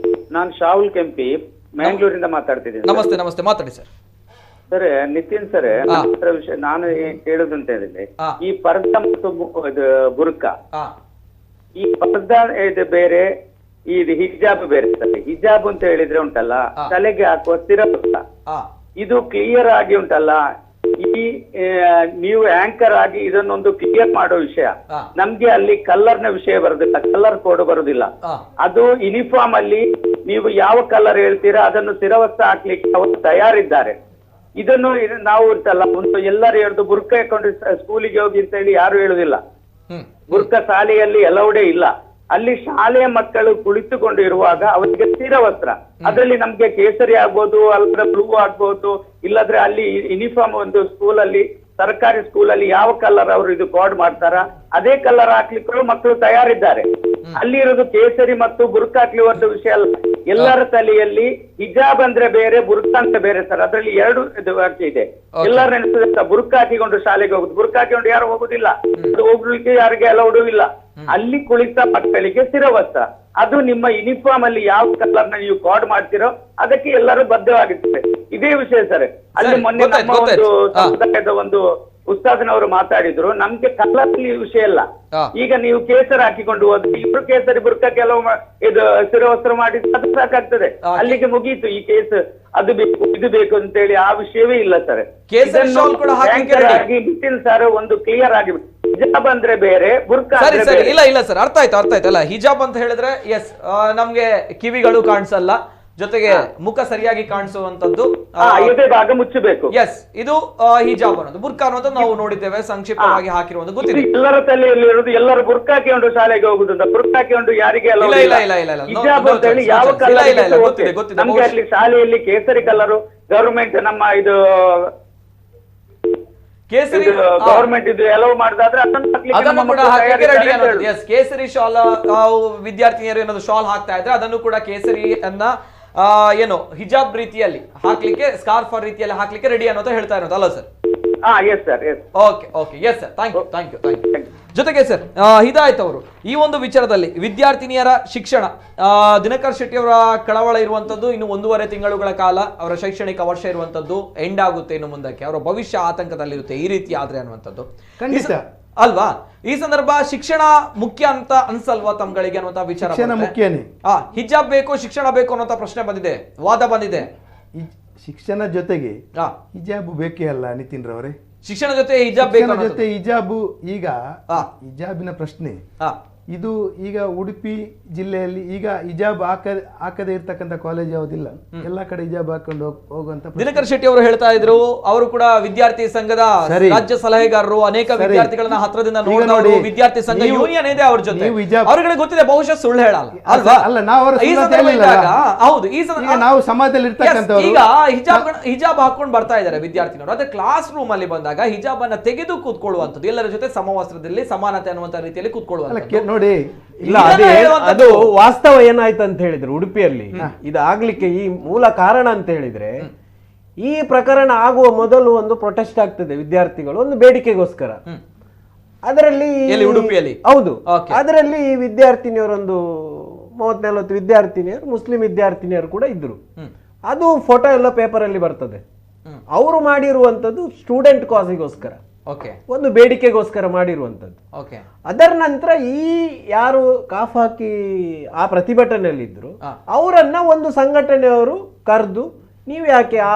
ನಾನು ಶಾಹುಲ್ ಕೆಂಪಿ, ಮ್ಯಾಂಗ್ಳೂರಿಂದ ಮಾತಾಡ್ತಿದ್ದೀನಿ. ನಮಸ್ತೆ, ಮಾತಾಡಿ ಸರ್. ಸರ್, ನಿತಿನ್ ಸರ್, ವಿಷಯ ನಾನು ಹೇಳುದು ಅಂತ ಹೇಳಿದ್ರೆ, ಈ ಪರ್ದ ಮತ್ತು ಬುರ್ಕ, ಈ ಪರ್ದ ಇದು ಬೇರೆ, ಈ ಹಿಜಾಬ್ ಬೇರೆ. ಹಿಜಾಬ್ ಅಂತ ಹೇಳಿದ್ರೆ ಉಂಟಲ್ಲ, ತಲೆಗೆ ಹಾಕುವ ಸ್ಥಿರವಸ್ತ್ರ, ಇದು ಕ್ಲಿಯರ್ ಆಗಿ ಉಂಟಲ್ಲ. ಈ ನೀವು ಆಂಕರ್ ಆಗಿ ಇದನ್ನೊಂದು ಕ್ಲಿಯರ್ ಮಾಡೋ ವಿಷಯ. ನಮ್ಗೆ ಅಲ್ಲಿ ಕಲರ್ ನ ವಿಷಯ ಬರುದಿಲ್ಲ, ಕಲರ್ ಕೋಡ್ ಬರುದಿಲ್ಲ. ಅದು ಯೂನಿಫಾರ್ಮ್ ಅಲ್ಲಿ ನೀವು ಯಾವ ಕಲರ್ ಹೇಳ್ತೀರಾ ಅದನ್ನು ಸ್ಥಿರವಸ್ತ್ರ ಹಾಕ್ಲಿಕ್ಕೆ ಅವರು ತಯಾರಿದ್ದಾರೆ. ಇದನ್ನು ನಾವು ಉಂಟಲ್ಲ, ಒಂದು ಎಲ್ಲರೂ ಹೇಳುದು ಬುರ್ಕ ಹಾಕೊಂಡು ಸ್ಕೂಲಿಗೆ ಹೋಗಿ ಅಂತ ಹೇಳಿ ಯಾರು ಹೇಳುದಿಲ್ಲ. ಬುರ್ಕ ಶಾಲೆಯಲ್ಲಿ ಅಲೌಡೇ ಇಲ್ಲ. ಅಲ್ಲಿ ಶಾಲೆಯ ಮಕ್ಕಳು ಕುಳಿತುಕೊಂಡು ಇರುವಾಗ ಅವರಿಗೆ ಸ್ಥಿರವಸ್ತ್ರ, ಅದರಲ್ಲಿ ನಮ್ಗೆ ಕೇಸರಿ ಆಗ್ಬೋದು, ಅಲ್ಲದ್ರೆ ಬ್ಲೂ ಆಗ್ಬೋದು, ಇಲ್ಲದ್ರೆ ಅಲ್ಲಿ ಯೂನಿಫಾರ್ಮ್ ಒಂದು ಸ್ಕೂಲಲ್ಲಿ, ಸರ್ಕಾರಿ ಸ್ಕೂಲಲ್ಲಿ ಯಾವ ಕಲರ್ ಅವರು ಇದು ಕೋಡ್ ಮಾಡ್ತಾರ ಅದೇ ಕಲರ್ ಹಾಕ್ಲಿಕ್ಕೂ ಮಕ್ಕಳು ತಯಾರಿದ್ದಾರೆ. ಅಲ್ಲಿ ಇರೋದು ಕೇಸರಿ ಮತ್ತು ಬುರ್ಕ ಹಾಕ್ಲಿವಂತ ವಿಷಯ ಅಲ್ಲ. ಎಲ್ಲರ ತಲೆಯಲ್ಲಿ ಹಿಜಾಬ್ ಅಂದ್ರೆ ಬೇರೆ, ಬುರ್ಕ ಅಂತ ಬೇರೆ ಸರ್. ಅದರಲ್ಲಿ 2 ಇದೆ. ಎಲ್ಲರ ನೆನೆಸಿದ ಬುರ್ಕ ಹಾಕಿಕೊಂಡು ಶಾಲೆಗೆ ಹೋಗುದು, ಬುರ್ಕ ಹಾಕಿಕೊಂಡು ಯಾರು ಹೋಗುದಿಲ್ಲ, ಅದು ಹೋಗ್ಲಿಕ್ಕೆ ಯಾರಿಗೆ ಅಲೌಡು ಇಲ್ಲ. ಅಲ್ಲಿ ಕುಳಿತ ಮಕ್ಕಳಿಗೆ ಸ್ಥಿರವಸ್ತ್ರ, ಅದು ನಿಮ್ಮ ಯೂನಿಫಾರ್ಮ್ ಅಲ್ಲಿ ಯಾವ ಕಲರ್ ನ ನೀವು ಕೋಡ್ ಮಾಡ್ತಿರೋ ಅದಕ್ಕೆ ಎಲ್ಲರೂ ಬದ್ಧವಾಗಿರ್ತಾರೆ. ಇದೇ ವಿಷಯ ಸರ್. ಅಲ್ಲಿ ಮೊನ್ನೆ ನಮ್ಮ ಒಂದು ಸಮುದಾಯದ ಒಂದು ಉಸ್ತಾದನವರು ಮಾತಾಡಿದ್ರು, ನಮ್ಗೆ ಕಲರ್ ವಿಷಯ ಇಲ್ಲ. ಈಗ ನೀವು ಕೇಸರಿ ಹಾಕಿಕೊಂಡು ಹೋದ್ರೆ ಇಬ್ರು ಕೇಸರಿ ಬುರ್ಕ ಕೆಲವು ಇದು ಸ್ಥಿರವಸ್ತ್ರ ಮಾಡಿದ್ರೆ ಅದು ಸಾಕಾಗ್ತದೆ, ಅಲ್ಲಿಗೆ ಮುಗೀತು. ಈ ಕೇಸ್ ಅದು ಬೇಕು ಇದು ಬೇಕು ಅಂತ ಹೇಳಿ ಆ ವಿಷಯವೇ ಇಲ್ಲ ಸರ್. ನಿತಿನ್ ಸರ್ ಒಂದು ಕ್ಲಿಯರ್ ಆಗಿ, ಹಿಜಾಬ್ ಅಂದ್ರೆ ಬೇರೆ, ಬುರ್ಕ ಇಲ್ಲ ಸರ್, ಅರ್ಥ ಆಯ್ತು ಅಲ್ಲ. ಹಿಜಾಬ್ ಅಂತ ಹೇಳಿದ್ರೆ ಎಸ್, ನಮ್ಗೆ ಕಿವಿಗಳು ಕಾಣಿಸಲ್ಲ, ಜೊತೆಗೆ ಮುಖ ಸರಿಯಾಗಿ ಕಾಣಿಸುವಂತದ್ದು, ಇದೇ ಭಾಗ ಮುಚ್ಚಬೇಕು. ಎಸ್, ಇದು ಹಿಜಾಬ್ ಅನ್ನೋದು. ಬುರ್ಕಾ ಅನ್ನೋದು ನಾವು ನೋಡಿದ್ದೇವೆ, ಸಂಕ್ಷಿಪ್ತವಾಗಿ ಹಾಕಿರುವುದು ಗೊತ್ತಿದೆ. ಎಲ್ಲರ ತಲೆಯಲ್ಲಿ ಇರುವುದು, ಎಲ್ಲರೂ ಬುರ್ಕ ಹಾಕಿಕೊಂಡು ಶಾಲೆಗೆ ಹೋಗುದು, ಬುರ್ಕ ಹಾಕಿಕೊಂಡು ಯಾರಿಗೆ ಹಿಜಾಬ್ ಅಂತ ಹೇಳಿ ಯಾವ ಕಲರ್ ನಮ್ಗೆ ಅಲ್ಲಿ ಶಾಲೆಯಲ್ಲಿ ಕೇಸರಿ ಕಲರು, ಗವರ್ಮೆಂಟ್ ನಮ್ಮ ಇದು ಕೇಸರಿ ಗವರ್ಮೆಂಟ್ ಇದು ಎಲ್ಲವೂ ಮಾಡಿದ್ರೆ ಅದನ್ನು ಕೂಡ ಕೇಸರಿ ಶಾಲ್ ವಿದ್ಯಾರ್ಥಿನಿಯರು ಏನಾದ್ರು ಶಾಲ್ ಹಾಕ್ತಾ ಇದ್ರೆ ಅದನ್ನು ಕೂಡ ಕೇಸರಿ ಅನ್ನ ಏನು ಹಿಜಾಬ್ ರೀತಿಯಲ್ಲಿ ಹಾಕ್ಲಿಕ್ಕೆ, ಸ್ಕಾರ್ಫ್ ರೀತಿಯಲ್ಲಿ ಹಾಕ್ಲಿಕ್ಕೆ ರೆಡಿ ಅನ್ನೋದು ಹೇಳ್ತಾ ಇರೋದು ಅಲ್ಲ sir? Okay yes sir, thank you. ಜೊತೆಗೆ ಸರ್, ಹಿದಾಯತ್ ಅವರು ಈ ಒಂದು ವಿಚಾರದಲ್ಲಿ ವಿದ್ಯಾರ್ಥಿನಿಯರ ಶಿಕ್ಷಣ, ದಿನಕರ್ ಶೆಟ್ಟಿ ಅವರ ಕಳವಳ ಇರುವಂತದ್ದು, ಇನ್ನು 1.5 ತಿಂಗಳುಗಳ ಕಾಲ ಅವರ ಶೈಕ್ಷಣಿಕ ವರ್ಷ ಇರುವಂತದ್ದು ಎಂಡ್ ಆಗುತ್ತೆ, ಇನ್ನು ಮುಂದಕ್ಕೆ ಅವರ ಭವಿಷ್ಯ ಆತಂಕದಲ್ಲಿರುತ್ತೆ ಈ ರೀತಿ ಆದ್ರೆ ಅನ್ನುವಂಥದ್ದು ಅಲ್ವಾ? ಈ ಸಂದರ್ಭ ಶಿಕ್ಷಣ ಮುಖ್ಯ ಅಂತ ಅನ್ಸಲ್ವಾ ತಮ್ಗಳಿಗೆ ಅನ್ನುವಂತ ವಿಚಾರ? ಮುಖ್ಯನೇ. ಹಿಜಾಬ್ ಬೇಕು, ಶಿಕ್ಷಣ ಬೇಕು ಅನ್ನುವಂತ ಪ್ರಶ್ನೆ ಬಂದಿದೆ, ವಾದ ಬಂದಿದೆ. ಶಿಕ್ಷಣ ಜೊತೆಗೆ ಹಿಜಾಬ್ ಬೇಕೇ ಅಲ್ಲ ನಿತಿನ್ ರವರೇ? ಶಿಕ್ಷಣ ಜೊತೆ ಹಿಜಾಬ್ ಬೇಕು, ಜೊತೆ ಹಿಜಾಬು. ಈಗ ಹಿಜಾಬಿನ ಪ್ರಶ್ನೆ ಇದು ಈಗ ಉಡುಪಿ ಜಿಲ್ಲೆಯಲ್ಲಿ ಈಗ ಹಿಜಾಬ್ ಹಾಕದೇ ಇರ್ತಕ್ಕಂಥ ಕಾಲೇಜ್ ಯಾವುದಿಲ್ಲ, ಎಲ್ಲ ಕಡೆ ಹಿಜಾಬ್ ಹಾಕೊಂಡು ಹೋಗುವಂತ. ದಿನಕರ್ ಶೆಟ್ಟಿ ಅವರು ಹೇಳ್ತಾ ಇದ್ರು, ಅವರು ಕೂಡ ವಿದ್ಯಾರ್ಥಿ ಸಂಘದ ರಾಜ್ಯ ಸಲಹೆಗಾರರು, ಅನೇಕ ವಿದ್ಯಾರ್ಥಿಗಳನ್ನ ಹತ್ರದಿಂದ ನೋಡಿದವರು, ವಿದ್ಯಾರ್ಥಿ ಸಂಘ ಯೂನಿಯನ್ ಇದೆ ಅವ್ರ ಜೊತೆ, ಅವ್ರಿಗೆ ಗೊತ್ತಿದೆ, ಬಹುಶಃ ಸುಳ್ಳು ಹೇಳಲ್ಲ ಅಲ್ವಾ? ಅಲ್ಲ, ನಾವು ಹೌದು, ನಾವು ಸಮಾಜದಲ್ಲಿ ಇರ್ತಕ್ಕಂಥವ್ರು ಈಗ ಹಿಜಾಬ್ ಹಾಕೊಂಡು ಬರ್ತಾ ಇದ್ದಾರೆ ವಿದ್ಯಾರ್ಥಿಗಳು. ಅದೇ ಕ್ಲಾಸ್ ರೂಮ್ ಅಲ್ಲಿ ಬಂದಾಗ ಹಿಜಾಬ್ ಅನ್ನ ತೆಗೆದು ಕೂತ್ಕೊಳ್ಳುವಂಥದ್ದು, ಎಲ್ಲರ ಜೊತೆ ಸಮವಸ್ತ್ರದಲ್ಲಿ ಸಮಾನತೆ ಅನ್ನುವಂತ ರೀತಿಯಲ್ಲಿ ಕೂತ್ಕೊಳ್ಳುವಂತ ನೋಡಿ. ಇಲ್ಲ, ಅದು ವಾಸ್ತವ ಏನಾಯ್ತು ಅಂತ ಹೇಳಿದ್ರೆ ಉಡುಪಿಯಲ್ಲಿ ಇದು ಆಗ್ಲಿಕ್ಕೆ ಈ ಮೂಲ ಕಾರಣ ಅಂತ ಹೇಳಿದ್ರೆ, ಈ ಪ್ರಕರಣ ಆಗುವ ಮೊದಲು ಒಂದು ಪ್ರೊಟೆಸ್ಟ್ ಆಗ್ತದೆ, ವಿದ್ಯಾರ್ಥಿಗಳು ಒಂದು ಬೇಡಿಕೆಗೋಸ್ಕರ. ಅದರಲ್ಲಿ ಉಡುಪಿಯಲ್ಲಿ ಹೌದು, ಅದರಲ್ಲಿ ವಿದ್ಯಾರ್ಥಿನಿಯರೊಂದು 30-40 ವಿದ್ಯಾರ್ಥಿನಿಯರು, ಮುಸ್ಲಿಂ ವಿದ್ಯಾರ್ಥಿನಿಯರು ಕೂಡ ಇದ್ರು. ಅದು ಫೋಟೋ ಎಲ್ಲ ಪೇಪರ್ ಅಲ್ಲಿ ಬರ್ತದೆ. ಅವರು ಮಾಡಿರುವಂತದ್ದು ಸ್ಟೂಡೆಂಟ್ ಕಾಸಿಗೋಸ್ಕರ, ಒಂದು ಬೇಡಿಕೆಗೋಸ್ಕರ ಮಾಡಿರುವಂತದ್ದು. ಅದರ ನಂತರ ಈ ಯಾರು ಕಾಫ್ ಹಾಕಿ ಆ ಪ್ರತಿಭಟನೆಯಲ್ಲಿದ್ರು ಅವರನ್ನ ಒಂದು ಸಂಘಟನೆಯವರು ಕರೆದು, ನೀವು ಯಾಕೆ ಆ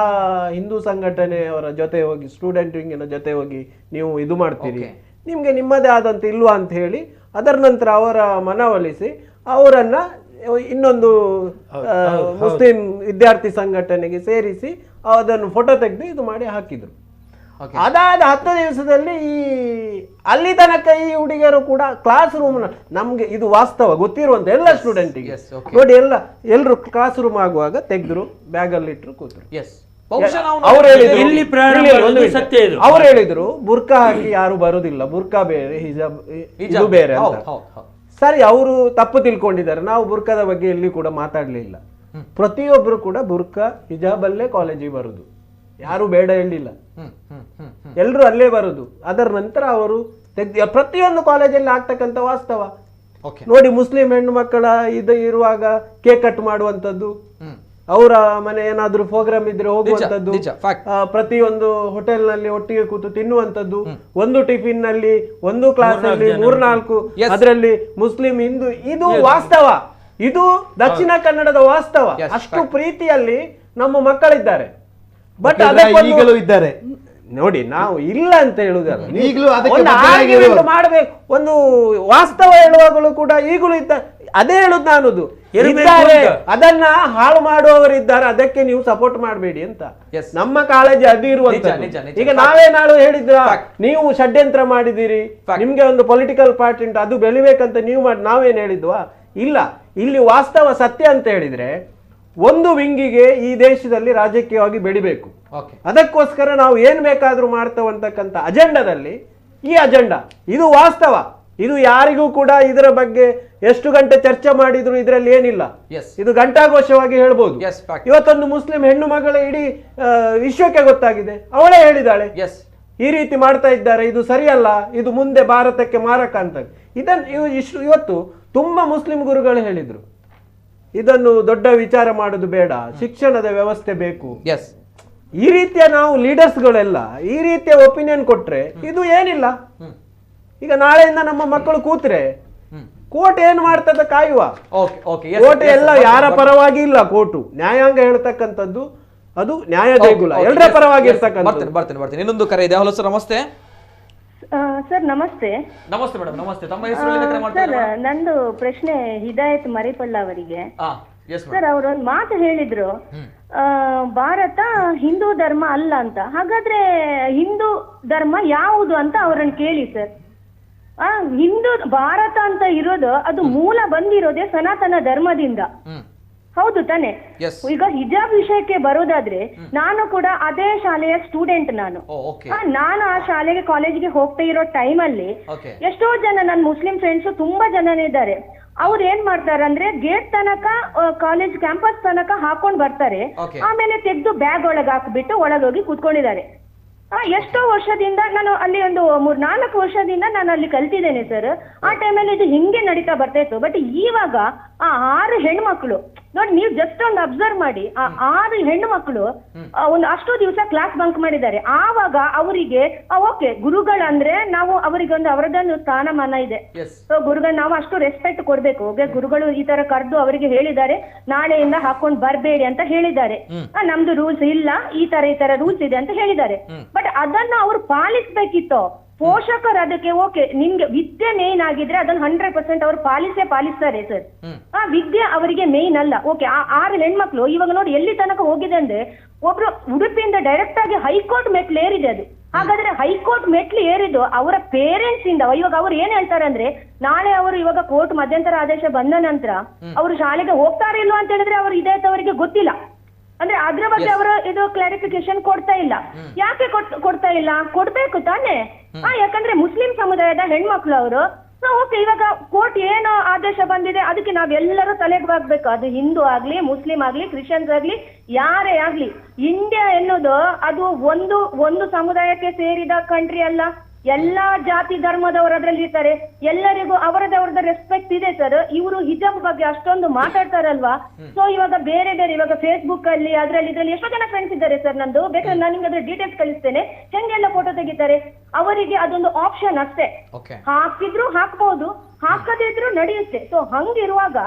ಹಿಂದೂ ಸಂಘಟನೆಯವರ ಜೊತೆ ಹೋಗಿ, ಸ್ಟೂಡೆಂಟ್ ವಿಂಗಿನ ಜೊತೆ ಹೋಗಿ ನೀವು ಇದು ಮಾಡ್ತೀರಿ, ನಿಮ್ಗೆ ನಿಮ್ಮದೇ ಆದಂತ ಇಲ್ವಾ ಅಂತ ಹೇಳಿ, ಅದರ ನಂತರ ಅವರ ಮನವೊಲಿಸಿ ಅವರನ್ನ ಇನ್ನೊಂದು ಮುಸ್ಲಿಂ ವಿದ್ಯಾರ್ಥಿ ಸಂಘಟನೆಗೆ ಸೇರಿಸಿ ಅದನ್ನು ಫೋಟೋ ತೆಗೆದು ಇದು ಮಾಡಿ ಹಾಕಿದ್ರು. ಅದಾದ 10 ದಿವಸದಲ್ಲಿ ಈ ಅಲ್ಲಿ ತನಕ ಈ ಹುಡುಗಿಯರು ಕೂಡ ಕ್ಲಾಸ್ ರೂಮ್, ನಮ್ಗೆ ಇದು ವಾಸ್ತವ ಗೊತ್ತಿರುವಂತ ಎಲ್ಲ ಸ್ಟೂಡೆಂಟಿಗೆ ನೋಡಿ, ಎಲ್ಲರೂ ಕ್ಲಾಸ್ ರೂಮ್ ಆಗುವಾಗ ತೆಗೆದ್ರು, ಬ್ಯಾಗ್ ಅಲ್ಲಿ ಇಟ್ರು, ಕೂತ್ರು. ಅವ್ರು ಹೇಳಿದ್ರು ಬುರ್ಕಾ ಹಾಕಿ ಯಾರು ಬರುದಿಲ್ಲ, ಬುರ್ಕಾ ಬೇರೆ ಹಿಜಾಬ್ ಇದು ಬೇರೆ ಅಂತ. ಸರಿ, ಅವರು ತಪ್ಪು ತಿಳ್ಕೊಂಡಿದ್ದಾರೆ. ನಾವು ಬುರ್ಕಾದ ಬಗ್ಗೆ ಎಲ್ಲಿ ಕೂಡ ಮಾತಾಡ್ಲಿಲ್ಲ. ಪ್ರತಿಯೊಬ್ರು ಕೂಡ ಬುರ್ಕಾ ಹಿಜಾಬ್ ಅಲ್ಲೇ ಕಾಲೇಜಿಗೆ ಬರುದು, ಯಾರು ಬೇಡ ಹೇಳಿಲ್ಲ, ಎಲ್ರು ಅಲ್ಲೇ ಬರುದು. ಅದರ ನಂತರ ಅವರು ಪ್ರತಿಯೊಂದು ಕಾಲೇಜಲ್ಲಿ ಆಗ್ತಕ್ಕಂಥ ವಾಸ್ತವ ನೋಡಿ. ಮುಸ್ಲಿಂ ಹೆಣ್ಣು ಮಕ್ಕಳ ಇದು ಇರುವಾಗ ಕೇಕ್ ಕಟ್ ಮಾಡುವಂತದ್ದು, ಅವರ ಮನೆ ಏನಾದ್ರೂ ಪ್ರೋಗ್ರಾಮ್ ಇದ್ರೆ ಹೋಗುವಂತದ್ದು, ಪ್ರತಿಯೊಂದು ಹೋಟೆಲ್ ನಲ್ಲಿ ಒಟ್ಟಿಗೆ ಕೂತು ತಿನ್ನುವಂತದ್ದು, ಒಂದು ಟಿಫಿನ್ ನಲ್ಲಿ ಒಂದು ಕ್ಲಾಸ್ ನಲ್ಲಿ 3-4 ಅದರಲ್ಲಿ ಮುಸ್ಲಿಂ ಹಿಂದೂ, ಇದು ವಾಸ್ತವ. ಇದು ದಕ್ಷಿಣ ಕನ್ನಡದ ವಾಸ್ತವ. ಅಷ್ಟು ಪ್ರೀತಿಯಲ್ಲಿ ನಮ್ಮ ಮಕ್ಕಳಿದ್ದಾರೆ. ಬಟ್ ಈಗಲೂ ಇದ್ದಾರೆ ನೋಡಿ, ನಾವು ಇಲ್ಲ ಅಂತ ಹೇಳುದಲ್ಲ, ಈಗಲೂ ಮಾಡ್ಬೇಕು. ಒಂದು ವಾಸ್ತವ ಹೇಳುವಾಗಲೂ ಕೂಡ ಈಗಲೂ ಇದ್ದ, ಅದೇ ಹೇಳುದು ನಾನುದು, ಅದನ್ನ ಹಾಳು ಮಾಡುವವರಿದ್ದಾರೆ, ಅದಕ್ಕೆ ನೀವು ಸಪೋರ್ಟ್ ಮಾಡಬೇಡಿ ಅಂತ ನಮ್ಮ ಕಾಳಜಿ ಅದು ಇರುವಂತ. ಈಗ ನಾವೇ ನಾಳು ಹೇಳಿದ್ರ, ನೀವು ಷಡ್ಯಂತ್ರ ಮಾಡಿದಿರಿ, ನಿಮ್ಗೆ ಒಂದು ಪೊಲಿಟಿಕಲ್ ಪಾರ್ಟಿ ಉಂಟು, ಅದು ಬೆಳಿಬೇಕಂತ ನೀವು ಮಾಡಿ, ನಾವೇನ್ ಹೇಳಿದ್ವಾ? ಇಲ್ಲ, ಇಲ್ಲಿ ವಾಸ್ತವ ಸತ್ಯ ಅಂತ ಹೇಳಿದ್ರೆ, ಒಂದು ವಿಂಗಿಗೆ ಈ ದೇಶದಲ್ಲಿ ರಾಜಕೀಯವಾಗಿ ಬೆಳಿಬೇಕು. ಅದಕ್ಕೋಸ್ಕರ ನಾವು ಏನ್ ಬೇಕಾದ್ರೂ ಮಾಡ್ತೇವಂತಕ್ಕಂಥ ಅಜೆಂಡಾದಲ್ಲಿ ಈ ಅಜೆಂಡಾ ಇದು ವಾಸ್ತವ. ಇದು ಯಾರಿಗೂ ಕೂಡ ಇದರ ಬಗ್ಗೆ ಎಷ್ಟು ಗಂಟೆ ಚರ್ಚೆ ಮಾಡಿದ್ರು ಇದರಲ್ಲಿ ಏನಿಲ್ಲ, ಇದು ಘಂಟಾಘೋಷವಾಗಿ ಹೇಳ್ಬೋದು. ಇವತ್ತೊಂದು ಮುಸ್ಲಿಂ ಹೆಣ್ಣು ಮಗಳ ಇಡೀ ವಿಶ್ವಕ್ಕೆ ಗೊತ್ತಾಗಿದೆ, ಅವಳೇ ಹೇಳಿದಾಳೆ ಈ ರೀತಿ ಮಾಡ್ತಾ ಇದ್ದಾರೆ, ಇದು ಸರಿಯಲ್ಲ, ಇದು ಮುಂದೆ ಭಾರತಕ್ಕೆ ಮಾರಕ ಅಂತ. ಇವತ್ತು ತುಂಬಾ ಮುಸ್ಲಿಂ ಗುರುಗಳು ಹೇಳಿದ್ರು, ಇದನ್ನು ದೊಡ್ಡ ವಿಚಾರ ಮಾಡೋದು ಬೇಡ, ಶಿಕ್ಷಣದ ವ್ಯವಸ್ಥೆ ಬೇಕು. ಈ ರೀತಿಯ ನಾವು ಲೀಡರ್ಸ್ಗಳೆಲ್ಲ ಈ ರೀತಿಯ ಒಪಿನಿಯನ್ ಕೊಟ್ರೆ ಇದು ಏನಿಲ್ಲ. ಈಗ ನಾಳೆಯಿಂದ ನಮ್ಮ ಮಕ್ಕಳು ಕೂತ್ರೆ ಕೋರ್ಟ್ ಏನ್ ಮಾಡ್ತದ ಕಾಯುವ. ಕೋರ್ಟ್ ಎಲ್ಲ ಯಾರ ಪರವಾಗಿ ಇಲ್ಲ, ಕೋರ್ಟು ನ್ಯಾಯಾಂಗ ಹೇಳ್ತಕ್ಕಂಥದ್ದು ಅದು ನ್ಯಾಯ ದೇಗುಲ, ಎಲ್ಲರ ಪರವಾಗಿ ಇರ್ತಕ್ಕಂಥದ್ದು. ಬರ್ತೀನಿ. ಇನ್ನೊಂದು ಕರೆ ಇದೆ. ಹಲೋ ಸರ್, ನಮಸ್ತೆ. ಸರ್ ನಮಸ್ತೆ. ನಮಸ್ತೆ ಮೇಡಮ್, ನಮಸ್ತೆ. ತಮ್ಮ ಹೆಸರು? ಸರ್, ನಂದು ಪ್ರಶ್ನೆ ಹಿದಾಯತ್ ಮರಿಪಳ್ಳ ಅವರಿಗೆ. ಸರ್, ಅವರೊಂದು ಮಾತು ಹೇಳಿದ್ರು, ಭಾರತ ಹಿಂದೂ ಧರ್ಮ ಅಲ್ಲ ಅಂತ. ಹಾಗಾದ್ರೆ ಹಿಂದೂ ಧರ್ಮ ಯಾವುದು ಅಂತ ಅವರನ್ನು ಕೇಳಿ ಸರ್. ಹಿಂದೂ ಭಾರತ ಅಂತ ಇರೋದು ಅದು ಮೂಲ ಬಂದಿರೋದೇ ಸನಾತನ ಧರ್ಮದಿಂದ, ಹೌದು ತಾನೆ? ಈಗ ಹಿಜಾಬ್ ವಿಷಯಕ್ಕೆ ಬರೋದಾದ್ರೆ, ನಾನು ಕೂಡ ಅದೇ ಶಾಲೆಯ ಸ್ಟೂಡೆಂಟ್. ನಾನು ಆ ಶಾಲೆಗೆ ಕಾಲೇಜಿಗೆ ಹೋಗ್ತಾ ಇರೋ ಟೈಮಲ್ಲಿ ಎಷ್ಟೋ ಜನ ನನ್ನ ಮುಸ್ಲಿಂ ಫ್ರೆಂಡ್ಸ್ ತುಂಬಾ ಜನನೇ ಇದ್ದಾರೆ. ಅವ್ರು ಏನ್ ಮಾಡ್ತಾರೆ ಅಂದ್ರೆ, ಗೇಟ್ ತನಕ ಕಾಲೇಜ್ ಕ್ಯಾಂಪಸ್ ತನಕ ಹಾಕೊಂಡ್ ಬರ್ತಾರೆ, ಆಮೇಲೆ ತೆಗೆದು ಬ್ಯಾಗ್ ಒಳಗೆ ಹಾಕ್ಬಿಟ್ಟು ಒಳಗೋಗಿ ಕೂತ್ಕೊಂಡಿದ್ದಾರೆ. ಎಷ್ಟೋ ವರ್ಷದಿಂದ ನಾನು ಅಲ್ಲಿ ಒಂದು 3-4 ವರ್ಷದಿಂದ ನಾನು ಅಲ್ಲಿ ಕಲ್ತಿದ್ದೇನೆ ಸರ್. ಆ ಟೈಮಲ್ಲಿ ಇದು ಹಿಂಗೆ ನಡೀತಾ ಬರ್ತಾ ಇತ್ತು. ಬಟ್ ಇವಾಗ ಆ 6 ಹೆಣ್ಮಕ್ಳು ನೋಡಿ, ನೀವು ಜಸ್ಟ್ ಒಂದು ಅಬ್ಸರ್ವ್ ಮಾಡಿ, ಆ 6 ಹೆಣ್ಣು ಮಕ್ಕಳು ಒಂದು ಅಷ್ಟು ದಿವಸ ಕ್ಲಾಸ್ ಬಂಕ್ ಮಾಡಿದ್ದಾರೆ. ಆವಾಗ ಅವರಿಗೆ ಓಕೆ, ಗುರುಗಳಂದ್ರೆ ನಾವು ಅವರಿಗೆ ಒಂದು ಅವರದೊಂದು ಸ್ಥಾನಮಾನ ಇದೆ. ಸೊ ಗುರುಗಳು ನಾವು ಅಷ್ಟು ರೆಸ್ಪೆಕ್ಟ್ ಕೊಡ್ಬೇಕು. ಗುರುಗಳು ಈ ತರ ಕರೆದು ಅವರಿಗೆ ಹೇಳಿದ್ದಾರೆ, ನಾಳೆಯಿಂದ ಹಾಕೊಂಡ್ ಬರ್ಬೇಡಿ ಅಂತ ಹೇಳಿದ್ದಾರೆ. ನಮ್ದು ರೂಲ್ಸ್ ಇಲ್ಲ, ಈ ತರ ರೂಲ್ಸ್ ಇದೆ ಅಂತ ಹೇಳಿದ್ದಾರೆ. ಬಟ್ ಅದನ್ನ ಅವ್ರು ಪಾಲಿಸ್ಬೇಕಿತ್ತು. ಪೋಷಕರು ಅದಕ್ಕೆ ಓಕೆ ನಿಮ್ಗೆ ವಿದ್ಯೆ ಮೇನ್ ಆಗಿದ್ರೆ ಅದನ್ನ 100% ಅವರು ಪಾಲಿಸ್ತಾರೆ ಸರ್. ಆ ವಿದ್ಯೆ ಅವರಿಗೆ ಮೇನ್ ಅಲ್ಲ. ಓಕೆ, ಆ 6 ಹೆಣ್ಮಕ್ಳು ಇವಾಗ ನೋಡಿ ಎಲ್ಲಿ ತನಕ ಹೋಗಿದೆ ಅಂದ್ರೆ ಒಬ್ರು ಉಡುಪಿಯಿಂದ ಡೈರೆಕ್ಟ್ ಆಗಿ ಹೈಕೋರ್ಟ್ ಮೆಟ್ಲು ಏರಿದೆ ಅದು. ಹಾಗಾದ್ರೆ ಹೈಕೋರ್ಟ್ ಮೆಟ್ಲು ಏರಿದ್ದು ಅವರ ಪೇರೆಂಟ್ಸ್ ಇಂದ. ಇವಾಗ ಅವ್ರು ಏನ್ ಹೇಳ್ತಾರೆ ಅಂದ್ರೆ ನಾಳೆ ಅವರು ಇವಾಗ ಕೋರ್ಟ್ ಮಧ್ಯಂತರ ಆದೇಶ ಬಂದ ನಂತರ ಅವರು ಶಾಲೆಗೆ ಹೋಗ್ತಾರೆ ಇಲ್ವಾ ಅಂತ ಹೇಳಿದ್ರೆ ಅವರು ಇದೇ ಅವರಿಗೆ ಗೊತ್ತಿಲ್ಲ. ಅಂದ್ರೆ ಅದ್ರ ಬಗ್ಗೆ ಅವರು ಇದು ಕ್ಲಾರಿಫಿಕೇಶನ್ ಕೊಡ್ತಾ ಇಲ್ಲ. ಯಾಕೆ ಕೊಡ್ತಾ ಇಲ್ಲ? ಕೊಡ್ಬೇಕು ತಾನೆ. ಯಾಕಂದ್ರೆ ಮುಸ್ಲಿಂ ಸಮುದಾಯದ ಹೆಣ್ಮಕ್ಳು ಅವರು. ಸೊ ಓಕೆ, ಇವಾಗ ಕೋರ್ಟ್ ಏನು ಆದೇಶ ಬಂದಿದೆ ಅದಕ್ಕೆ ನಾವೆಲ್ಲರೂ ತಲೆಗೆ ಬಾಗ್ಬೇಕು. ಅದು ಹಿಂದೂ ಆಗ್ಲಿ, ಮುಸ್ಲಿಂ ಆಗ್ಲಿ, ಕ್ರಿಶ್ಚಿಯನ್ಸ್ ಆಗ್ಲಿ, ಯಾರೇ ಆಗ್ಲಿ. ಇಂಡಿಯಾ ಎನ್ನುವುದು ಅದು ಒಂದು ಸಮುದಾಯಕ್ಕೆ ಸೇರಿದ ಕಂಟ್ರಿ ಅಲ್ಲ. ಎಲ್ಲಾ ಜಾತಿ ಧರ್ಮದವರು ಅದ್ರಲ್ಲಿ ಇರ್ತಾರೆ. ಎಲ್ಲರಿಗೂ ಅವರದವ್ರದ ರೆಸ್ಪೆಕ್ಟ್ ಇದೆ ಸರ್. ಇವರು ಹಿಜಾಬ್ ಬಗ್ಗೆ ಅಷ್ಟೊಂದು ಮಾತಾಡ್ತಾರಲ್ವಾ. ಸೊ ಇವಾಗ ಬೇರೆ ಇವಾಗ ಫೇಸ್ಬುಕ್ ಅಲ್ಲಿ ಅದ್ರಲ್ಲಿ ಇದ್ರಲ್ಲಿ ಎಷ್ಟೋ ಜನ ಫ್ರೆಂಡ್ಸ್ ಇದ್ದಾರೆ ಸರ್ ನಂದು. ಬೇಕಾದ್ರೆ ನಾನು ನಿಮ್ಗೆ ಅದ್ರ ಡೀಟೇಲ್ಸ್ ಕಳಿಸ್ತೇನೆ. ಹೆಂಗೆಲ್ಲ ಫೋಟೋ ತೆಗಿತಾರೆ. ಅವರಿಗೆ ಅದೊಂದು ಆಪ್ಷನ್ ಅಷ್ಟೇ. ಹಾಕಿದ್ರು ಹಾಕ್ಬಹುದು, ಹಾಕದಿದ್ರು ನಡೆಯುತ್ತೆ. ಸೊ ಹಂಗಿರುವಾಗ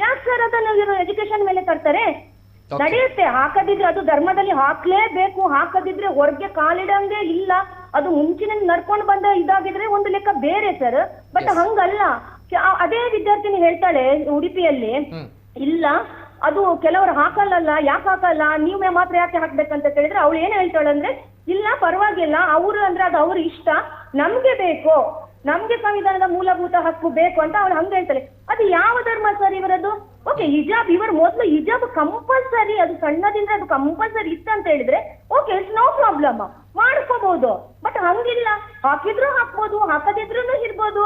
ಯಾಕೆ ಸರ್ ಅದನ್ನ ಎಜುಕೇಶನ್ ಮೇಲೆ ತರ್ತಾರೆ? ನಡೆಯುತ್ತೆ. ಹಾಕದಿದ್ರೆ ಅದು ಧರ್ಮದಲ್ಲಿ ಹಾಕ್ಲೇಬೇಕು. ಹಾಕದಿದ್ರೆ ಹೊರಗೆ ಕಾಲಿಡಂಗೆ ಇಲ್ಲ. ಅದು ಮುಂಚಿನ ನಡ್ಕೊಂಡು ಬಂದ ಇದಾಗಿದ್ರೆ ಒಂದು ಲೆಕ್ಕ ಬೇರೆ ಸರ್. ಬಟ್ ಹಂಗಲ್ಲ. ಅದೇ ವಿದ್ಯಾರ್ಥಿನಿ ಹೇಳ್ತಾಳೆ ಉಡುಪಿಯಲ್ಲಿ, ಇಲ್ಲ ಅದು ಕೆಲವರು ಹಾಕಲ್ಲ. ಯಾಕೆ ಹಾಕಲ್ಲ? ನೀವೇ ಮಾತ್ರ ಯಾಕೆ ಹಾಕ್ಬೇಕಂತ ಕೇಳಿದ್ರೆ ಅವಳು ಏನ್ ಹೇಳ್ತಾಳೆ ಅಂದ್ರೆ, ಇಲ್ಲ ಪರವಾಗಿಲ್ಲ, ಅವ್ರು ಅಂದ್ರೆ ಅದು ಅವ್ರ ಇಷ್ಟ, ನಮ್ಗೆ ಬೇಕು, ನಮ್ಗೆ ಸಂವಿಧಾನದ ಮೂಲಭೂತ ಹಕ್ಕು ಬೇಕು ಅಂತ ಅವಳು ಹಂಗ ಹೇಳ್ತಾಳೆ. ಅದು ಯಾವ ಧರ್ಮ ಸರ್ ಇವರದು? ಓಕೆ, ಹಿಜಾಬ್ ಇವರು ಮೊದಲು ಹಿಜಾಬ್ ಕಂಪಲ್ಸರಿ, ಅದು ಸಣ್ಣದಿಂದ ಅದು ಕಂಪಲ್ಸರಿ ಇತ್ತು ಅಂತ ಹೇಳಿದ್ರೆ ಓಕೆ, ಇಟ್ಸ್ ನೋ ಪ್ರಾಬ್ಲಮ್, ಮಾಡ್ಕೋಬಹುದು. ಬಟ್ ಹಂಗಿಲ್ಲ, ಹಾಕಿದ್ರು ಹಾಕ್ಬೋದು, ಹಾಕದಿದ್ರು ಇರ್ಬೋದು.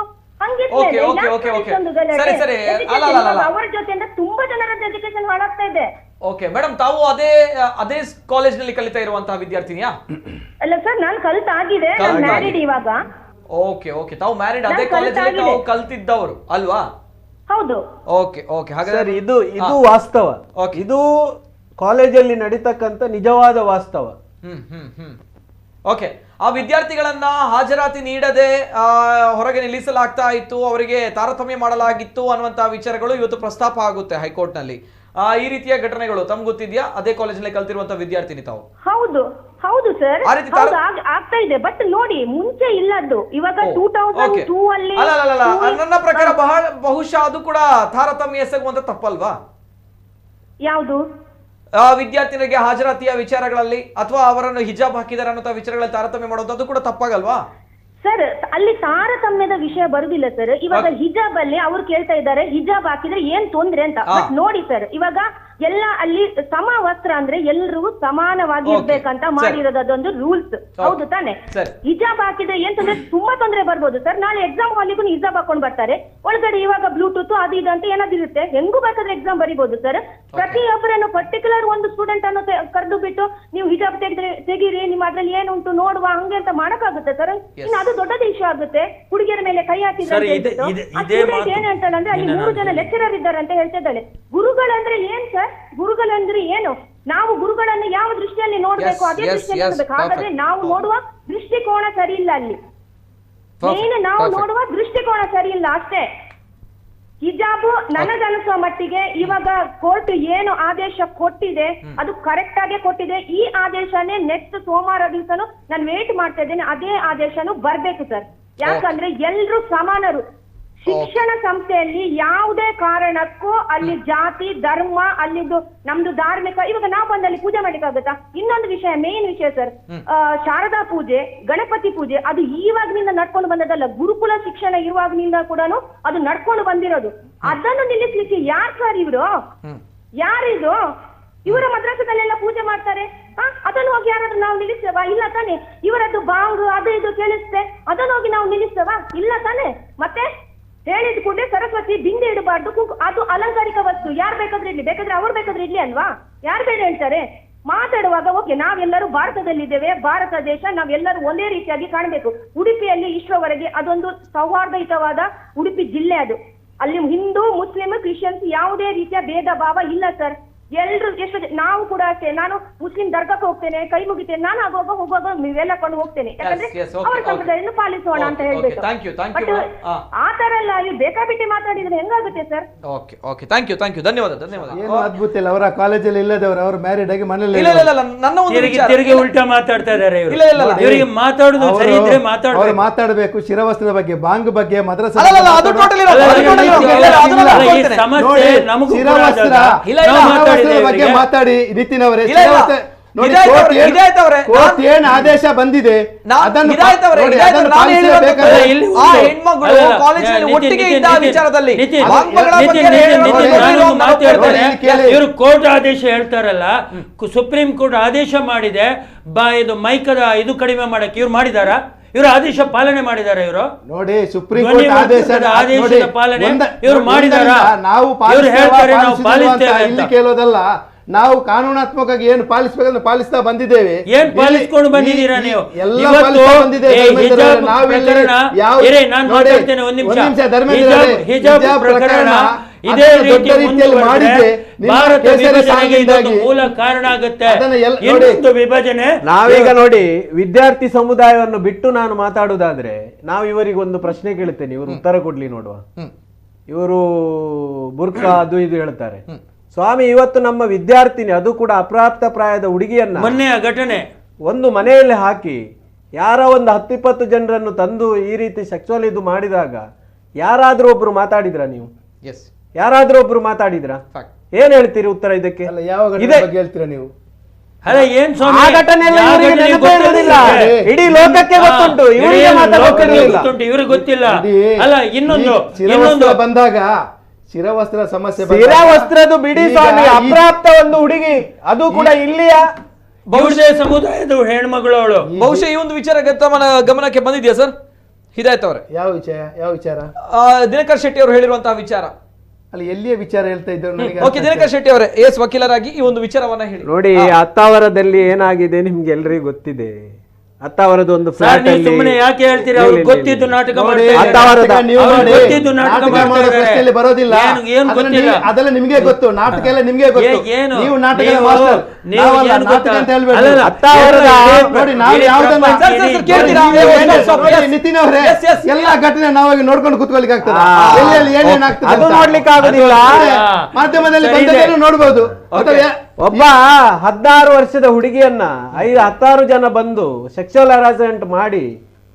ಅವರ ಜೊತೆಯಿಂದ ತುಂಬಾ ಜನರ ಎಜುಕೇಶನ್ ಹಾಳಾಗ್ತಾ ಇದೆ. ಓಕೆ ಮೇಡಮ್, ತಾವು ಅದೇ ಕಾಲೇಜ್ ನಲ್ಲಿ ಕಲಿತಾ ಇರುವಂತಹ ವಿದ್ಯಾರ್ಥಿನಿಯಾ? ಅಲ್ಲ ಸರ್, ನಾನು ಕಲ್ತಾಗಿದೆ, ಮ್ಯಾರಿಡ್ ಇವಾಗ. ಓಕೆ ಓಕೆ, ತಾವು ಮ್ಯಾರಿಡ್, ಅದೇ ಕಾಲೇಜಲ್ಲಿ ತಾವು ಕಲ್ತಿದ್ದವರು ಅಲ್ವಾ? ಹೌದು. ಓಕೆ ಓಕೆ, ಹಾಗಾದ್ರೆ ಇದು ವಾಸ್ತವ. ಇದು ಕಾಲೇಜಲ್ಲಿ ನಡೀತಕ್ಕಂತ ನಿಜವಾದ ವಾಸ್ತವ. ಓಕೆ, ಆ ವಿದ್ಯಾರ್ಥಿಗಳನ್ನ ಹಾಜರಾತಿ ನೀಡದೆ ಹೊರಗೆ ನಿಲ್ಲಿಸಲಾಗ್ತಾ ಇತ್ತು, ಅವರಿಗೆ ತಾರತಮ್ಯ ಮಾಡಲಾಗಿತ್ತು ಅನ್ನುವಂತಹ ವಿಚಾರಗಳು ಇವತ್ತು ಪ್ರಸ್ತಾಪ ಆಗುತ್ತೆ ಹೈಕೋರ್ಟ್ ನಲ್ಲಿ. ಈ ರೀತಿಯ ಘಟನೆಗಳು ತಮ್ಗೆ ಗೊತ್ತಿದ್ಯಾ? ಅದೇ ಕಾಲೇಜಲ್ಲಿ ಕಲ್ತಿರುವಂತಹ ವಿದ್ಯಾರ್ಥಿನಿ ತಾವು? ಹೌದು ಹೌದು ಸರ್, ಆಗ್ತಾ ಇದೆ. ಬಟ್ ನೋಡಿ, ಮುಂಚೆ ಇಲ್ಲದ್ದು ಇವಾಗ 2002 ಅಲ್ಲಿ. ನನ್ನ ಪ್ರಕಾರ ಬಹುಶಃ ಅದು ಕೂಡ ತಾರತಮ್ಯ ಎಸಗುವಂತ ತಪ್ಪಲ್ವಾ? ಯಾವುದು? ವಿದ್ಯಾರ್ಥಿನಿಗೆ ಹಾಜರಾತಿಯ ವಿಚಾರಗಳಲ್ಲಿ ಅಥವಾ ಅವರನ್ನು ಹಿಜಾಬ್ ಹಾಕಿದಾರೆ ಅನ್ನೋ ವಿಚಾರಗಳಲ್ಲಿ ತಾರತಮ್ಯ ಮಾಡೋದು ಅದು ಕೂಡ ತಪ್ಪಾಗಲ್ವಾ? ಸರ್, ಅಲ್ಲಿ ತಾರತಮ್ಯದ ವಿಷಯ ಬರುದಿಲ್ಲ ಸರ್. ಇವಾಗ ಹಿಜಾಬ್ ಅಲ್ಲಿ ಅವ್ರು ಕೇಳ್ತಾ ಇದ್ದಾರೆ ಹಿಜಾಬ್ ಹಾಕಿದ್ರೆ ಏನ್ ತೊಂದ್ರೆ ಅಂತ. ಬಟ್ ನೋಡಿ ಸರ್, ಇವಾಗ ಎಲ್ಲ ಅಲ್ಲಿ ಸಮ ವಸ್ತ್ರ ಅಂದ್ರೆ ಎಲ್ರಿಗೂ ಸಮಾನವಾಗಿ ಇರ್ಬೇಕಂತ ಮಾಡಿರೋದು, ಅದೊಂದು ರೂಲ್ಸ್. ಹೌದು ತಾನೆ? ಹಿಜಾಬ್ ಹಾಕಿದ್ರೆ ಏನ್ ತೊಂದ್ರೆ? ತುಂಬಾ ತೊಂದ್ರೆ ಬರ್ಬೋದು ಸರ್. ನಾಳೆ ಎಕ್ಸಾಮ್ ಹಾಲಿಗೂ ಹಿಜಾಬ್ ಹಾಕೊಂಡ್ ಬರ್ತಾರೆ. ಒಳಗಡೆ ಇವಾಗ ಬ್ಲೂಟೂತ್ ಅದು ಇದು ಅಂತ ಏನಾದಿರುತ್ತೆ, ಹೆಂಗೂ ಬೇಕಾದ್ರೆ ಎಕ್ಸಾಮ್ ಬರಿಬಹುದು ಸರ್. ಪ್ರತಿಯೊಬ್ಬರನ್ನು ಪರ್ಟಿಕ್ಯುಲರ್ ಒಂದು ಸ್ಟೂಡೆಂಟ್ ಅನ್ನು ಕರೆದು ಬಿಟ್ಟು ನೀವು ಹಿಜಾಬ್ ತೆಗೀರಿ, ನಿಮ್ಮ ಅದ್ರಲ್ಲಿ ಏನುಂಟು ನೋಡುವ, ಹಂಗೆ ಅಂತ ಮಾಡಕ್ಕಾಗುತ್ತೆ ಸರ್? ಇನ್ನು ಅದು ದೊಡ್ಡ ಇಶ್ಯೂ ಆಗುತ್ತೆ. ಹುಡುಗಿಯರ ಮೇಲೆ ಕೈ ಹಾಕಿದ್ರೆ ಏನ್ ಹೇಳ್ತಾಳೆ ಅಂದ್ರೆ, ಅಲ್ಲಿ 3 ಜನ ಲೆಕ್ಚರರ್ ಇದ್ದಾರೆ ಅಂತ ಹೇಳ್ತಾ ಇದ್ದಾಳೆ. ಗುರುಗಳಂದ್ರೆ ಏನ್ ಸರ್? ಗುರುಗಳಂದ್ರೆ ಏನು? ನಾವು ಗುರುಗಳನ್ನು ಯಾವ ದೃಷ್ಟಿಯಲ್ಲಿ ನೋಡ್ಬೇಕು ಅದೇ ದೃಷ್ಟಿಯಲ್ಲಿ ನೋಡ್ಬೇಕು. ಹಾಗಾದ್ರೆ ನಾವು ನೋಡುವ ದೃಷ್ಟಿಕೋನ ಸರಿ ಇಲ್ಲ ಅಲ್ಲಿ. ಏನು ನಾವು ನೋಡುವ ದೃಷ್ಟಿಕೋನ ಸರಿ ಇಲ್ಲ ಅಷ್ಟೇ. ಹಿಜಾಬು ನನಗನ್ನಿಸುವ ಮಟ್ಟಿಗೆ ಇವಾಗ ಕೋರ್ಟ್ ಏನು ಆದೇಶ ಕೊಟ್ಟಿದೆ ಅದು ಕರೆಕ್ಟ್ ಆಗಿ ಕೊಟ್ಟಿದೆ. ಈ ಆದೇಶನೇ ನೆಕ್ಸ್ಟ್ ಸೋಮವಾರ ದಿವಸನು ನಾನು ವೇಟ್ ಮಾಡ್ತಾ ಇದ್ದೇನೆ. ಅದೇ ಆದೇಶನು ಬರ್ಬೇಕು ಸರ್. ಯಾಕಂದ್ರೆ ಎಲ್ರು ಸಮಾನರು. ಶಿಕ್ಷಣ ಸಂಸ್ಥೆಯಲ್ಲಿ ಯಾವುದೇ ಕಾರಣಕ್ಕೂ ಅಲ್ಲಿ ಜಾತಿ ಧರ್ಮ ಅಲ್ಲಿದ್ದು ನಮ್ದು ಧಾರ್ಮಿಕ, ಇವಾಗ ನಾವು ಬಂದಲ್ಲಿ ಪೂಜೆ ಮಾಡ್ಲಿಕ್ಕಾಗತ್ತಾ? ಇನ್ನೊಂದು ವಿಷಯ, ಮೇನ್ ವಿಷಯ ಸರ್, ಶಾರದಾ ಪೂಜೆ, ಗಣಪತಿ ಪೂಜೆ ಅದು ಇವಾಗ್ನಿಂದ ನಡ್ಕೊಂಡು ಬಂದದಲ್ಲ. ಗುರುಕುಲ ಶಿಕ್ಷಣ ಇರುವಾಗ್ನಿಂದ ಕೂಡ ಅದು ನಡ್ಕೊಂಡು ಬಂದಿರೋದು. ಅದನ್ನು ನಿಲ್ಲಿಸ್ಲಿಕ್ಕೆ ಯಾರು ಸರ್ ಇವರು? ಯಾರಿದು? ಇವರ ಮದ್ರಸದಲ್ಲೆಲ್ಲ ಪೂಜೆ ಮಾಡ್ತಾರೆ. ಅದನ್ನು ಹೋಗಿ ಯಾರಾದ್ರೂ ನಾವು ನಿಲ್ಲಿಸ್ತೇವಾ? ಇಲ್ಲ ತಾನೆ. ಇವರದ್ದು ಬಾಂಗು ಅದು ಇದು ಕೇಳಿಸ್ತೇ, ಅದನ್ನು ಹೋಗಿ ನಾವು ನಿಲ್ಲಿಸ್ತೇವಾ? ಇಲ್ಲ ತಾನೆ. ಮತ್ತೆ ಹೇಳಿದ ಕೂಡಲೇ ಸರಸ್ವತಿ ಬಿಂದೆ ಇಡಬಾರ್ದು, ಅದು ಅಲಂಕಾರಿಕ ವಸ್ತು, ಯಾರು ಬೇಕಾದ್ರೆ ಇರ್ಲಿ, ಬೇಕಾದ್ರೆ ಅವ್ರು ಬೇಕಾದ್ರೆ ಇರ್ಲಿ ಅಲ್ವಾ? ಯಾರು ಬೇಡ ಹೇಳ್ತಾರೆ? ಮಾತಾಡುವಾಗ ಓಕೆ, ನಾವೆಲ್ಲರೂ ಭಾರತದಲ್ಲಿದ್ದೇವೆ, ಭಾರತ ದೇಶ, ನಾವೆಲ್ಲರೂ ಒಂದೇ ರೀತಿಯಾಗಿ ಕಾಣಬೇಕು. ಉಡುಪಿಯಲ್ಲಿ ಇಷ್ಟರವರೆಗೆ ಅದೊಂದು ಸೌಹಾರ್ದಯುತವಾದ ಉಡುಪಿ ಜಿಲ್ಲೆ ಅದು. ಅಲ್ಲಿ ಹಿಂದೂ ಮುಸ್ಲಿಂ ಕ್ರಿಶ್ಚಿಯನ್ಸ್ ಯಾವುದೇ ರೀತಿಯ ಭೇದ ಭಾವ ಇಲ್ಲ ಸರ್. ಎಲ್ರು ಎಷ್ಟು ನಾವು ಕೂಡ ಅಷ್ಟೇ. ನಾನು ಮುಸ್ಲಿಂ ದರ್ಗಾಕ್ಕೆ ಹೋಗ್ತೇನೆ, ಕೈ ಮುಗಿತೇನೆ, ನಾನು ಹೋಗುವಾಗ ನೀವೆಲ್ಲ ಕೊಂಡು ಹೋಗ್ತೇನೆ, ಯಾಕಂದ್ರೆ ಅವರ ಸಂಪ್ರದಾಯವನ್ನು ಪಾಲಿಸೋಣ ಅಂತ ಹೇಳ್ಬೇಕು. ಬಟ್ ಆ ತರ ಎಲ್ಲ ಇವ್ರು ಬೇಕಾಬಿಟ್ಟಿ ಮಾತಾಡಿದ್ರೆ ಹೆಂಗಾಗುತ್ತೆ sir? Okay okay, thank you ಧನ್ಯವಾದ. ಏನು ಅದ್ಭುತ ಇಲ್ಲ, ಅವರ ಕಾಲೇಜಲ್ಲಿ ಇಲ್ಲದವರು ಅವರು ಮ್ಯಾರಿಡ್ ಆಗಿ ಮನೇಲಿ ನನ್ನ ಒಂದು ತಿರುಗಿ ಉಲ್ಟಾ ಮಾತಾಡ್ತಾ ಇದ್ದಾರೆ ಇವರು. ಇವರಿಗೆ ಮಾತಾಡುದು ಸರಿ ಇದ್ರೆ ಅವರು ಮಾತಾಡಬೇಕು ಶಿರವಸ್ತ್ರದ ಬಗ್ಗೆ, ಬಾಂಗ್ ಬಗ್ಗೆ, ಮದ್ರಸಾ ಬಗ್ಗೆ ಮಾತಾಡಿ. ನಿತಿನ್ ಅವರೇ, ಏನ್ ಆದೇಶ ಬಂದಿದೆ ಇವರು ಕೋರ್ಟ್ ಆದೇಶ ಹೇಳ್ತಾರಲ್ಲ, ಸುಪ್ರೀಂ ಕೋರ್ಟ್ ಆದೇಶ ಮಾಡಿದೆ ಇದು ಮೈಕದ ಇದು ಕಡಿಮೆ ಮಾಡಕ್ಕೆ. ಇವ್ರು ಮಾಡಿದಾರ? ಇವರು ಆದೇಶ ಪಾಲನೆ ಮಾಡಿದಾರ? ಇವರು ನೋಡಿ, ಸುಪ್ರೀಂ ಕೋರ್ಟ್ ಆದೇಶದ ಪಾಲನೆ ಇವರು ಮಾಡಿದಾರ? ನಾವು ಹೇಳ್ತಾರೆ ನಾವು ಪಾಲಿಸ್ತೇವೆ ಇಲ್ಲಿ ಕೇಳೋದಲ್ಲ, ನಾವು ಕಾನೂನಾತ್ಮಕವಾಗಿ ಏನು ಪಾಲಿಸಬೇಕಂದ್ರೆ ಪಾಲಿಸ್ತಾ ಬಂದಿದ್ದೇವೆ. ಏನ್ ಪಾಲಿಸ್ಕೊಂಡು ಬಂದಿದ್ದೀರಾ ನೀವು? ಎಲ್ಲ ಪಾಲಿಸ್ತಾ ಬಂದಿದ್ದೇವೆ. ಇದೇ ರೀತಿ ಮುಂದುವರೆದ್ರೆ ಭಾರತ ವಿಭಜನೆಗೆ ಮೂಲ ಕಾರಣ ಆಗುತ್ತೆ. ಇನ್ನೊಂದು ವಿಭಜನೆ. ನಾವೀಗ ನೋಡಿ, ವಿದ್ಯಾರ್ಥಿ ಸಮುದಾಯವನ್ನು ಬಿಟ್ಟು ನಾನು ಮಾತಾಡುವುದಾದ್ರೆ ನಾವು ಇವರಿಗೆ ಒಂದು ಪ್ರಶ್ನೆ ಕೇಳುತ್ತೇನೆ, ಇವರು ಉತ್ತರ ಕೊಡ್ಲಿ ನೋಡುವ. ಇವರು ಬುರ್ಕಾ ಅದು ಇದು ಹೇಳ್ತಾರೆ. ಸ್ವಾಮಿ, ಇವತ್ತು ನಮ್ಮ ವಿದ್ಯಾರ್ಥಿನಿ, ಅದು ಕೂಡ ಅಪ್ರಾಪ್ತ ಪ್ರಾಯದ ಹುಡುಗಿಯನ್ನ ಮೊನ್ನೆಯ ಘಟನೆ ಒಂದು ಮನೆಯಲ್ಲಿ ಹಾಕಿ ಯಾರ ಒಂದು 10-20 ಜನರನ್ನು ತಂದು ಈ ರೀತಿ ಸೆಕ್ಸುವಲ್ ಇದು ಮಾಡಿದಾಗ ಯಾರಾದ್ರೂ ಒಬ್ರು ಮಾತಾಡಿದ್ರ? ನೀವು ಯಾರಾದ್ರೂ ಒಬ್ರು ಮಾತಾಡಿದ್ರ? ಏನ್ ಹೇಳ್ತೀರಿ ಉತ್ತರ ಇದಕ್ಕೆ? ಹೇಳ್ತೀರಾ ನೀವು? ಅಲ್ಲ, ಏನ್ ಸ್ವಾಮಿ, ಆ ಘಟನೆ ಇಡೀ ಲೋಕಕ್ಕೆ ಗೊತ್ತುಂಟು, ಇವರಿಗೆ ಇವ್ರಿಗೆ ಗೊತ್ತಿಲ್ಲ. ಅಲ್ಲ, ಇನ್ನೊಂದು ಬಂದಾಗ ಶಿರವಸ್ತ್ರ ಸಮಸ್ಯೆ, ಶಿರವಸ್ತ್ರದ ಬಿಡಿ ಸ್ವಾಮಿ, ಅಪ್ರಾಪ್ತ ಒಂದು ಹುಡುಗಿ, ಅದು ಕೂಡ ಇಲ್ಲಿಯ ಬಹುಶಃ ಸಮುದಾಯದ ಹೆಣ್ಮಗಳು ಅವಳು. ಬಹುಶಃ ಈ ಒಂದು ವಿಚಾರ ಗಮನಕ್ಕೆ ಬಂದಿದೆಯಾ ಸರ್ ಹಿದಾಯತ್ ಅವರೇ? ಯಾವ ವಿಚಾರ? ದಿನಕರ್ ಶೆಟ್ಟಿ ಅವರು ಹೇಳಿರುವಂತಹ ವಿಚಾರ. ಅಲ್ಲಿ ಎಲ್ಲಿಯ ವಿಚಾರ ಹೇಳ್ತಾ ಇದ್ರು? ಓಕೆ, ದಿನಕರ್ ಶೆಟ್ಟಿ ಅವರೇ, ಎಸ್ ವಕೀಲರಾಗಿ ಈ ಒಂದು ವಿಚಾರವನ್ನ ಹೇಳಿ. ನೋಡಿ, ಅತ್ತಾವರದಲ್ಲಿ ಏನಾಗಿದೆ ನಿಮ್ಗೆ ಎಲ್ರಿಗೂ ಗೊತ್ತಿದೆ. ಅತ್ತಾವರದ ಒಂದು ಫ್ಲಾಟ್ ಅಲ್ಲಿ ಸುಮ್ಮನೆ ಯಾಕೆ ಹೇಳ್ತೀರಾ? ಅವ್ರಿಗೆ ಗೊತ್ತಿದ್ದು ನಾಟಕ ಬರೋದಿಲ್ಲ, ಅದೆಲ್ಲ ನಿಮ್ಗೆ ಗೊತ್ತು, ನಾಟಕ ಎಲ್ಲ ನಿಮ್ಗೆ ಗೊತ್ತು. ನೀವು ನಾಟಕ ಮಾಸ್ಟರ್, ನಿತಿನ್ ಅವರೇ, ಎಲ್ಲಾ ಘಟನೆ ನಾವಾಗಿ ನೋಡ್ಕೊಂಡು ಕುತ್ಕೊಳ್ಲಿಕ್ಕೆ ಆಗ್ತದೆ. ಏನೇನಾಗ್ತದೆ ನೋಡ್ಲಿಕ್ಕೆ ಆಗುದಿಲ್ಲ, ಮಾಧ್ಯಮದಲ್ಲಿ ಬಂದದ್ದೇನು ನೋಡ್ಬೋದು. ಒಬ್ಬ 16 ವರ್ಷದ ಹುಡುಗಿಯನ್ನ 5-10 ಜನ ಬಂದು ಸೆಕ್ಸುವಲ್ ಹರಾಸ್ಮೆಂಟ್ ಮಾಡಿ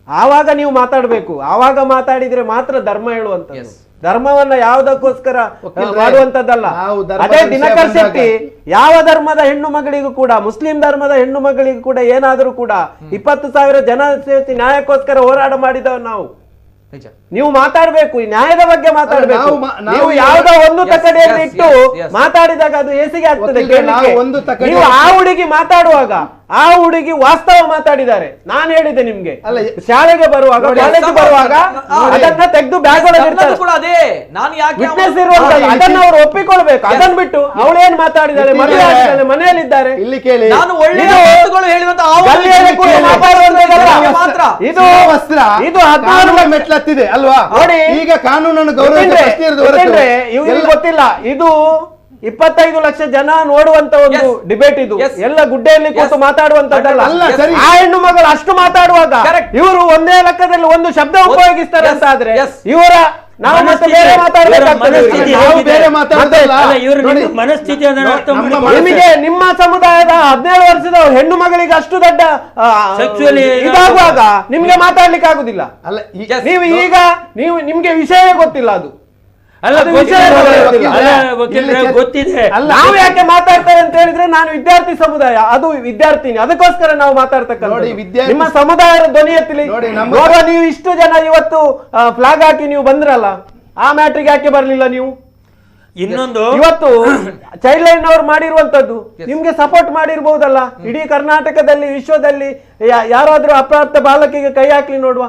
ಆವಾಗ ನೀವು ಮಾತಾಡ್ಬೇಕು. ಆವಾಗ ಮಾತಾಡಿದ್ರೆ ಮಾತ್ರ ಧರ್ಮ ಹೇಳುವಂತ. ಧರ್ಮವನ್ನ ಯಾವುದಕ್ಕೋಸ್ಕರ ಮಾಡುವಂತದ್ದಲ್ಲ. ಅದೇ ದಿನಕರ್ ಶೆಟ್ಟಿ ಯಾವ ಧರ್ಮದ ಹೆಣ್ಣು ಮಗಳಿಗೂ ಕೂಡ, ಮುಸ್ಲಿಂ ಧರ್ಮದ ಹೆಣ್ಣು ಮಗಳಿಗೂ ಕೂಡ ಏನಾದ್ರೂ ಕೂಡ 20,000 ಜನ ಸೇರಿಸಿ ನ್ಯಾಯಕ್ಕೋಸ್ಕರ ಹೋರಾಟ ಮಾಡಿದವ ನಾವು. ನೀವು ಮಾತಾಡ್ಬೇಕು, ಈ ನ್ಯಾಯದ ಬಗ್ಗೆ ಮಾತಾಡ್ಬೇಕು. ನೀವು ಯಾವುದೋ ಒಂದು ತಕಡಿಯಲ್ಲಿ ಇಟ್ಟು ಮಾತಾಡಿದಾಗ ಅದು ಹೇಸಿಗೆ ಆಗ್ತದೆ. ನೀವು ಆ ಹುಡುಗಿ ಮಾತಾಡುವಾಗ ಆ ಹುಡುಗಿ ವಾಸ್ತವ ಮಾತಾಡಿದ್ದಾರೆ. ನಾನು ಹೇಳಿದೆ ನಿಮ್ಗೆ, ಶಾಲೆಗೆ ಬರುವಾಗ, ಕಾಲೇಜಿಗೆ ಬರುವಾಗ ಅದನ್ನ ತೆಗೆದು ಬ್ಯಾಗ್ ಒಳಗೆ ವಿಟ್ನೆಸ್ ಇರುವಂತ ಅದನ್ನ ಅವ್ರು ಒಪ್ಪಿಕೊಳ್ಬೇಕು. ಅದನ್ನ ಬಿಟ್ಟು ಅವಳೇನ್ ಮಾತಾಡಿದ್ದಾರೆ, ಮದುವೆ ಆಗಿದ್ದಾರೆ, ಮನೆಯಲ್ಲಿದ್ದಾರೆ, ಇಲ್ಲಿ ಕೇಳಿ, ಇದು 16 ಮೆಟ್ಲತ್ತಿದೆ ಅಲ್ವಾ? ನೋಡಿ, ಈಗ ಕಾನೂನನ್ನು ಇವ್ರಿಗೆ ಗೊತ್ತಿಲ್ಲ. ಇದು 25 ಲಕ್ಷ ಜನ ನೋಡುವಂತ ಒಂದು ಡಿಬೇಟ್. ಇದು ಎಲ್ಲ ಗುಡ್ಡೆಯಲ್ಲಿ ಕೂತು ಮಾತಾಡುವಂತದ್ದಲ್ಲ. ಆ ಹೆಣ್ಣು ಮಗಳು ಅಷ್ಟು ಮಾತಾಡುವಾಗ ಇವರು ಒಂದೇ ಲೆಕ್ಕದಲ್ಲಿ ಒಂದು ಶಬ್ದ ಉಪಯೋಗಿಸ್ತಾರೆ ಅಂತ ಆದ್ರೆ ಇವರ ನಾವು ಮತ್ತೆ ಬೇರೆ ಮಾತಾಡಬೇಕಾಗ್ತದೆ. ನಿಮಗೆ ನಿಮ್ಮ ಸಮುದಾಯದ 17 ವರ್ಷದ ಹೆಣ್ಣು ಮಗಳಿಗೆ ಅಷ್ಟು ದೊಡ್ಡ ಇದಾಗುವಾಗ ನಿಮ್ಗೆ ಮಾತಾಡ್ಲಿಕ್ಕೆ ಆಗುದಿಲ್ಲ. ನೀವು ಈಗ ನಿಮ್ಗೆ ವಿಷಯ ಗೊತ್ತಿಲ್ಲ. ಅದು ಗೊತ್ತಿದೆ. ನಾವು ಯಾಕೆ ಮಾತಾಡ್ತೇವೆ ಅಂತ ಹೇಳಿದ್ರೆ, ನಾನು ವಿದ್ಯಾರ್ಥಿ ಸಮುದಾಯ, ಅದು ವಿದ್ಯಾರ್ಥಿನಿ, ಅದಕ್ಕೋಸ್ಕರ ನಾವು ಮಾತಾಡ್ತಕ್ಕಂಥ. ನಿಮ್ಮ ಸಮುದಾಯದ ಧ್ವನಿ ಎತ್ತಲಿ ನೋಡುವ. ನೀವು ಇಷ್ಟು ಜನ ಇವತ್ತು ಫ್ಲಾಗ್ ಹಾಕಿ ನೀವು ಬಂದ್ರಲ್ಲ, ಆ ಮ್ಯಾಟ್ರಿಗೆ ಯಾಕೆ ಬರ್ಲಿಲ್ಲ ನೀವು? ಇನ್ನೊಂದು, ಇವತ್ತು ಚೈಲ್ಡ್ ಲೈನ್ ಅವ್ರು ಮಾಡಿರುವಂತದ್ದು ನಿಮ್ಗೆ ಸಪೋರ್ಟ್ ಮಾಡಿರ್ಬಹುದಲ್ಲ. ಇಡೀ ಕರ್ನಾಟಕದಲ್ಲಿ, ವಿಶ್ವದಲ್ಲಿ ಯಾರಾದ್ರೂ ಅಪ್ರಾಪ್ತ ಬಾಲಕಿಗೆ ಕೈ ಹಾಕ್ಲಿ ನೋಡುವ,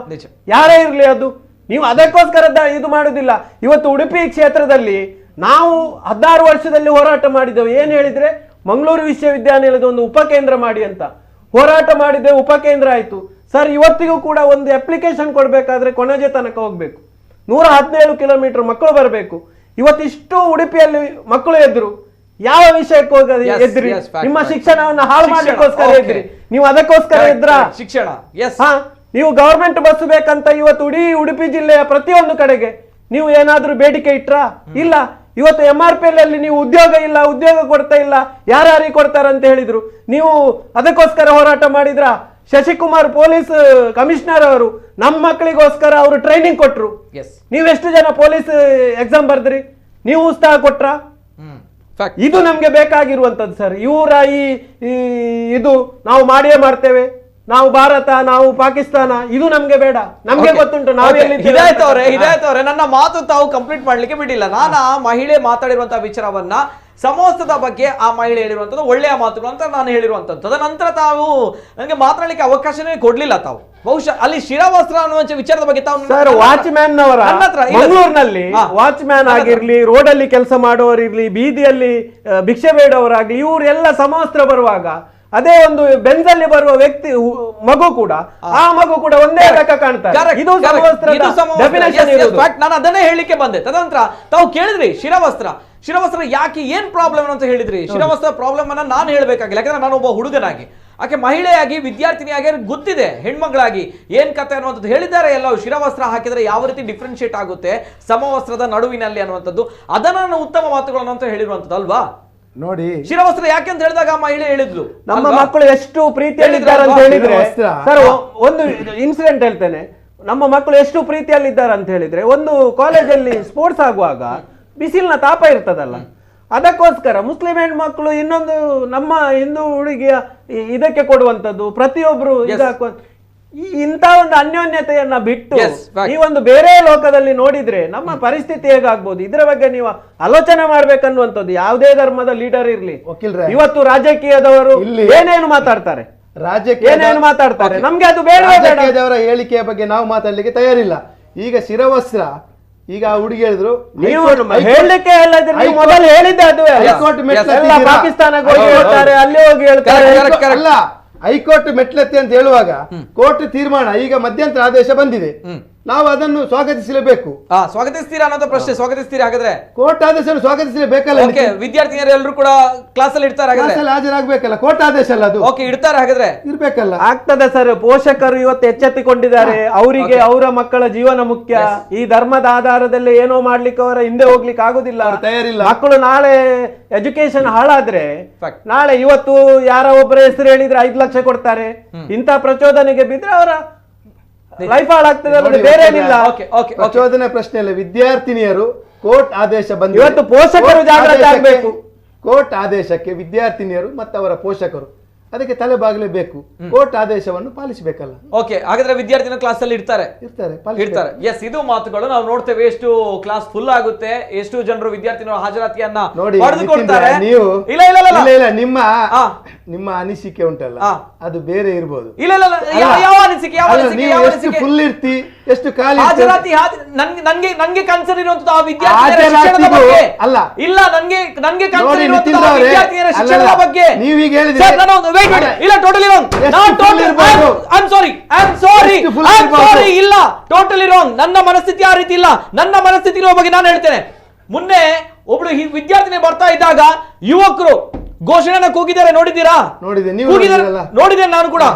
ಯಾರೇ ಇರ್ಲಿ. ಅದು ನೀವು ಅದಕ್ಕೋಸ್ಕರ ಇದು ಮಾಡುದಿಲ್ಲ. ಇವತ್ತು ಉಡುಪಿ ಕ್ಷೇತ್ರದಲ್ಲಿ ನಾವು 16 ವರ್ಷದಲ್ಲಿ ಹೋರಾಟ ಮಾಡಿದ್ದೆವು. ಏನ್ ಹೇಳಿದ್ರೆ, ಮಂಗಳೂರು ವಿಶ್ವವಿದ್ಯಾನಿಲಯದ ಒಂದು ಉಪಕೇಂದ್ರ ಮಾಡಿ ಅಂತ ಹೋರಾಟ ಮಾಡಿದ್ದೇವೆ. ಉಪಕೇಂದ್ರ ಆಯ್ತು ಸರ್. ಇವತ್ತಿಗೂ ಕೂಡ ಒಂದು ಅಪ್ಲಿಕೇಶನ್ ಕೊಡ್ಬೇಕಾದ್ರೆ ಕೊಣಜೆ ತನಕ ಹೋಗ್ಬೇಕು, 117 ಕಿಲೋಮೀಟರ್ ಮಕ್ಕಳು ಬರಬೇಕು. ಇವತ್ತಿಷ್ಟು ಉಡುಪಿಯಲ್ಲಿ ಮಕ್ಕಳು ಎದ್ರು. ಯಾವ ವಿಷಯಕ್ಕೆ ಹೋಗದೆ Yes, ಎದ್ರಿ? yes, fact, ನಿಮ್ಮ fact. ಶಿಕ್ಷಣವನ್ನು ಹಾಳು ಶಿಕ್ಷಣ, ಮಾಡ್ಲಿಕ್ಕೋಸ್ಕರ okay. ಎದ್ರಿ. ನೀವು ಅದಕ್ಕೋಸ್ಕರ ಇದ್ರ ಶಿಕ್ಷಣ ಎಸ್ ಹಾ, ನೀವು ಗವರ್ಮೆಂಟ್ ಬಸ್ ಬೇಕಂತ ಇವತ್ತು ಇಡೀ ಉಡುಪಿ ಜಿಲ್ಲೆಯ ಪ್ರತಿಯೊಂದು ಕಡೆಗೆ ನೀವು ಏನಾದ್ರೂ ಬೇಡಿಕೆ ಇಟ್ರಾ? ಇಲ್ಲ. ಇವತ್ತು MRPL ಅಲ್ಲಿ ನೀವು ಉದ್ಯೋಗ ಕೊಡ್ತಾ ಇಲ್ಲ, ಯಾರ್ಯಾರಿಗೆ ಕೊಡ್ತಾರಂತ ಹೇಳಿದ್ರು. ನೀವು ಅದಕ್ಕೋಸ್ಕರ ಹೋರಾಟ ಮಾಡಿದ್ರ? ಶಶಿಕುಮಾರ್ ಪೊಲೀಸ್ ಕಮಿಷನರ್ ಅವರು ನಮ್ಮ ಮಕ್ಕಳಿಗೋಸ್ಕರ ಅವರು ಟ್ರೈನಿಂಗ್ ಕೊಟ್ರು. ನೀವೆಷ್ಟು ಜನ ಪೊಲೀಸ್ ಎಕ್ಸಾಮ್ ಬರ್ದ್ರಿ? ನೀವು ಉತ್ಸಾಹ ಕೊಟ್ರ? ಇದು ನಮ್ಗೆ ಬೇಕಾಗಿರುವಂತದ್ದು ಸರ್. ಇವರ ಇದು ನಾವು ಮಾಡಿಯೇ ಮಾಡ್ತೇವೆ, ನಾವು ಭಾರತ, ನಾವು ಪಾಕಿಸ್ತಾನ, ಇದು ನಮ್ಗೆ ಬೇಡ. ನಮ್ಗೆ ಗೊತ್ತುಂಟು ನಾವು ಹಿದಾಯತ್ ಅವರೇ ನನ್ನ ಮಾತು ತಾವು ಕಂಪ್ಲೀಟ್ ಮಾಡ್ಲಿಕ್ಕೆ ಬಿಡಿಲ್ಲ. ನಾನು ಆ ಮಹಿಳೆ ಮಾತಾಡಿರುವಂತಹ ವಿಚಾರವನ್ನ, ಸಮೋಸದ ಬಗ್ಗೆ ಆ ಮಹಿಳೆ ಹೇಳಿರುವಂತದ್ದು ಒಳ್ಳೆಯ ಮಾತುಗಳು ಅಂತ ನಾನು ಹೇಳಿರುವಂತದ್ದು. ತದನಂತರ ತಾವು ನನಗೆ ಮಾತಾಡ್ಲಿಕ್ಕೆ ಅವಕಾಶನೇ ಕೊಡ್ಲಿಲ್ಲ. ತಾವು ಬಹುಶಃ ಅಲ್ಲಿ ಶಿರವಸ್ತ್ರ ಅನ್ನುವ ವಿಚಾರದ ಬಗ್ಗೆ ತಾವು ಸರ್, ವಾಚ್ಮ್ಯಾನ್ ಅವರ ಮಂಗಳೂರಿನಲ್ಲಿ ವಾಚ್ಮ್ಯಾನ್ ಆಗಿರ್ಲಿ, ರೋಡಲ್ಲಿ ಕೆಲಸ ಮಾಡೋರಿರ್ಲಿ, ಬೀದಿಯಲ್ಲಿ ಭಿಕ್ಷೆ ಬೇಡವರಾಗ್ಲಿ, ಇವರೆಲ್ಲ ಸಮವಸ್ತ್ರ ಬರುವಾಗ ಅದೇ ಒಂದು ಬೆಂಜಲ್ಲಿ ಬರುವ ವ್ಯಕ್ತಿ ಮಗು ಕೂಡ, ಆ ಮಗು ಕೂಡ ಒಂದೇ ಲೆಕ್ಕ ಕಾಣ್ತಾರೆ. ಇದು ನಾನು ಅದನ್ನೇ ಹೇಳಿಕ್ಕೆ ಬಂದೆ. ತದನಂತರ ತಾವು ಕೇಳಿದ್ರಿ ಶಿರವಸ್ತ್ರ ಯಾಕೆ ಏನ್ ಪ್ರಾಬ್ಲಮ್ ಅಂತ ಹೇಳಿದ್ರಿ. ಶಿರವಸ್ತ್ರ ಪ್ರಾಬ್ಲಮ್ ಅನ್ನ ನಾನು ಹೇಳ್ಬೇಕಾಗಿಲ್ಲ, ಯಾಕಂದ್ರೆ ನಾನು ಒಬ್ಬ ಹುಡುಗನಾಗಿ, ಆಕೆ ಮಹಿಳೆಯಾಗಿ, ವಿದ್ಯಾರ್ಥಿನಿಯಾಗಿ ಗೊತ್ತಿದೆ ಹೆಣ್ಮಗಳಾಗಿ ಏನ್ ಕತೆ ಅನ್ನುವಂಥದ್ದು ಹೇಳಿದ್ದಾರೆ. ಎಲ್ಲವೂ ಶಿರವಸ್ತ್ರ ಹಾಕಿದ್ರೆ ಯಾವ ರೀತಿ ಡಿಫ್ರೆನ್ಶಿಯೇಟ್ ಆಗುತ್ತೆ ಸಮವಸ್ತ್ರದ ನಡುವಿನಲ್ಲಿ ಅನ್ನುವಂಥದ್ದು, ಅದನ್ನ ನಾನು ಉತ್ತಮ ಮಾತುಗಳನ್ನು ಅಂತ ಹೇಳಿರುವಂಥದ್ದು ಅಲ್ವಾ. ನೋಡಿ, ಶಿರವಸ್ತ್ರ ಯಾಕೆ ಅಂತ ಹೇಳಿದಾಗ ಮಹಿಳೆ ಹೇಳಿದ್ಲು ನಮ್ಮ ಮಕ್ಕಳು ಎಷ್ಟು ಪ್ರೀತಿಯಲ್ಲಿದ್ದಾರೆ ಅಂತ ಹೇಳಿದ್ರೆ, ಸರ್ ಒಂದು ಇನ್ಸಿಡೆಂಟ್ ಹೇಳ್ತೇನೆ. ನಮ್ಮ ಮಕ್ಕಳು ಎಷ್ಟು ಪ್ರೀತಿಯಲ್ಲಿದ್ದಾರೆ ಅಂತ ಹೇಳಿದ್ರೆ, ಒಂದು ಕಾಲೇಜಲ್ಲಿ ಸ್ಪೋರ್ಟ್ಸ್ ಆಗುವಾಗ ಬಿಸಿಲಿನ ತಾಪ ಇರ್ತದಲ್ಲ, ಅದಕ್ಕೋಸ್ಕರ ಮುಸ್ಲಿಂ ಹೆಣ್ಮಕ್ಳು ಇನ್ನೊಂದು ನಮ್ಮ ಹಿಂದೂ ಹುಡುಗಿಯ ಇದಕ್ಕೆ ಕೊಡುವಂಥದ್ದು, ಪ್ರತಿಯೊಬ್ರು ಇಂಥ ಒಂದು ಅನ್ಯೋನ್ಯತೆಯನ್ನ ಬಿಟ್ಟು ನೀವೊಂದು ಬೇರೆ ಲೋಕದಲ್ಲಿ ನೋಡಿದ್ರೆ ನಮ್ಮ ಪರಿಸ್ಥಿತಿ ಹೇಗಾಗ್ಬೋದು, ಇದರ ಬಗ್ಗೆ ನೀವು ಆಲೋಚನೆ ಮಾಡ್ಬೇಕನ್ನುವಂಥದ್ದು. ಯಾವುದೇ ಧರ್ಮದ ಲೀಡರ್ ಇರ್ಲಿ, ಇವತ್ತು ರಾಜಕೀಯದವರು ಏನೇನು ಮಾತಾಡ್ತಾರೆ, ಏನೇನು ಮಾತಾಡ್ತಾರೆ, ನಮ್ಗೆ ಅದು ಬೇಡ. ರಾಜಕೀಯದವರ ಹೇಳಿಕೆಯ ಬಗ್ಗೆ ನಾವು ಮಾತಾಡ್ಲಿಕ್ಕೆ ತಯಾರಿಲ್ಲ. ಈಗ ಶಿರವಸ್ತ್ರ, ಈಗ ಆ ಹುಡುಗಿ ಹೇಳಿದ್ರು, ನೀವು ಹೇಳಲಿಕ್ಕೆ ಮೊದಲು ಹೇಳಿದ್ದೆ ಅದುವೇ. ಪಾಕಿಸ್ತಾನಕ್ಕೆ ಹೋಗಿ ಹೇಳ್ತಾರೆ, ಅಲ್ಲಿ ಹೋಗಿ ಹೇಳ್ತಾರೆ. ಅಲ್ಲ, ಹೈಕೋರ್ಟ್ ಮೆಟ್ಲತ್ತಿ ಅಂತ ಹೇಳುವಾಗ ಕೋರ್ಟ್ ತೀರ್ಮಾನ, ಈಗ ಮಧ್ಯಂತರ ಆದೇಶ ಬಂದಿದೆ, ನಾವು ಅದನ್ನು ಸ್ವಾಗತಿಸಲೇಬೇಕು. ಸ್ವಾಗತಿಸ್ತೀರಾ ಅನ್ನೋದು ಪ್ರಶ್ನೆ. ಸ್ವಾಗತಿಸ್ತೀರಾ? ಹಾಗಾದ್ರೆ ಕೋರ್ಟ್ ಆದೇಶ ಸ್ವಾಗತಿಸಲೇಬೇಕಲ್ಲ. ವಿದ್ಯಾರ್ಥಿನಿಯರು ಎಲ್ಲರೂ ಕೂಡ ಕ್ಲಾಸ್ ಅಲ್ಲಿ ಇರ್ತಾರೆ, ಹಾಜರಾಗಬೇಕಲ್ಲ. ಕೋರ್ಟ್ ಆದೇಶ ಅಲ್ಲ ಅದು. ಓಕೆ, ಇಡ್ತಾರೆ ಹಾಗಾದ್ರೆ, ಇರ್ಬೇಕಲ್ಲ. ಆಗ್ತದೆ ಸರ್. ಪೋಷಕರು ಇವತ್ತು ಎಚ್ಚೆತ್ತುಕೊಂಡಿದ್ದಾರೆ, ಅವರಿಗೆ ಅವರ ಮಕ್ಕಳ ಜೀವನ ಮುಖ್ಯ. ಈ ಧರ್ಮದ ಆಧಾರದಲ್ಲಿ ಏನೋ ಮಾಡ್ಲಿಕ್ಕೆ ಅವರ ಹಿಂದೆ ಹೋಗ್ಲಿಕ್ಕೆ ಆಗುದಿಲ್ಲ, ತಯಾರಿಲ್ಲ. ಮಕ್ಕಳು ನಾಳೆ ಎಜುಕೇಶನ್ ಹಾಳಾದ್ರೆ, ನಾಳೆ ಇವತ್ತು ಯಾರ ಒಬ್ಬರ ಹೆಸರು ಹೇಳಿದ್ರೆ 5 ಲಕ್ಷ ಕೊಡ್ತಾರೆ. ಇಂಥ ಪ್ರಚೋದನೆಗೆ ಬಿದ್ರೆ ಅವರ ಲೈಫ್ ಹಾಳಾಗ್ತದೆ, ಬೇರೆ ಏನಿಲ್ಲ. ಪ್ರಚೋದನೆ ಪ್ರಶ್ನೆ ಇಲ್ಲ. ವಿದ್ಯಾರ್ಥಿನಿಯರು ಕೋರ್ಟ್ ಆದೇಶ ಬಂದ ಇವತ್ತು ಪೋಷಕರು ಜಾಗೃತಿ ಆಗಬೇಕು. ಕೋರ್ಟ್ ಆದೇಶಕ್ಕೆ ವಿದ್ಯಾರ್ಥಿನಿಯರು ಮತ್ತು ಅವರ ಪೋಷಕರು ಅದಕ್ಕೆ ತಲೆ ಬಾಗಲೇಬೇಕು. ಕೋರ್ಟ್ ಆದೇಶವನ್ನು ಪಾಲಿಸಬೇಕಲ್ಲ. ಓಕೆ, ಹಾಗಾದ್ರೆ ವಿದ್ಯಾರ್ಥಿನ ಕ್ಲಾಸ್ ಅಲ್ಲಿ ಇರ್ತಾರೆ. ಎಸ್, ಇದು ಮಾತುಗಳು ನಾವು ನೋಡ್ತೇವೆ. ಎಷ್ಟು ಕ್ಲಾಸ್ ಫುಲ್ ಆಗುತ್ತೆ, ಎಷ್ಟು ಜನರು ವಿದ್ಯಾರ್ಥಿಗಳ ಹಾಜರಾತಿಯನ್ನ ಪಡೆದುಕೊಳ್ತಾರೆ. ನೀವು ಇಲ್ಲ ಇಲ್ಲ ಇಲ್ಲ ಇಲ್ಲ, ನಿಮ್ಮ ಅನಿಸಿಕೆ ಉಂಟಲ್ಲ, ಅದು ಬೇರೆ ಇರ್ಬೋದು. ಇಲ್ಲ ಇಲ್ಲ, ಯಾವ ಅನಿಸಿಕೆ? ಎಷ್ಟು ಫುಲ್ ಇರ್ತಿ, ಎಷ್ಟು ಖಾಲಿ ಹಾಜರಾತಿ? ನನ್ಗೆ ಕನ್ಸರ್ನ್ ಇರುವಂತದ್ದು ಆ ವಿದ್ಯಾರ್ಥಿಗಳ ಶಿಕ್ಷಣದ ಬಗ್ಗೆ ಅಲ್ಲ. ಇಲ್ಲ, ನನ್ಗೆ ಕನ್ಸರ್ನ್ ಇರುವಂತದ್ದು ಆ ವಿದ್ಯಾರ್ಥಿಗಳ ಶಿಕ್ಷಣದ ಬಗ್ಗೆ. ನೀವೀಗ ಹೇಳಿದ್ರೆ ಇಲ್ಲ, ಟೋಟಲಿ ರಾಂಗ್. ಇಲ್ಲ, ಟೋಟಲಿ ರಾಂಗ್. ನನ್ನ ಮನಸ್ಥಿತಿ ಆ ರೀತಿ ಇಲ್ಲ. ನನ್ನ ಮನಸ್ಥಿತಿ ಇರುವ ಬಗ್ಗೆ ನಾನು ಹೇಳ್ತೇನೆ. ಮೊನ್ನೆ ಒಬ್ಳು ವಿದ್ಯಾರ್ಥಿನಿ ಬರ್ತಾ ಇದ್ದಾಗ ಯುವಕರು ಘೋಷಣೆನ ಕೂಗಿದ್ದಾರೆ, ನೋಡಿದ್ದೀರಾ? ನೋಡಿದೆ ನಾನು ಕೂಡ.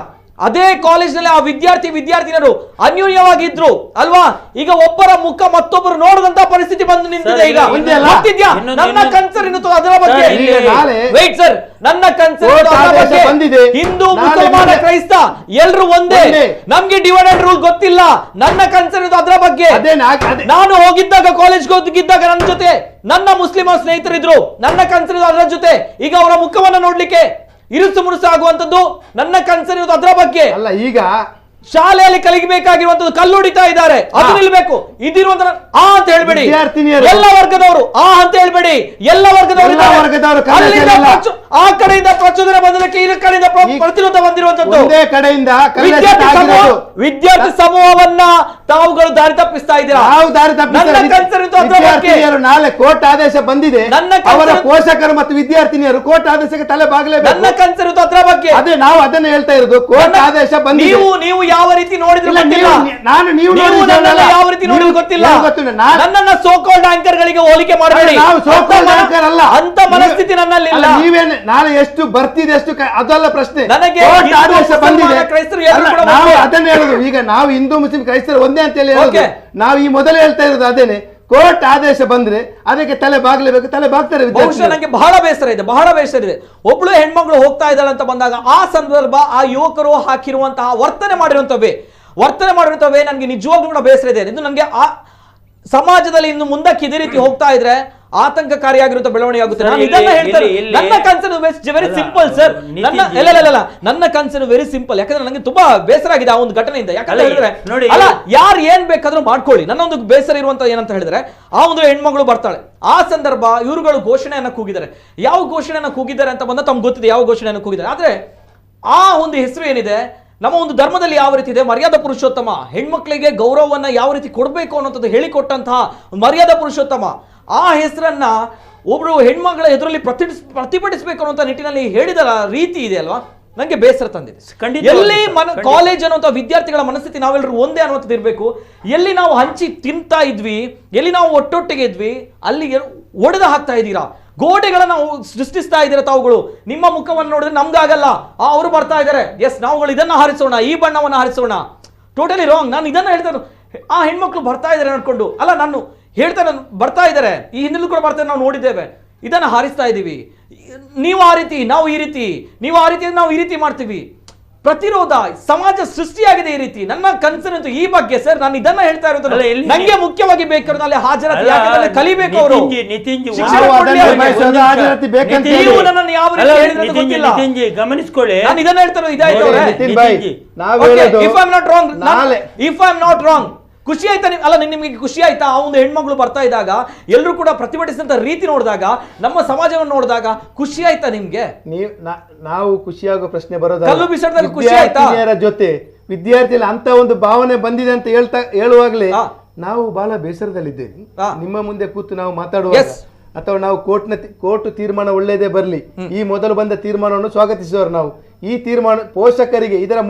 ಅದೇ ಕಾಲೇಜ್ನಲ್ಲಿ ಆ ವಿದ್ಯಾರ್ಥಿನಿಯರು ಅನ್ಯೋನ್ಯವಾಗಿದ್ರು ಅಲ್ವಾ? ಈಗ ಒಬ್ಬರ ಮುಖ ಮತ್ತೊಬ್ಬರು ನೋಡದಂತ ಪರಿಸ್ಥಿತಿ ಬಂದು ನಿಂತಿದೆ. ಈಗ ನನ್ನ ಕನ್ಸರ್ನ್ ಅದರ ಬಗ್ಗೆ. ವೇಟ್ ಸರ್, ನನ್ನ ಕನ್ಸರ್ನ್ ಹಿಂದೂ, ಮುಸಲ್ಮಾನ, ಕ್ರೈಸ್ತ ಎಲ್ರು ಒಂದೇ. ನಮ್ಗೆ ಡಿವೈಡೆಡ್ ರೂಲ್ ಗೊತ್ತಿಲ್ಲ. ನನ್ನ ಕನ್ಸರ್ನ್ ಅದರ ಬಗ್ಗೆ. ನಾನು ಹೋಗಿದ್ದಾಗ, ಕಾಲೇಜ್ಗೆ ಹೋಗಿದ್ದಾಗ ನನ್ನ ಜೊತೆ ನನ್ನ ಮುಸ್ಲಿಂ ಸ್ನೇಹಿತರಿದ್ರು. ನನ್ನ ಕನ್ಸರ್ನ್ ಅದರ ಜೊತೆ. ಈಗ ಅವರ ಮುಖವನ್ನ ನೋಡ್ಲಿಕ್ಕೆ ಇರುಸು ಮುರುಸು ಆಗುವಂತದ್ದು ನನ್ನ ಕನ್ಸರ್ನ್ ಇರೋದು ಅದರ ಬಗ್ಗೆ ಅಲ್ಲ. ಈಗ ಶಾಲೆಯಲ್ಲಿ ಕಲಿಬೇಕಾಗಿರುವಂತದ್ದು ಕಲ್ಲು ಹೊಡಿತಾ ಇದ್ದಾರೆ, ಅದು ನಿಲ್ಬೇಕು. ಇದಿರುವಂತ ಆ ಅಂತ ಹೇಳ್ಬೇಡಿ. ಎಲ್ಲ ವರ್ಗದವರು ಆ ಅಂತ ಹೇಳ್ಬೇಡಿ. ಎಲ್ಲ ವರ್ಗದವರು ಆ ಕಡೆಯಿಂದ ಪ್ರಚೋದನೆ ಬಂದದಕ್ಕೆ ಈ ಕಡೆಯಿಂದ ಪ್ರತಿರೋಧ ಬಂದಿರುವಂತದ್ದು. ವಿದ್ಯಾರ್ಥಿ ಸಮೂಹವನ್ನ ತಾವುಗಳು ದಾರಿ ತಪ್ಪಿಸ್ತಾ ಇದ್ದೀರಾ. ನಾಳೆ ಕೋರ್ಟ್ ಆದೇಶ ಬಂದಿದೆ, ಅವರ ಪೋಷಕರು ಮತ್ತು ವಿದ್ಯಾರ್ಥಿನಿಯರು ಕೋರ್ಟ್ ಆದೇಶಕ್ಕೆ ತಲೆ ಬಾಗಲೇಬೇಕು. ನನ್ನ ಕನ್ಸರ್ನ್ ಅದರ ಬಗ್ಗೆ. ಅದೇ ನಾವು ಅದನ್ನ ಹೇಳ್ತಾ ಇರೋದು. ಕೋರ್ಟ್ ಆದೇಶ ಬಂದಿದೆ. ನೀವು ಯಾವ ರೀತಿ ನೋಡಿದ್ರೆ ಯಾವ ರೀತಿ ನೋಡಿದ್ರೆ ಗೊತ್ತಿಲ್ಲ. ನನ್ನನ್ನ ಸೋಕಾಲ್ಡ್ ಆಂಕರ್ ಗಳಿಗೆ ಹೋಲಿಕೆ ಮಾಡಬೇಡಿ. ನಾವು ಸೋಕಾಲ್ಡ್ ಆಂಕರ್ ಅಲ್ಲ. ಅಂತ ಮನಸ್ಥಿತಿ ಪರಿಸ್ಥಿತಿ ನನ್ನಲ್ಲಿ ಇಲ್ಲ. ನೀವೇನೆ ನಾಳೆ ಎಷ್ಟು ಬರ್ತಿದೆ ಎಷ್ಟು ಅದಲ್ಲ ಪ್ರಶ್ನೆ. ನನಗೆ ಕೋರ್ಟ್ ಆದೇಶ ಬಂದಿದೆ, ಕ್ರೈಸ್ತರು ನಾವು ಅದನ್ನ ಹೇಳುದು. ಈಗ ನಾವು ಹಿಂದೂ ಮುಸ್ಲಿಂ ಕ್ರೈಸ್ತರು ಒಂದೇ ಅಂತ ಹೇಳಿ ಹೇಳುದು. ನಾವು ಈ ಮೊದಲೇ ಹೇಳ್ತಾ ಇರೋದು ಅದೇನೆ, ಕೋರ್ಟ್ ಆದೇಶ ಬಂದ್ರೆ ಅದಕ್ಕೆ ತಲೆ ಬಾಗ್ಲೇಬೇಕು, ತಲೆ ಬಾಗ್ತಾರೆ. ಬಹುಶಃ ನಂಗೆ ಬಹಳ ಬೇಸರ ಇದೆ. ಒಬ್ಳು ಹೆಣ್ಮಗಳು ಹೋಗ್ತಾ ಇದ್ದಾಳೆ ಅಂತ ಬಂದಾಗ ಆ ಸಂದರ್ಭ, ಆ ಯುವಕರು ಹಾಕಿರುವಂತಹ ವರ್ತನೆ ಮಾಡಿರುವಂತವೇ ನನಗೆ ನಿಜವಾಗ್ಲೂ ಕೂಡ ಬೇಸರ ಇದೆ. ಇದು ನನಗೆ ಆ ಸಮಾಜದಲ್ಲಿ ಇನ್ನು ಮುಂದಕ್ಕೆ ಇದೇ ರೀತಿ ಹೋಗ್ತಾ ಇದ್ರೆ ಆತಂಕಕಾರಿಯಾಗಿರುವಂತ ಬೆಳವಣಿಗೆ ಆಗುತ್ತೆ. ನಾನು ಇದನ್ನ ಹೇಳ್ತೇನೆ. ನನ್ನ ಕನ್ಸರ್ನ್ ವೆರಿ ಸಿಂಪಲ್ ಸರ್. ನನ್ನ ಕನ್ಸರ್ನ್ ವೆರಿ ಸಿಂಪಲ್. ಯಾಕಂದ್ರೆ ನನಗೆ ತುಂಬಾ ಬೇಸರ ಆಗಿದೆ ಆ ಒಂದು ಘಟನೆಯಿಂದ. ಯಾಕಂದ್ರೆ ಹೇಳಿದ್ರೆ ನೋಡಿ, ಅಲ್ಲ ಯಾರು ಏನ್ ಬೇಕಾದ್ರೂ ಮಾಡ್ಕೊಳ್ಳಿ. ನನ್ನ ಒಂದು ಬೇಸರ ಇರುವಂತ ಏನಂತ ಹೇಳಿದ್ರೆ, ಆ ಒಂದು ಹೆಣ್ಮಗಳು ಬರ್ತಾಳೆ, ಆ ಸಂದರ್ಭ ಇವ್ರುಗಳು ಘೋಷಣೆಯನ್ನ ಕೂಗಿದ್ದಾರೆ. ಯಾವ ಘೋಷಣೆಯನ್ನ ಕೂಗಿದ್ದಾರೆ ಅಂತ ಬಂದ ತಮ್ಗೆ ಗೊತ್ತಿದೆ ಯಾವ ಘೋಷಣೆಯನ್ನು ಕೂಗಿದ್ದಾರೆ. ಆದ್ರೆ ಆ ಒಂದು ಹೆಸರು ಏನಿದೆ, ನಮ್ಮ ಒಂದು ಧರ್ಮದಲ್ಲಿ ಯಾವ ರೀತಿ ಇದೆ, ಮರ್ಯಾದಾ ಪುರುಷೋತ್ತಮ, ಹೆಣ್ಮಕ್ಳಿಗೆ ಗೌರವವನ್ನ ಯಾವ ರೀತಿ ಕೊಡಬೇಕು ಅನ್ನೋಂಥದ್ದು ಹೇಳಿಕೊಟ್ಟಂತಹ ಮರ್ಯಾದಾ ಪುರುಷೋತ್ತಮ, ಆ ಹೆಸರನ್ನ ಒಬ್ರು ಹೆಣ್ಮಗಳ ಎದುರಲ್ಲಿ ಪ್ರತಿಭಟಿಸಬೇಕು ಅನ್ನುವಂಥ ನಿಟ್ಟಿನಲ್ಲಿ ಹೇಳಿದ ರೀತಿ ಇದೆ ಅಲ್ವಾ, ನಂಗೆ ಬೇಸರ ತಂದಿದೆ. ಎಲ್ಲಿ ಕಾಲೇಜ್ ಅನ್ನುವಂಥ ವಿದ್ಯಾರ್ಥಿಗಳ ಮನಸ್ಥಿತಿ ನಾವೆಲ್ಲರೂ ಒಂದೇ ಅನ್ನುವಂಥದ್ದು ಇರಬೇಕು. ಎಲ್ಲಿ ನಾವು ಹಂಚಿ ತಿಂತಾ ಇದ್ವಿ, ಎಲ್ಲಿ ನಾವು ಒಟ್ಟೊಟ್ಟಿಗೆ ಇದ್ವಿ, ಅಲ್ಲಿಗೆ ಒಡೆದು ಹಾಕ್ತಾ ಇದ್ದೀರಾ, ಗೋಡೆಗಳನ್ನ ಸೃಷ್ಟಿಸ್ತಾ ಇದ್ದೀರಾ ತಾವುಗಳು. ನಿಮ್ಮ ಮುಖವನ್ನು ನೋಡಿದ್ರೆ ನಮ್ಗಾಗಲ್ಲ, ಅವರು ಬರ್ತಾ ಇದ್ದಾರೆ, ಎಸ್ ನಾವುಗಳು ಇದನ್ನ ಹಾರಿಸೋಣ, ಈ ಬಣ್ಣವನ್ನು ಹಾರಿಸೋಣ. Totally wrong. ನಾನು ಇದನ್ನ ಹೇಳ್ತೇನೆ. ಆ ಹೆಣ್ಮಕ್ಳು ಬರ್ತಾ ಇದ್ದಾರೆ ಅನ್ಕೊಂಡು ಅಲ್ಲ, ನಾನು ಹೇಳ್ತೇನೆ, ಬರ್ತಾ ಇದ್ದಾರೆ, ಈ ಹಿಂದಿನಲ್ಲೂ ಕೂಡ ಬರ್ತಾರೆ, ನಾವು ನೋಡಿದ್ದೇವೆ, ಇದನ್ನ ಹಾರಿಸ್ತಾ ಇದ್ದೀವಿ. ನೀವು ಆ ರೀತಿ, ನಾವು ಈ ರೀತಿ, ನೀವು ಆ ರೀತಿ, ನಾವು ಈ ರೀತಿ ಮಾಡ್ತೀವಿ. ಪ್ರತಿರೋಧ ಸಮಾಜ ಸೃಷ್ಟಿಯಾಗಿದೆ ಈ ರೀತಿ. ನನ್ನ ಕನ್ಸರ್ನ್ ಅಂತೂ ಈ ಬಗ್ಗೆ ಸರ್. ನಾನು ಇದನ್ನ ಹೇಳ್ತಾ ಇರೋದು, ನಂಗೆ ಮುಖ್ಯವಾಗಿ ಬೇಕಾದ್ರೆ ಅಲ್ಲಿ ಹಾಜರಾತಿ, ಯಾಕಂದ್ರೆ ಕಲಿಬೇಕು ಅವರು. ಗಮನಿಸ್ಕೊಳ್ಳಿ, ನಾನು ಇದನ್ನ ಹೇಳ್ತಾ ಇರೋದು ಇದಾಯ್ತು. If I am not wrong. ಖುಷಿ ಆಯ್ತಾ ಅಲ್ಲ, ನಿಮಗೆ ಖುಷಿ ಆಯ್ತಾ ಆ ಒಂದು ಹೆಣ್ಮಗಳು ಬರ್ತಾ ಇದ್ದಾಗ, ಎಲ್ಲರೂ ಕೂಡ ಪ್ರತಿಭಟಿಸಿದಂತ ರೀತಿ ನೋಡಿದಾಗ, ನಮ್ಮ ಸಮಾಜವನ್ನು ನೋಡಿದಾಗ ಖುಷಿ ಆಯ್ತಾ ನಿಮ್ಗೆ? ನಾವು ಖುಷಿಯಾಗೋ ಪ್ರಶ್ನೆ ಬರೋದು ಕಲ್ಲು ಬಿಸಾಡಿದಾಗ ಖುಷಿ ಆಯ್ತಾ? ಜೊತೆ ವಿದ್ಯಾರ್ಥಿಗಳ ಅಂತ ಒಂದು ಭಾವನೆ ಬಂದಿದೆ ಅಂತ ಹೇಳುವಾಗಲೇ ನಾವು ಬಹಳ ಬೇಸರದಲ್ಲಿದ್ದೇವೆ. ನಿಮ್ಮ ಮುಂದೆ ಕೂತು ನಾವು ಮಾತಾಡುವಾಗ ಅಥವಾ ನಾವು ಕೋರ್ಟ್ ತೀರ್ಮಾನ ಒಳ್ಳೆಯದೇ ಬರಲಿ, ಈ ಮೊದಲು ಬಂದ ತೀರ್ಮಾನವನ್ನು ಸ್ವಾಗತಿಸುವವರು ನಾವು. ಈ ತೀರ್ಮಾನ ಪೋಷಕರಿಗೆ ಇದರ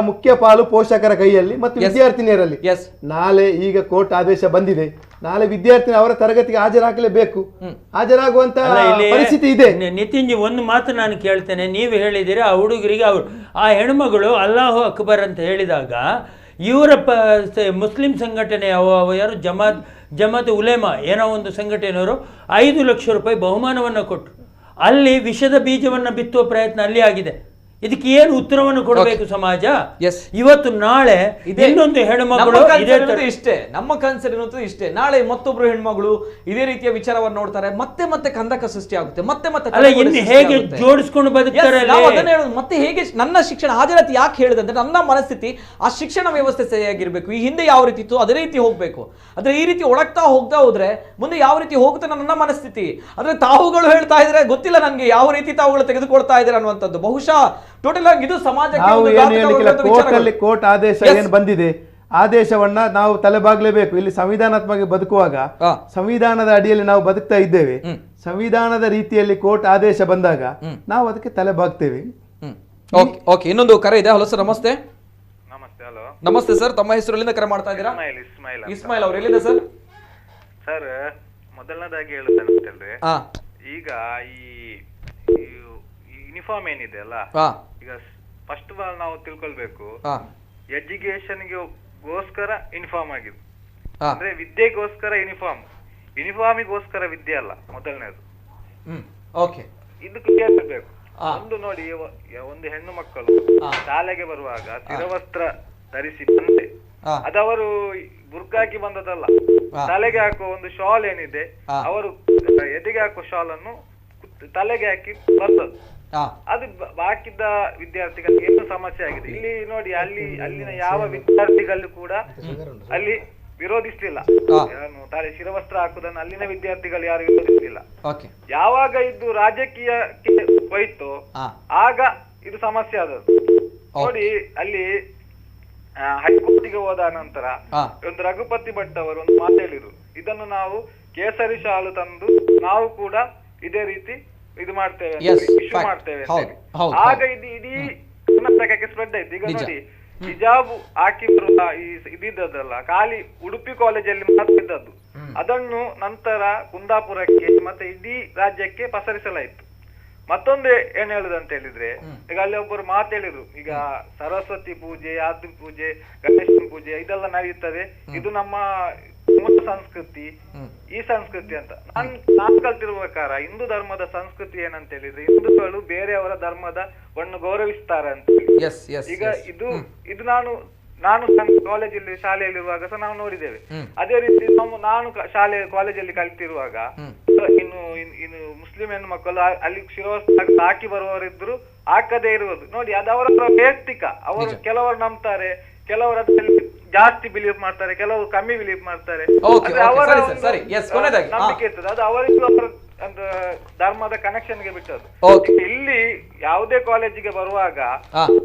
ಮುಖ್ಯ ಪಾಲು ಪೋಷಕರ ಕೈಯಲ್ಲಿ ಮತ್ತು ವಿದ್ಯಾರ್ಥಿನಿಯರಲ್ಲಿ. ನಾಳೆ ಈಗ ಕೋರ್ಟ್ ಆದೇಶ ಬಂದಿದೆ, ನಾಳೆ ವಿದ್ಯಾರ್ಥಿನಿ ಅವರ ತರಗತಿಗೆ ಹಾಜರಾಗಲೇಬೇಕು, ಹಾಜರಾಗುವಂತ ಪರಿಸ್ಥಿತಿ ಇದೆ. ನಿತಿನ್ಜಿ, ಒಂದು ಮಾತು ನಾನು ಕೇಳ್ತೇನೆ. ನೀವು ಹೇಳಿದಿರಿ ಆ ಹುಡುಗರಿಗೆ, ಆ ಹೆಣ್ಮಗಳು ಅಲ್ಲಾಹು ಅಕ್ಬರ್ ಅಂತ ಹೇಳಿದಾಗ ಇವರ ಮುಸ್ಲಿಂ ಸಂಘಟನೆ ಯಾರು ಜಮಾತ್ ಉಲೇಮಾ ಏನೋ ಒಂದು ಸಂಘಟನೆಯವರು 5 ಲಕ್ಷ ರೂಪಾಯಿ ಬಹುಮಾನವನ್ನು ಕೊಟ್ಟರು. ಅಲ್ಲಿ ವಿಷದ ಬೀಜವನ್ನು ಬಿತ್ತುವ ಪ್ರಯತ್ನ ಅಲ್ಲಿ ಆಗಿದೆ. ಇದಕ್ಕೆ ಏನು ಉತ್ತರವನ್ನು ಕೊಡಬೇಕು ಸಮಾಜ? ಇವತ್ತು ನಾಳೆ ಇನ್ನೊಂದು ಹೆಣ್ಮಗಳು ಇಷ್ಟೇ, ನಮ್ಮ ಕನ್ಸರ್ನ್ ಇರುವಂತದ್ದು ಇಷ್ಟೇ. ನಾಳೆ ಮತ್ತೊಬ್ರು ಹೆಣ್ಮಗಳು ಇದೇ ರೀತಿಯ ವಿಚಾರವನ್ನು ನೋಡ್ತಾರೆ, ಮತ್ತೆ ಕಂದಕ ಸೃಷ್ಟಿ ಆಗುತ್ತೆ, ಮತ್ತೆ ಹೇಗೆ ಜೋಡಿಸ್ಕೊಂಡು ಬದುಕ್ತಾರೆ. ಮತ್ತೆ ಹೇಗೆ ನನ್ನ ಶಿಕ್ಷಣ ಹಾಜರಾತಿ ಯಾಕೆ ಹೇಳಿದೆ ಅಂದ್ರೆ, ನನ್ನ ಮನಸ್ಥಿತಿ ಆ ಶಿಕ್ಷಣ ವ್ಯವಸ್ಥೆ ಸರಿಯಾಗಿರ್ಬೇಕು. ಈ ಹಿಂದೆ ಯಾವ ರೀತಿ ಇತ್ತು ಅದೇ ರೀತಿ ಹೋಗ್ಬೇಕು. ಆದ್ರೆ ಈ ರೀತಿ ಹೋಗ್ತಾ ಹೋದ್ರೆ ಮುಂದೆ ಯಾವ ರೀತಿ ಹೋಗುತ್ತೆ ನನ್ನ ಮನಸ್ಥಿತಿ. ಆದ್ರೆ ತಾವುಗಳು ಹೇಳ್ತಾ ಇದ್ರೆ ಗೊತ್ತಿಲ್ಲ ನನ್ಗೆ ಯಾವ ರೀತಿ ತಾವುಗಳು ತೆಗೆದುಕೊಳ್ತಾ ಇದ್ದಾರೆ ಅನ್ನುವಂಥದ್ದು. ಬಹುಶಃ ಟೋಟಲ್ ಆಗಿ ಇದು ಸಮಾಜಕ್ಕೆ ಕೋರ್ಟ್ ಆದೇಶ ಏನು ಬಂದಿದೆ, ಆದೇಶವನ್ನ ನಾವು ತಲೆಬಾಗ್ಲೇಬೇಕು. ಇಲ್ಲಿ ಸಂವಿಧಾನಾತ್ಮಕ ಬದುಕುವಾಗ ಸಂವಿಧಾನದ ಅಡಿಯಲ್ಲಿ ನಾವು ಬದುಕ್ತಾ ಇದ್ದೇವೆ. ಸಂವಿಧಾನದ ರೀತಿಯಲ್ಲಿ ಕೋರ್ಟ್ ಆದೇಶ ಬಂದಾಗ ನಾವು ಅದಕ್ಕೆ ತಲೆಬಾಗ್ತೇವೆ. ಓಕೆ, ಇನ್ನೊಂದು ಕರೆ ಇದೆ. ಹಲೋ ಸರ್, ನಮಸ್ತೆ. ಹಲೋ, ನಮಸ್ತೆ ಸರ್, ತಮ್ಮ ಹೆಸರು ಎಲ್ಲಿಂದ ಕರೆ ಮಾಡ್ತಾ ಇದ್ದೀರಾ? ಇಸ್ಮಾಯಿಲ್ ಅವರು ಎಲ್ಲಿಂದ ಸರ್? ಸರ್, ಮೊದಲನೇದಾಗಿ ಹೇಳ್ತೇನೆ, ಈಗ ಈ ಯೂನಿಫಾರ್ಮ್ ಏನಿದೆ ಅಲ್ಲ, ಈಗ ಫಸ್ಟ್ ಆಫ್ ಆಲ್ ನಾವು ತಿಳ್ಕೊಳ್ಬೇಕು, ಎಜುಕೇಶನ್ಗೋಸ್ಕರ ಯೂನಿಫಾರ್ಮ್ ಆಗಿದೆ ಅಂದ್ರೆ ವಿದ್ಯೆಗೋಸ್ಕರ ಯೂನಿಫಾರ್ಮಿಗೋಸ್ಕರ ವಿದ್ಯೆ ಅಲ್ಲ ಮೊದಲನೇದು. ಇದು ಕ್ಲಿಯರ್ ಇರಬೇಕು. ಒಂದು ನೋಡಿ, ಒಂದು ಹೆಣ್ಣು ಮಕ್ಕಳು ಶಾಲೆಗೆ ಬರುವಾಗ ಶಿರವಸ್ತ್ರ ಧರಿಸಿ ಬಂದೆ, ಅದವರು ಬುರ್ಕಾಕಿ ಬಂದದಲ್ಲ. ತಲೆಗೆ ಹಾಕುವ ಒಂದು ಶಾಲ್ ಏನಿದೆ, ಅವರು ಎದೆಗೆ ಹಾಕುವ ಶಾಲ್ ಅನ್ನು ತಲೆಗೆ ಹಾಕಿ ಬರ್ತದ್ದು. ಅದು ಬಾಕಿದ ವಿದ್ಯಾರ್ಥಿಗಳಿಗೆ ಏನು ಸಮಸ್ಯೆ ಆಗಿದೆ. ಇಲ್ಲಿ ನೋಡಿ, ಅಲ್ಲಿನ ಯಾವ ವಿದ್ಯಾರ್ಥಿಗಳು ಕೂಡ ಅಲ್ಲಿ ವಿರೋಧಿಸ್ಲಿಲ್ಲ. ಶಿರವಸ್ತ್ರ ಹಾಕುದನ್ನು ಅಲ್ಲಿನ ವಿದ್ಯಾರ್ಥಿಗಳು ಯಾರು ವಿರೋಧಿಸ್ಲಿಲ್ಲ. ಯಾವಾಗ ಇದು ರಾಜಕೀಯಕ್ಕೆ ಹೋಯ್ತು ಆಗ ಇದು ಸಮಸ್ಯೆ ಆದದ್ದು. ನೋಡಿ, ಅಲ್ಲಿ ಹೈಕೋರ್ಟಿಗೆ ಹೋದ ನಂತರ ಒಂದು ರಘುಪತಿ ಭಟ್ ಅವರು ಒಂದು ಮಾತು ಹೇಳಿದ್ರು, ಇದನ್ನು ನಾವು ಕೇಸರಿ ಶಾಲು ತಂದು ನಾವು ಕೂಡ ಇದೇ ರೀತಿ ಇದು ಮಾಡ್ತೇವೆ, ಇಶ್ಯೂ ಮಾಡ್ತೇವೆ. ಆಗ ಇದು ಇಡೀ ಕರ್ನಾಟಕಕ್ಕೆ ಸ್ಪ್ರೆಡ್ ಆಯ್ತು. ಈಗ ನೋಡಿ, ಹಿಜಾಬ್ ಹಾಕಿ ಇದಿದ್ದಲ್ಲ, ಖಾಲಿ ಉಡುಪಿ ಕಾಲೇಜಲ್ಲಿ ಮಾತ್ರ ಇದ್ದದ್ದು. ಅದನ್ನು ನಂತರ ಕುಂದಾಪುರಕ್ಕೆ ಮತ್ತೆ ಇಡೀ ರಾಜ್ಯಕ್ಕೆ ಪಸರಿಸಲಾಯಿತು. ಮತ್ತೊಂದು ಏನ್ ಹೇಳುದಂತ ಹೇಳಿದ್ರೆ, ಈಗ ಅಲ್ಲಿ ಒಬ್ಬರು ಮಾತು ಹೇಳಿದ್ರು, ಈಗ ಸರಸ್ವತಿ ಪೂಜೆ, ಆದಿ ಪೂಜೆ, ಗಣೇಶನ ಪೂಜೆ ಇದೆಲ್ಲ ನಡೆಯುತ್ತದೆ, ಇದು ನಮ್ಮ ಮೂಲ ಸಂಸ್ಕೃತಿ, ಈ ಸಂಸ್ಕೃತಿ ಅಂತ. ನಾನ್ ಕಲ್ತಿರುವ ಪ್ರಕಾರ ಹಿಂದೂ ಧರ್ಮದ ಸಂಸ್ಕೃತಿ ಏನಂತ ಹೇಳಿದ್ರೆ, ಹಿಂದೂಗಳು ಬೇರೆಯವರ ಧರ್ಮದವನ್ನು ಗೌರವಿಸ್ತಾರೆ ಅಂತ. ಈಗ ಇದು ನಾನು ಕಾಲೇಜಲ್ಲಿ ಶಾಲೆಯಲ್ಲಿರುವಾಗ ಸಹ ನಾವು ನೋಡಿದ್ದೇವೆ. ಅದೇ ರೀತಿ ನಾನು ಕಾಲೇಜಲ್ಲಿ ಕಲಿತಿರುವಾಗ ಇನ್ನು ಮುಸ್ಲಿಂ ಹೆಣ್ಣು ಮಕ್ಕಳು ಅಲ್ಲಿ ಶಿರೋವಸ್ತ್ರ ಹಾಕಿ ಬರುವವರಿದ್ರು, ಹಾಕದೇ ಇರುವುದು ನೋಡಿ, ಅದು ಅವರ ವೈಯಕ್ತಿಕ. ಅವರು ಕೆಲವರು ನಂಬ್ತಾರೆ, ಕೆಲವರು ಅದರಲ್ಲಿ ಜಾಸ್ತಿ ಬಿಲೀವ್ ಮಾಡ್ತಾರೆ, ಕೆಲವರು ಕಮ್ಮಿ ಬಿಲೀವ್ ಮಾಡ್ತಾರೆ. ಅವರ ನಂಬಿಕೆ ಇರ್ತದೆ, ಅದು ಅವರಿಗೂ ಅವರ ಧರ್ಮದ ಕನೆಕ್ಷನ್ಗೆ ಬಿಟ್ಟದ್ದು. ಇಲ್ಲಿ ಯಾವುದೇ ಕಾಲೇಜಿಗೆ ಬರುವಾಗ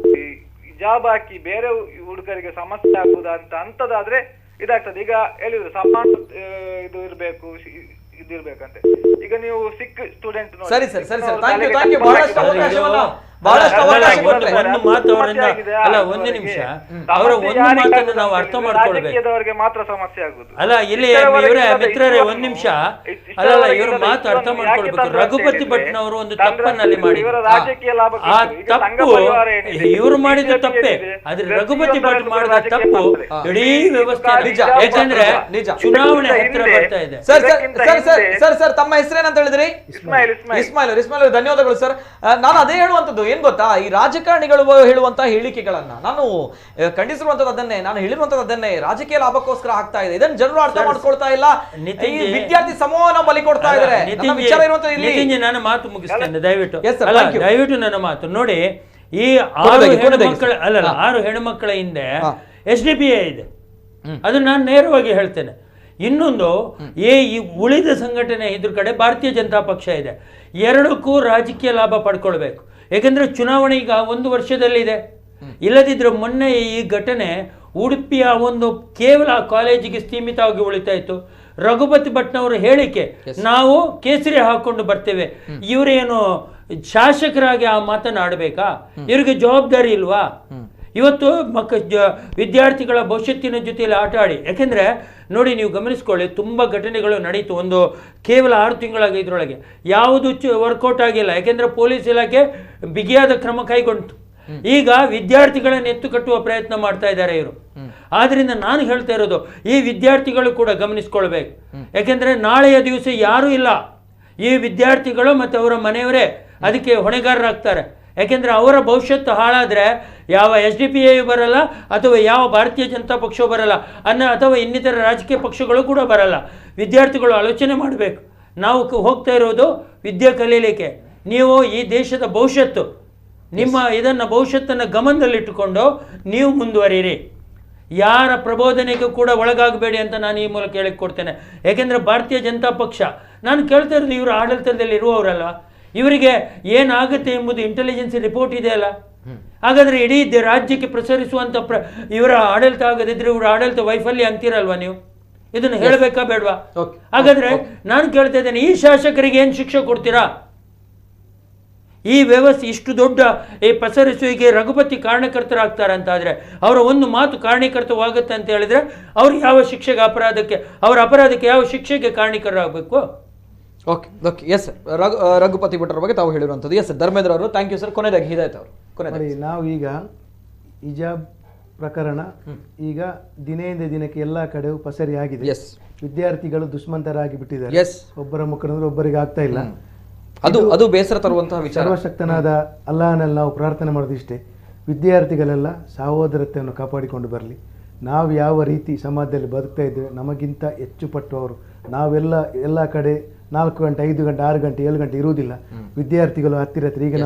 ಹಿಜಾಬ್ ಹಾಕಿ ಬೇರೆ ಹುಡುಗರಿಗೆ ಸಮಸ್ಯೆ ಆಗುದಾ ಅಂತದಾದ್ರೆ ಇದಾಗ್ತದೆ. ಈಗ ಹೇಳಿದ್ರು ಸಮಾನ ಇದು ಇರ್ಬೇಕಂತೆ. ಈಗ ನೀವು ಸಿಕ್ ಸ್ಟೂಡೆಂಟ್ ನೋಡಿ, ಒಂದು ನಿಮಿಷ ಅವರ ಒಂದು ಮಾತನ್ನು ನಾವು ಅರ್ಥ ಮಾಡ್ಕೊಳ್ಬೇಕು. ಮಾತ್ರ ಸಮಸ್ಯೆ ಆಗುದು ಅಲ್ಲ, ಇಲ್ಲಿ ಇವರೇ ಮಿತ್ರರೇ ಒಂದ್ ನಿಮಿಷ, ಅಲ್ಲ ಇವ್ರ ಮಾತು ಅರ್ಥ ಮಾಡ್ಕೊಳ್ಬೇಕು. ರಘುಪತಿ ಭಟ್ನವರು ಒಂದು ತಪ್ಪನ್ನಲ್ಲಿ ಮಾಡಿ, ಆ ತಪ್ಪು ಇವ್ರು ಮಾಡಿದ ತಪ್ಪೇ, ಆದ್ರೆ ರಘುಪತಿ ಭಟ್ ಮಾಡಿದ ತಪ್ಪು ಇಡೀ ವ್ಯವಸ್ಥೆ. ಯಾಕಂದ್ರೆ ಚುನಾವಣೆ ಹತ್ರ ಬರ್ತಾ ಇದೆ. ಸರ್ ತಮ್ಮ ಹೆಸರೇನಂತ ಹೇಳಿದ್ರಿ? ಇಸ್ಮಾಯಿಲ್, ಧನ್ಯವಾದಗಳು ಸರ್. ನಾನು ಅದೇ ಹೇಳುವಂತದ್ದು ಏನ್ ಗೊತ್ತಾ, ಈ ರಾಜಕಾರಣಿಗಳು ಹೇಳುವಂತಹ ಹೇಳಿಕೆಗಳನ್ನ ನಾನು ಖಂಡಿಸಿರುವಂತದ್ದು ಅದನ್ನೇ, ನಾನು ಹೇಳಿರುವಂತದ್ದು ಅದನ್ನೇ. ರಾಜಕೀಯ ಲಾಭಕ್ಕೋಸ್ಕರ ಆಗ್ತಾ ಇದೆ, ಇದನ್ನ ಜನರು ಅರ್ಥ ಮಾಡ್ಕೊಳ್ತಾ ಇಲ್ಲ. ಈ ವಿದ್ಯಾರ್ಥಿ ಸಮೂಹನ ಬಲಿ ಕೊಡ್ತಾ ಇದ್ದಾರೆ. ನಾನು ಮಾತು ಮುಗಿಸ್ತೇನೆ ದಯವಿಟ್ಟು ನನ್ನ ಮಾತು ನೋಡಿ. ಈ 6 ಹೆಣ್ಣುಮಕ್ಕಳ ಅಲ್ಲ 6 ಹೆಣ್ಣುಮಕ್ಕಳ ಹಿಂದೆ SDPI ಇದೆ, ಅದು ನಾನು ನೇರವಾಗಿ ಹೇಳ್ತೇನೆ. ಇನ್ನೊಂದು ಈ ಉಳಿದ ಸಂಘಟನೆ ಇದ್ರ ಕಡೆ ಭಾರತೀಯ ಜನತಾ ಪಕ್ಷ ಇದೆ. ಎರಡಕ್ಕೂ ರಾಜಕೀಯ ಲಾಭ ಪಡ್ಕೊಳ್ಬೇಕು. ಯಾಕಂದ್ರೆ ಚುನಾವಣೆ ಈಗ 1 ವರ್ಷದಲ್ಲಿದೆ. ಇಲ್ಲದಿದ್ರೆ ಮೊನ್ನೆ ಈ ಘಟನೆ ಉಡುಪಿಯ ಒಂದು ಕೇವಲ ಕಾಲೇಜಿಗೆ ಸೀಮಿತವಾಗಿ ಉಳಿತಾ ಇತ್ತು. ರಘುಪತಿ ಭಟ್ನವರ ಹೇಳಿಕೆ, ನಾವು ಕೇಸರಿ ಹಾಕೊಂಡು ಬರ್ತೇವೆ, ಇವರೇನು ಶಾಸಕರಾಗಿ ಆ ಮಾತನಾಡಬೇಕಾ? ಇವರಿಗೆ ಜವಾಬ್ದಾರಿ ಇಲ್ವಾ? ಇವತ್ತು ವಿದ್ಯಾರ್ಥಿಗಳ ಭವಿಷ್ಯತ್ತಿನ ಜೊತೆಯಲ್ಲಿ ಆಟ ಆಡಿ. ಯಾಕೆಂದರೆ ನೋಡಿ, ನೀವು ಗಮನಿಸ್ಕೊಳ್ಳಿ, ತುಂಬ ಘಟನೆಗಳು ನಡೀತು ಒಂದು ಕೇವಲ 6 ತಿಂಗಳಾಗಿ. ಇದರೊಳಗೆ ಯಾವುದು ವರ್ಕೌಟ್ ಆಗಿಲ್ಲ, ಯಾಕೆಂದರೆ ಪೊಲೀಸ್ ಇಲಾಖೆ ಬಿಗಿಯಾದ ಕ್ರಮ ಕೈಗೊಂಡು ಈಗ ವಿದ್ಯಾರ್ಥಿಗಳನ್ನು ಎತ್ತು ಕಟ್ಟುವ ಪ್ರಯತ್ನ ಮಾಡ್ತಾ ಇದ್ದಾರೆ ಇವರು. ಆದ್ರಿಂದ ನಾನು ಹೇಳ್ತಾ ಇರೋದು, ಈ ವಿದ್ಯಾರ್ಥಿಗಳು ಕೂಡ ಗಮನಿಸ್ಕೊಳ್ಬೇಕು. ಯಾಕೆಂದರೆ ನಾಳೆಯ ದಿವಸ ಯಾರೂ ಇಲ್ಲ, ಈ ವಿದ್ಯಾರ್ಥಿಗಳು ಮತ್ತು ಅವರ ಮನೆಯವರೇ ಅದಕ್ಕೆ ಹೊಣೆಗಾರರಾಗ್ತಾರೆ. ಯಾಕೆಂದರೆ ಅವರ ಭವಿಷ್ಯತ್ತು ಹಾಳಾದರೆ ಯಾವ SDPI ಬರಲ್ಲ, ಅಥವಾ ಯಾವ ಭಾರತೀಯ ಜನತಾ ಪಕ್ಷವೂ ಬರಲ್ಲ, ಅಥವಾ ಇನ್ನಿತರ ರಾಜಕೀಯ ಪಕ್ಷಗಳು ಕೂಡ ಬರಲ್ಲ. ವಿದ್ಯಾರ್ಥಿಗಳು ಆಲೋಚನೆ ಮಾಡಬೇಕು. ನಾವು ಹೋಗ್ತಾ ಇರೋದು ವಿದ್ಯೆ ಕಲೀಲಿಕ್ಕೆ. ನೀವು ಈ ದೇಶದ ಭವಿಷ್ಯತ್ತು, ನಿಮ್ಮ ಇದನ್ನು ಭವಿಷ್ಯತ್ತನ್ನು ಗಮನದಲ್ಲಿಟ್ಟುಕೊಂಡು ನೀವು ಮುಂದುವರಿಯಿರಿ. ಯಾರ ಪ್ರಬೋಧನೆಗೂ ಕೂಡ ಒಳಗಾಗಬೇಡಿ ಅಂತ ನಾನು ಈ ಮೂಲಕ ಹೇಳಿಕೊಡ್ತೇನೆ. ಯಾಕೆಂದರೆ ಭಾರತೀಯ ಜನತಾ ಪಕ್ಷ, ನಾನು ಕೇಳ್ತಾ ಇರೋದು, ಇವರು ಆಡಳಿತದಲ್ಲಿ ಇರುವವರಲ್ಲ, ಇವರಿಗೆ ಏನಾಗುತ್ತೆ ಎಂಬುದು ಇಂಟೆಲಿಜೆನ್ಸ್ ರಿಪೋರ್ಟ್ ಇದೆಯಲ್ಲ. ಹಾಗಾದರೆ ಇಡೀ ರಾಜ್ಯಕ್ಕೆ ಪ್ರಸರಿಸುವಂಥ ಇವರ ಆಡಳಿತ ಆಗದಿದ್ರೆ ಇವರ ಆಡಳಿತ ವೈಫಲ್ಯ ಅಂತೀರಲ್ವಾ ನೀವು? ಇದನ್ನು ಹೇಳಬೇಕಾ ಬೇಡವಾ? ಹಾಗಾದರೆ ನಾನು ಕೇಳ್ತಾ ಇದ್ದೇನೆ, ಈ ಶಾಸಕರಿಗೆ ಏನು ಶಿಕ್ಷೆ ಕೊಡ್ತೀರಾ? ಈ ವ್ಯವಸ್ಥೆ ಇಷ್ಟು ದೊಡ್ಡ ಈ ಪಸರಿಸುವಿಗೆ ರಘುಪತಿ ಕಾರಣಕರ್ತರಾಗ್ತಾರೆ ಅಂತಾದರೆ, ಅವರ ಒಂದು ಮಾತು ಕಾರಣೀಕರ್ತವಾಗುತ್ತೆ ಅಂತ ಹೇಳಿದರೆ, ಅವ್ರು ಯಾವ ಶಿಕ್ಷೆಗೆ ಅಪರಾಧಕ್ಕೆ, ಅವರ ಅಪರಾಧಕ್ಕೆ ಯಾವ ಶಿಕ್ಷೆಗೆ ಕಾರಣೀಕರಾಗಬೇಕು? Okay, yes sir. ರಘುಪತಿ ಭಟ್ರ ಬಗ್ಗೆ ತಾವು ಹೇಳಿರುವಂಥದ್ದು. ಎಸ್ ಸರ್, ಧರ್ಮೇಂದ್ರ ಅವರು ಥ್ಯಾಂಕ್ ಯು ಸರ್. ಕೊನೆಯದಾಗಿ ಹಿದಾಯತ್ ಅವರು, ಕೊನೆಯದಾಗಿ ನಾವು ಈಗ ಹಿಜಾಬ್ ಪ್ರಕರಣ ಈಗ ದಿನದಿಂದ ದಿನಕ್ಕೆ ಎಲ್ಲ ಕಡೆಯೂ ಪಸರಿ ಆಗಿದೆ. ಎಸ್, ವಿದ್ಯಾರ್ಥಿಗಳು ದುಷ್ಮಂತರಾಗಿ ಬಿಟ್ಟಿದ್ದಾರೆ. ಎಸ್, ಒಬ್ಬರ ಮುಖಂಡರು ಒಬ್ಬರಿಗೆ ಆಗ್ತಾ ಇಲ್ಲ. ಅದು ಬೇಸರ ತರುವಂತಹ ವಿಚಾರ. ಸರ್ವಶಕ್ತನಾದ ಅಲ್ಲಾಹನಲ್ಲಿ ನಾವು ಪ್ರಾರ್ಥನೆ ಮಾಡೋದಿಷ್ಟೇ, ವಿದ್ಯಾರ್ಥಿಗಳೆಲ್ಲ ಸಹೋದರತೆಯನ್ನು ಕಾಪಾಡಿಕೊಂಡು ಬರಲಿ. ನಾವು ಯಾವ ರೀತಿ ಸಮಾಜದಲ್ಲಿ ಬದುಕ್ತಾ ಇದ್ದೇವೆ, ನಮಗಿಂತ ಹೆಚ್ಚು ಪಟ್ಟವರು ಎಲ್ಲ ಕಡೆ 4 ಗಂಟೆ 5 ಗಂಟೆ 6 ಗಂಟೆ 7 ಗಂಟೆ ಇರುವುದಿಲ್ಲ. ವಿದ್ಯಾರ್ಥಿಗಳು ಹತ್ತಿರ ಈಗ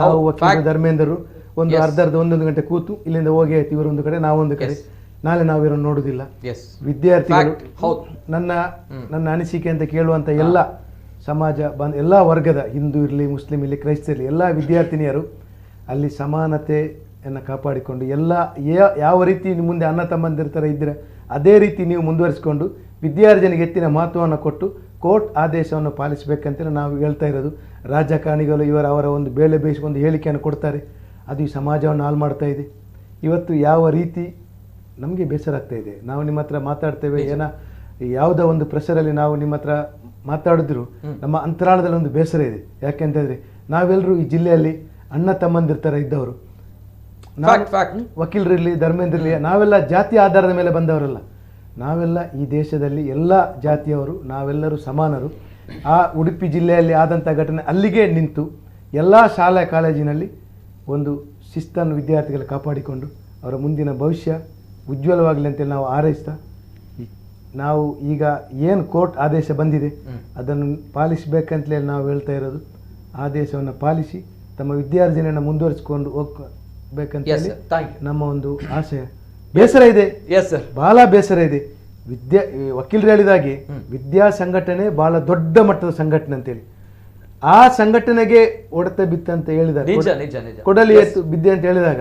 ನಾವು ವಕೀಲ ಧರ್ಮೇಂದ್ರರು ಒಂದು ಅರ್ಧ 1 ಗಂಟೆ ಕೂತು ಇಲ್ಲಿಂದ ಹೋಗಿ ಆಯ್ತು, ಇವರೊಂದು ಕಡೆ ನಾವೊಂದು ಕಡೆ, ನಾಳೆ ನಾವು ಇವರನ್ನು ನೋಡುವುದಿಲ್ಲ. ವಿದ್ಯಾರ್ಥಿಗಳು ನನ್ನ ಅನಿಸಿಕೆ ಅಂತ ಕೇಳುವಂಥ ಎಲ್ಲ ಸಮಾಜ ಎಲ್ಲ ವರ್ಗದ, ಹಿಂದೂ ಇರಲಿ, ಮುಸ್ಲಿಂ ಇರಲಿ, ಕ್ರೈಸ್ತ ಇರಲಿ, ಎಲ್ಲ ವಿದ್ಯಾರ್ಥಿನಿಯರು ಅಲ್ಲಿ ಸಮಾನತೆಯನ್ನು ಕಾಪಾಡಿಕೊಂಡು ಯಾವ ರೀತಿ ಮುಂದೆ ಅಣ್ಣ ತಮ್ಮಂದಿರ ಥರ ಇದ್ದರೆ ಅದೇ ರೀತಿ ನೀವು ಮುಂದುವರಿಸಿಕೊಂಡು ವಿದ್ಯಾರ್ಜನೆಗೆ ಹೆಚ್ಚಿನ ಮಹತ್ವವನ್ನು ಕೊಟ್ಟು ಕೋರ್ಟ್ ಆದೇಶವನ್ನು ಪಾಲಿಸಬೇಕಂತಲೇ ನಾವು ಹೇಳ್ತಾ ಇರೋದು. ರಾಜಕಾರಣಿಗಳು ಅವರ ಒಂದು ಬೇಳೆ ಬೇಯಿಸಿಕೊಂಡು ಹೇಳಿಕೆಯನ್ನು ಕೊಡ್ತಾರೆ, ಅದು ಈ ಸಮಾಜವನ್ನು ಹಾಳು ಮಾಡ್ತಾ ಇದೆ. ಇವತ್ತು ಯಾವ ರೀತಿ ನಮಗೆ ಬೇಸರ ಆಗ್ತಾ ಇದೆ. ನಾವು ನಿಮ್ಮ ಹತ್ರ ಮಾತಾಡ್ತೇವೆ, ಯಾವುದೋ ಒಂದು ಪ್ರೆಷರಲ್ಲಿ ನಾವು ನಿಮ್ಮ ಹತ್ರ ಮಾತಾಡಿದ್ರು ನಮ್ಮ ಅಂತರಾಳದಲ್ಲಿ ಒಂದು ಬೇಸರ ಇದೆ. ಯಾಕೆಂತಂದ್ರೆ ನಾವೆಲ್ಲರೂ ಈ ಜಿಲ್ಲೆಯಲ್ಲಿ ಅಣ್ಣ ತಮ್ಮಂದಿರ ಥರ ಇದ್ದವರು. ವಕೀಲರಿರಲಿ, ಧರ್ಮೇಂದ್ರ ಇರಲಿ, ನಾವೆಲ್ಲ ಜಾತಿ ಆಧಾರದ ಮೇಲೆ ಬಂದವರಲ್ಲ. ನಾವೆಲ್ಲ ಈ ದೇಶದಲ್ಲಿ ಎಲ್ಲ ಜಾತಿಯವರು, ನಾವೆಲ್ಲರೂ ಸಮಾನರು. ಆ ಉಡುಪಿ ಜಿಲ್ಲೆಯಲ್ಲಿ ಆದಂಥ ಘಟನೆ ಅಲ್ಲಿಗೆ ನಿಂತು ಎಲ್ಲ ಶಾಲಾ ಕಾಲೇಜಿನಲ್ಲಿ ಒಂದು ಶಿಸ್ತನ್ನು ವಿದ್ಯಾರ್ಥಿಗಳು ಕಾಪಾಡಿಕೊಂಡು ಅವರ ಮುಂದಿನ ಭವಿಷ್ಯ ಉಜ್ವಲವಾಗಲಿ ಅಂತೇಳಿ ನಾವು ಹಾರೈಸ್ತಾ, ನಾವು ಈಗ ಏನು ಕೋರ್ಟ್ ಆದೇಶ ಬಂದಿದೆ ಅದನ್ನು ಪಾಲಿಸಬೇಕಂತಲೇ ನಾವು ಹೇಳ್ತಾ ಇರೋದು. ಆದೇಶವನ್ನು ಪಾಲಿಸಿ ತಮ್ಮ ವಿದ್ಯಾರ್ಜನೆಯನ್ನು ಮುಂದುವರಿಸಿಕೊಂಡು ಹೋಗ್ಬೇಕಂತ ನಮ್ಮ ಒಂದು ಆಶಯ. ಬೇಸರ ಇದೆ, ಬಹಳ ಬೇಸರ ಇದೆ. ವಕೀಲರು ಹೇಳಿದಾಗೆ ವಿದ್ಯಾ ಸಂಘಟನೆ ಬಹಳ ದೊಡ್ಡ ಮಟ್ಟದ ಸಂಘಟನೆ ಅಂತೇಳಿ, ಆ ಸಂಘಟನೆಗೆ ಹೊಡೆತ ಬಿತ್ತಂತ ಹೇಳಿದಾಗ, ಕೊಡಲಿ ಎತ್ತು ಬಿದ್ದೆ ಅಂತ ಹೇಳಿದಾಗ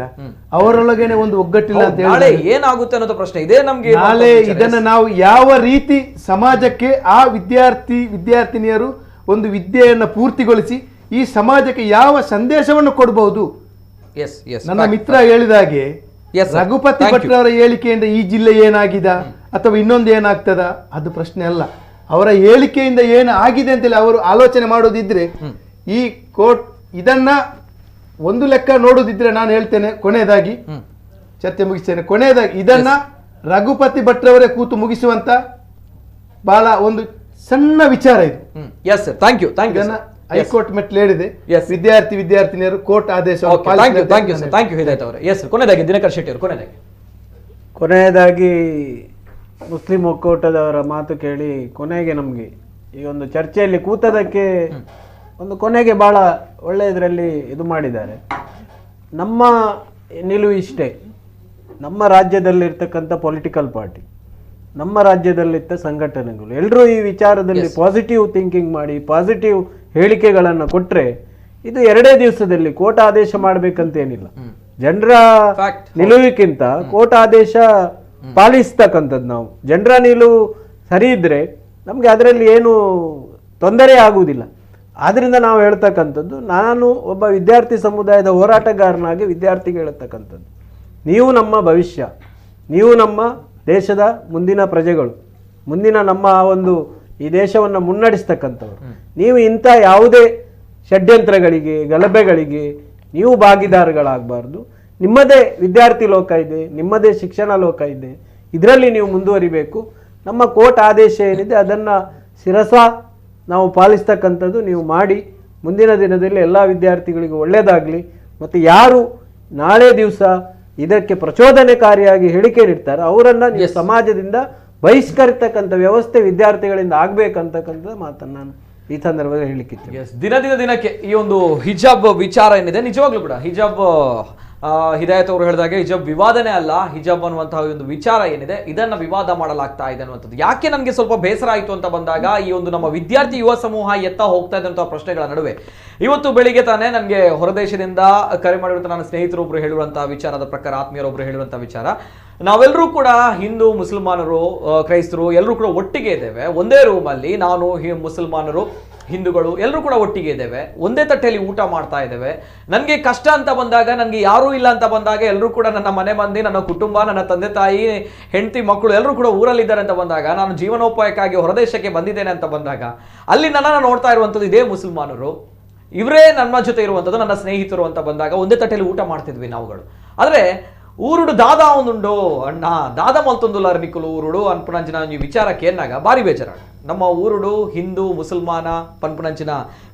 ಅವರೊಳಗೇನೆ ಒಂದು ಒಗ್ಗಟ್ಟಿಲ್ಲ ಅಂತ ಹೇಳಿ ಏನಾಗುತ್ತೆ ಅನ್ನೋದು ಪ್ರಶ್ನೆ ಇದೆ ನಮ್ಗೆ. ನಾಳೆ ಇದನ್ನ ನಾವು ಯಾವ ರೀತಿ ಸಮಾಜಕ್ಕೆ ಆ ವಿದ್ಯಾರ್ಥಿನಿಯರು ಒಂದು ವಿದ್ಯೆಯನ್ನ ಪೂರ್ತಿಗೊಳಿಸಿ ಈ ಸಮಾಜಕ್ಕೆ ಯಾವ ಸಂದೇಶವನ್ನು ಕೊಡಬಹುದು. ನನ್ನ ಮಿತ್ರ ಹೇಳಿದಾಗೆ ರಘುಪತಿ ಭಟ್ರವರ ಹೇಳಿಕೆಯಿಂದ ಈ ಜಿಲ್ಲೆ ಏನಾಗಿದ ಅಥವಾ ಇನ್ನೊಂದು ಏನಾಗ್ತದ ಅದು ಪ್ರಶ್ನೆ ಅಲ್ಲ. ಅವರ ಹೇಳಿಕೆಯಿಂದ ಏನು ಆಗಿದೆ ಅಂತೇಳಿ ಅವರು ಆಲೋಚನೆ ಮಾಡೋದಿದ್ರೆ ಈ ಕೋರ್ಟ್ ಇದನ್ನ ಒಂದು ಲೆಕ್ಕ ನೋಡೋದಿದ್ರೆ ನಾನು ಹೇಳ್ತೇನೆ, ಕೊನೆಯದಾಗಿ ಚರ್ಚೆ ಮುಗಿಸ್ತೇನೆ, ಕೊನೆಯದಾಗಿ ಇದನ್ನ ರಘುಪತಿ ಭಟ್ರವರೇ ಕೂತು ಮುಗಿಸುವಂತ ಬಹಳ ಒಂದು ಸಣ್ಣ ವಿಚಾರ ಇದು. ಹೈಕೋರ್ಟ್ ಮೆಟ್ಲು ಹೇಳಿದೆ, ವಿದ್ಯಾರ್ಥಿನಿಯರು ಕೋರ್ಟ್ ಆದೇಶ. ಕೊನೆಯದಾಗಿ ದಿನಕರ್ ಶೆಟ್ಟಿ ಅವರು, ಕೊನೆಯದಾಗಿ ಮುಸ್ಲಿಂ ಒಕ್ಕೂಟದವರ ಮಾತು ಕೇಳಿ ಕೊನೆಗೆ ನಮಗೆ ಈ ಒಂದು ಚರ್ಚೆಯಲ್ಲಿ ಕೂತದಕ್ಕೆ ಒಂದು ಕೊನೆಗೆ ಭಾಳ ಒಳ್ಳೆಯದರಲ್ಲಿ ಇದು ಮಾಡಿದ್ದಾರೆ. ನಮ್ಮ ನಿಲುವು ಇಷ್ಟೇ, ನಮ್ಮ ರಾಜ್ಯದಲ್ಲಿರ್ತಕ್ಕಂಥ ಪೊಲಿಟಿಕಲ್ ಪಾರ್ಟಿ, ನಮ್ಮ ರಾಜ್ಯದಲ್ಲಿದ್ದ ಸಂಘಟನೆಗಳು ಎಲ್ಲರೂ ಈ ವಿಚಾರದಲ್ಲಿ ಪಾಸಿಟಿವ್ ಥಿಂಕಿಂಗ್ ಮಾಡಿ ಪಾಸಿಟಿವ್ ಹೇಳಿಕೆಗಳನ್ನು ಕೊಟ್ಟರೆ ಇದು 2 ದಿವಸದಲ್ಲಿ ಕೋರ್ಟ್ ಆದೇಶ ಮಾಡಬೇಕಂತೇನಿಲ್ಲ. ಜನರ ನಿಲುವಿಗಿಂತ ಕೋರ್ಟ್ ಆದೇಶ ಪಾಲಿಸ್ತಕ್ಕಂಥದ್ದು, ನಾವು ಜನರ ನಿಲುವು ಸರಿ ಇದ್ರೆ ನಮಗೆ ಅದರಲ್ಲಿ ಏನು ತೊಂದರೆ ಆಗುವುದಿಲ್ಲ. ಆದ್ರಿಂದ ನಾವು ಹೇಳ್ತಕ್ಕಂಥದ್ದು, ನಾನು ಒಬ್ಬ ವಿದ್ಯಾರ್ಥಿ ಸಮುದಾಯದ ಹೋರಾಟಗಾರನಾಗಿ ವಿದ್ಯಾರ್ಥಿಗೆ ಹೇಳ್ತಕ್ಕಂಥದ್ದು, ನೀವು ನಮ್ಮ ಭವಿಷ್ಯ, ನೀವು ನಮ್ಮ ದೇಶದ ಮುಂದಿನ ಪ್ರಜೆಗಳು, ಮುಂದಿನ ನಮ್ಮ ಒಂದು ಈ ದೇಶವನ್ನು ಮುನ್ನಡೆಸ್ತಕ್ಕಂಥವ್ರು. ನೀವು ಇಂಥ ಯಾವುದೇ ಷಡ್ಯಂತ್ರಗಳಿಗೆ ಗಲಭೆಗಳಿಗೆ ನೀವು ಭಾಗಿದಾರಗಳಾಗಬಾರ್ದು. ನಿಮ್ಮದೇ ವಿದ್ಯಾರ್ಥಿ ಲೋಕ ಇದೆ, ನಿಮ್ಮದೇ ಶಿಕ್ಷಣ ಲೋಕ ಇದೆ, ಇದರಲ್ಲಿ ನೀವು ಮುಂದುವರಿಬೇಕು. ನಮ್ಮ ಕೋರ್ಟ್ ಆದೇಶ ಏನಿದೆ ಅದನ್ನು ಶಿರಸ ನಾವು ಪಾಲಿಸ್ತಕ್ಕಂಥದ್ದು ನೀವು ಮಾಡಿ. ಮುಂದಿನ ದಿನದಲ್ಲಿ ಎಲ್ಲ ವಿದ್ಯಾರ್ಥಿಗಳಿಗೂ ಒಳ್ಳೆಯದಾಗಲಿ. ಮತ್ತು ಯಾರು ನಾಳೆ ದಿವಸ ಇದಕ್ಕೆ ಪ್ರಚೋದನೆಕಾರಿಯಾಗಿ ಹೇಳಿಕೆ ನೀಡ್ತಾರೆ ಅವರನ್ನು ನೀವು ಸಮಾಜದಿಂದ ಬಹಿಷ್ಕರಿಸ್ತಕ್ಕಂಥ ವ್ಯವಸ್ಥೆ ವಿದ್ಯಾರ್ಥಿಗಳಿಂದ ಆಗಬೇಕಂತಕ್ಕಂಥ ಮಾತನ್ನು ನಾನು ಈ ಸಂದರ್ಭದಲ್ಲಿ ಹೇಳಿಕ್ಕಿತ್ತು. ದಿನಕ್ಕೆ ಈ ಒಂದು ಹಿಜಾಬ್ ವಿಚಾರ ಏನಿದೆ, ನಿಜವಾಗ್ಲೂ ಕೂಡ ಹಿಜಾಬ್ ಹಿದಾಯತ್ ಅವರು ಹೇಳಿದಾಗೆ ಹಿಜಾಬ್ ವಿವಾದನೇ ಅಲ್ಲ, ಹಿಜಾಬ್ ಅನ್ನುವಂತಹ ಒಂದು ವಿಚಾರ ಏನಿದೆ ಇದನ್ನ ವಿವಾದ ಮಾಡಲಾಗ್ತಾ ಇದೆ ಅನ್ನುವಂಥದ್ದು. ಯಾಕೆ ನನಗೆ ಸ್ವಲ್ಪ ಬೇಸರ ಆಯಿತು ಅಂತ ಬಂದಾಗ, ಈ ಒಂದು ನಮ್ಮ ವಿದ್ಯಾರ್ಥಿ ಯುವ ಸಮೂಹ ಎತ್ತ ಹೋಗ್ತಾ ಇದ್ದಂತಹ ಪ್ರಶ್ನೆಗಳ ನಡುವೆ ಇವತ್ತು ಬೆಳಿಗ್ಗೆ ತಾನೇ ನನಗೆ ಹೊರದೇಶದಿಂದ ಕರೆ ಮಾಡಿರುವಂಥ ನನ್ನ ಸ್ನೇಹಿತರೊಬ್ರು ಹೇಳುವಂತಹ ವಿಚಾರದ ಪ್ರಕಾರ, ಆತ್ಮೀಯರೊಬ್ರು ಹೇಳುವಂತಹ ವಿಚಾರ, ನಾವೆಲ್ಲರೂ ಕೂಡ ಹಿಂದೂ ಮುಸಲ್ಮಾನರು ಕ್ರೈಸ್ತರು ಎಲ್ಲರೂ ಕೂಡ ಒಟ್ಟಿಗೆ ಇದ್ದೇವೆ, ಒಂದೇ ರೂಮಲ್ಲಿ ನಾನು ಮುಸಲ್ಮಾನರು ಹಿಂದೂಗಳು ಎಲ್ಲರೂ ಕೂಡ ಒಟ್ಟಿಗೆ ಇದ್ದೇವೆ, ಒಂದೇ ತಟ್ಟೆಯಲ್ಲಿ ಊಟ ಮಾಡ್ತಾ ಇದ್ದೇವೆ. ನನಗೆ ಕಷ್ಟ ಅಂತ ಬಂದಾಗ, ನನಗೆ ಯಾರೂ ಇಲ್ಲ ಅಂತ ಬಂದಾಗ ಎಲ್ಲರೂ ಕೂಡ ನನ್ನ ಮನೆ ಮಂದಿ, ನನ್ನ ಕುಟುಂಬ, ನನ್ನ ತಂದೆ ತಾಯಿ, ಹೆಂಡತಿ ಮಕ್ಕಳು ಎಲ್ಲರೂ ಕೂಡ ಊರಲ್ಲಿದ್ದಾರೆ ಅಂತ ಬಂದಾಗ, ನಾನು ಜೀವನೋಪಾಯಕ್ಕಾಗಿ ಹೊರದೇಶಕ್ಕೆ ಬಂದಿದ್ದೇನೆ ಅಂತ ಬಂದಾಗ ಅಲ್ಲಿ ನನ್ನನ್ನು ನೋಡ್ತಾ ಇರುವಂಥದ್ದು ಇದೇ ಮುಸಲ್ಮಾನರು, ಇವರೇ ನನ್ನ ಜೊತೆ ಇರುವಂಥದ್ದು ನನ್ನ ಸ್ನೇಹಿತರು ಅಂತ ಬಂದಾಗ ಒಂದೇ ತಟ್ಟೆಯಲ್ಲಿ ಊಟ ಮಾಡ್ತಿದ್ವಿ ನಾವುಗಳು. ಆದರೆ ಊರುಡು ದಾದ ಒಂದುಂಡು ಅಣ್ಣ ದಾದ ಮಲ್ತೊಂದುಲ್ಲಾರ ನಿಕ್ಕಲು ಊರುಡು ಅನ್ಪುಣಂಚಿನ ಈ ವಿಚಾರಕ್ಕೆ ಏನಾಗ ಭಾರಿ ಬೇಜಾರ. ನಮ್ಮ ಊರುಡು ಹಿಂದೂ ಮುಸಲ್ಮಾನ ಪನ್ಪುಣಂಚಿನ